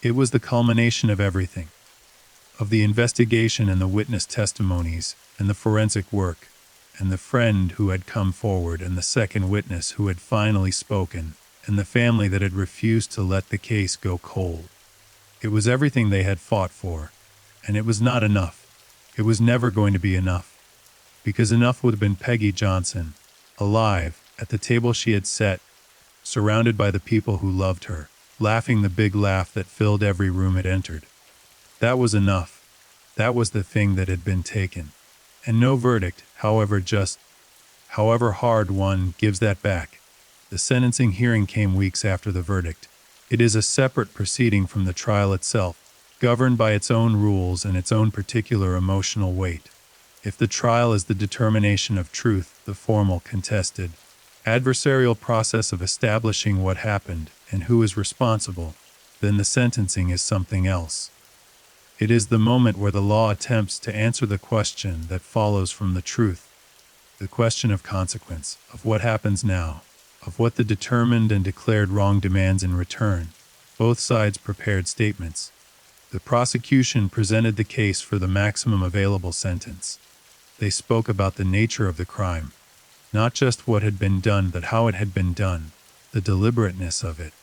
It was the culmination of everything, of the investigation and the witness testimonies, and the forensic work, and the friend who had come forward, and the second witness who had finally spoken, and the family that had refused to let the case go cold. It was everything they had fought for, and it was not enough. It was never going to be enough, because enough would have been Peggy Johnson, alive, at the table she had set, surrounded by the people who loved her, laughing the big laugh that filled every room it entered. That was enough. That was the thing that had been taken. And no verdict, however just, however hard one, gives that back. The sentencing hearing came weeks after the verdict. It is a separate proceeding from the trial itself, governed by its own rules and its own particular emotional weight. If the trial is the determination of truth, the formal, contested, adversarial process of establishing what happened and who is responsible, then the sentencing is something else. It is the moment where the law attempts to answer the question that follows from the truth, the question of consequence, of what happens now, of what the determined and declared wrong demands in return. Both sides prepared statements. The prosecution presented the case for the maximum available sentence. They spoke about the nature of the crime, not just what had been done but how it had been done, the deliberateness of it,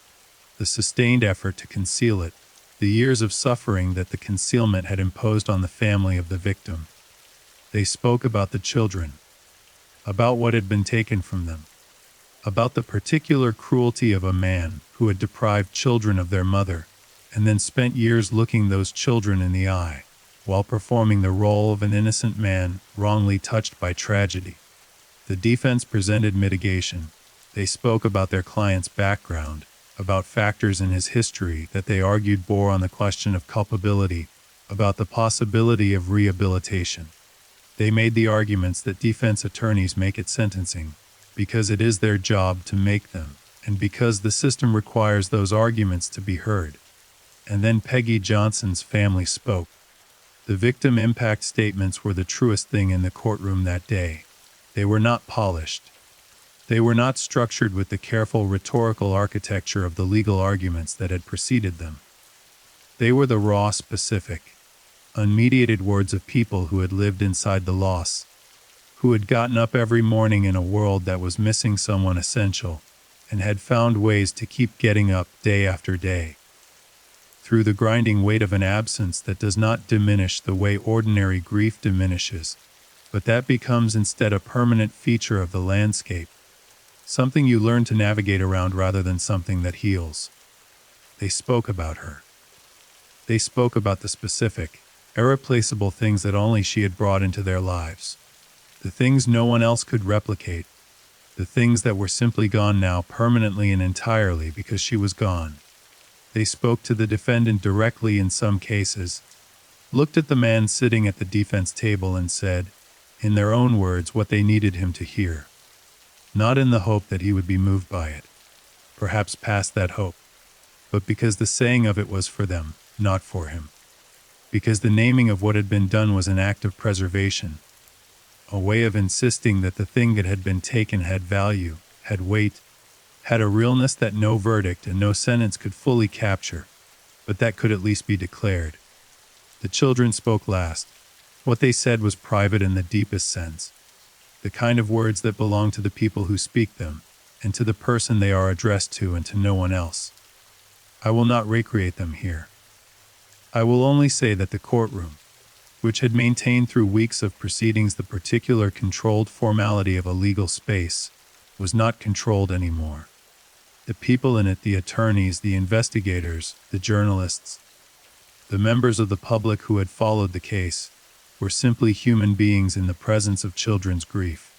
the sustained effort to conceal it, the years of suffering that the concealment had imposed on the family of the victim. They spoke about the children, about what had been taken from them, about the particular cruelty of a man who had deprived children of their mother, and then spent years looking those children in the eye, while performing the role of an innocent man wrongly touched by tragedy. The defense presented mitigation. They spoke about their client's background, about factors in his history that they argued bore on the question of culpability, about the possibility of rehabilitation. They made the arguments that defense attorneys make at sentencing, because it is their job to make them, and because the system requires those arguments to be heard. And then Peggy Johnson's family spoke. The victim impact statements were the truest thing in the courtroom that day. They were not polished. They were not structured with the careful rhetorical architecture of the legal arguments that had preceded them. They were the raw, specific, unmediated words of people who had lived inside the loss, who had gotten up every morning in a world that was missing someone essential, and had found ways to keep getting up day after day, through the grinding weight of an absence that does not diminish the way ordinary grief diminishes, but that becomes instead a permanent feature of the landscape, something you learn to navigate around rather than something that heals. They spoke about her. They spoke about the specific, irreplaceable things that only she had brought into their lives, the things no one else could replicate, the things that were simply gone now permanently and entirely because she was gone. They spoke to the defendant directly in some cases, looked at the man sitting at the defense table and said, in their own words, what they needed him to hear. Not in the hope that he would be moved by it, perhaps past that hope, but because the saying of it was for them, not for him. because the naming of what had been done was an act of preservation, a way of insisting that the thing that had been taken had value, had weight, had a realness that no verdict and no sentence could fully capture, but that could at least be declared. The children spoke last. What they said was private in the deepest sense, the kind of words that belong to the people who speak them, and to the person they are addressed to and to no one else. I will not recreate them here. I will only say that the courtroom, which had maintained through weeks of proceedings the particular controlled formality of a legal space, was not controlled anymore. The people in it, the attorneys, the investigators, the journalists, the members of the public who had followed the case, were simply human beings in the presence of children's grief.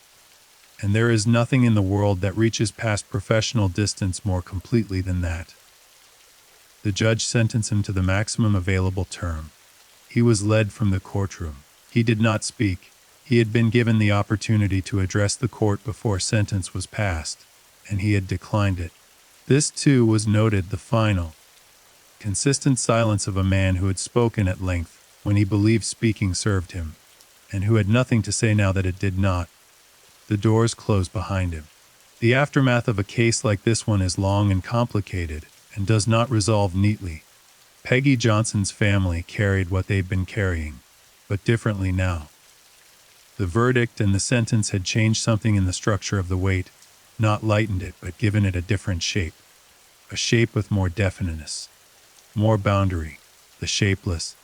And there is nothing in the world that reaches past professional distance more completely than that. The judge sentenced him to the maximum available term. He was led from the courtroom. He did not speak. He had been given the opportunity to address the court before sentence was passed, and he had declined it. This, too, was noted, the final, consistent silence of a man who had spoken at length when he believed speaking served him, and who had nothing to say now that it did not. The doors closed behind him. The aftermath of a case like this one is long and complicated, and does not resolve neatly. Peggy Johnson's family carried what they'd been carrying, but differently now. The verdict and the sentence had changed something in the structure of the weight, not lightened it, but given it a different shape. A shape with more definiteness, more boundary. The shapeless,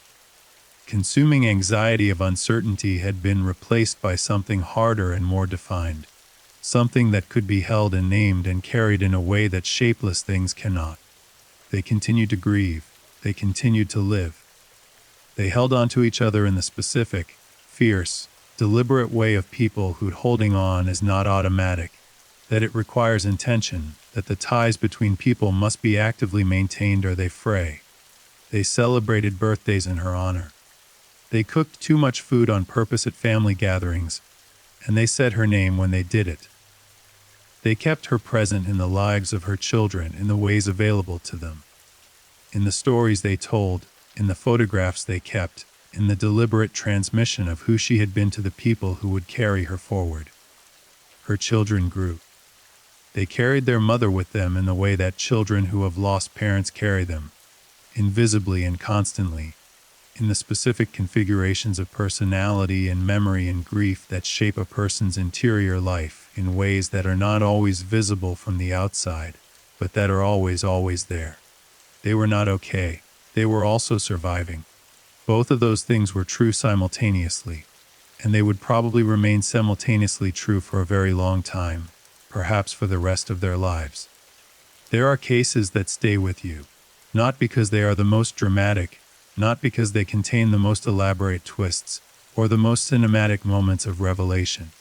consuming anxiety of uncertainty had been replaced by something harder and more defined, something that could be held and named and carried in a way that shapeless things cannot. They continued to grieve. They continued to live. They held on to each other in the specific, fierce, deliberate way of people whose holding on is not automatic, that it requires intention, that the ties between people must be actively maintained or they fray. They celebrated birthdays in her honor. They cooked too much food on purpose at family gatherings, and they said her name when they did it. They kept her present in the lives of her children in the ways available to them. In the stories they told, in the photographs they kept, in the deliberate transmission of who she had been to the people who would carry her forward. Her children grew. They carried their mother with them in the way that children who have lost parents carry them, invisibly and constantly, in the specific configurations of personality and memory and grief that shape a person's interior life in ways that are not always visible from the outside, but that are always there. They were not okay. They were also surviving. Both of those things were true simultaneously, and they would probably remain simultaneously true for a very long time, perhaps for the rest of their lives. There are cases that stay with you, not because they are the most dramatic, not because they contain the most elaborate twists or the most cinematic moments of revelation,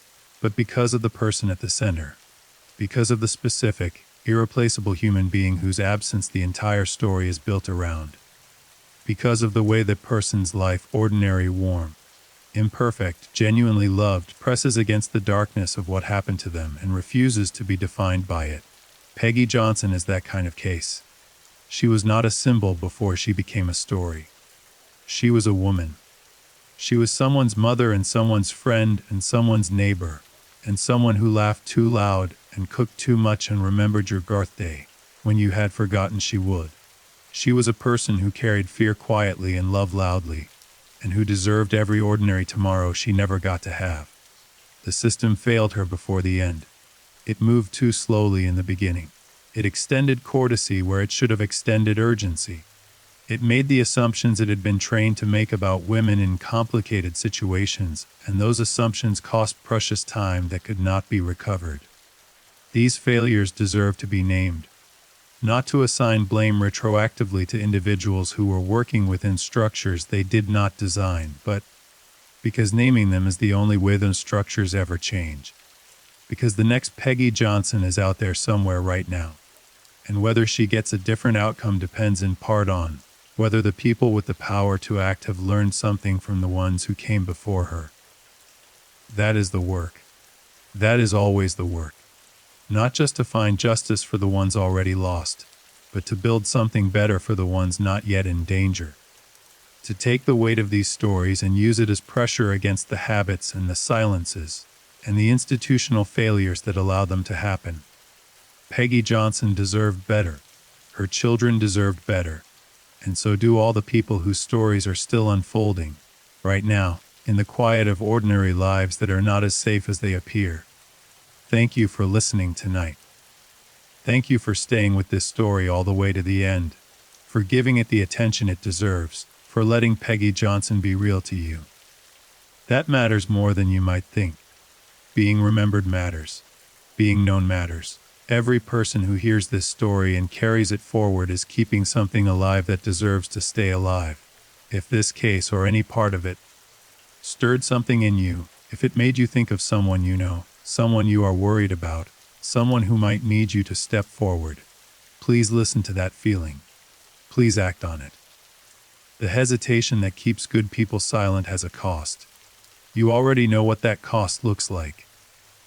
but because of the person at the center, because of the specific, irreplaceable human being whose absence the entire story is built around, because of the way that person's life, ordinary, warm, imperfect, genuinely loved, presses against the darkness of what happened to them and refuses to be defined by it. Peggy Johnson is that kind of case. She was not a symbol before she became a story. She was a woman. She was someone's mother and someone's friend and someone's neighbor, and someone who laughed too loud and cooked too much and remembered your birthday when you had forgotten she would. She was a person who carried fear quietly and loved loudly, and who deserved every ordinary tomorrow she never got to have. The system failed her before the end. It moved too slowly in the beginning. It extended courtesy where it should have extended urgency. It made the assumptions it had been trained to make about women in complicated situations, and those assumptions cost precious time that could not be recovered. These failures deserve to be named, not to assign blame retroactively to individuals who were working within structures they did not design, but because naming them is the only way those structures ever change. Because the next Peggy Johnson is out there somewhere right now, and whether she gets a different outcome depends in part on whether the people with the power to act have learned something from the ones who came before her. That is the work. That is always the work. Not just to find justice for the ones already lost, but to build something better for the ones not yet in danger. to take the weight of these stories and use it as pressure against the habits and the silences and the institutional failures that allow them to happen. Peggy Johnson deserved better. Her children deserved better. And so do all the people whose stories are still unfolding, right now, in the quiet of ordinary lives that are not as safe as they appear. Thank you for listening tonight. Thank you for staying with this story all the way to the end, for giving it the attention it deserves, for letting Peggy Johnson be real to you. That matters more than you might think. Being remembered matters. Being known matters. Every person who hears this story and carries it forward is keeping something alive that deserves to stay alive. If this case or any part of it stirred something in you, if it made you think of someone you know, someone you are worried about, someone who might need you to step forward, please listen to that feeling. Please act on it. The hesitation that keeps good people silent has a cost. You already know what that cost looks like.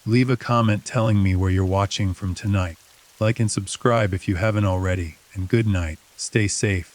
Leave a comment telling me where you're watching from tonight. Like and subscribe if you haven't already, and good night, stay safe.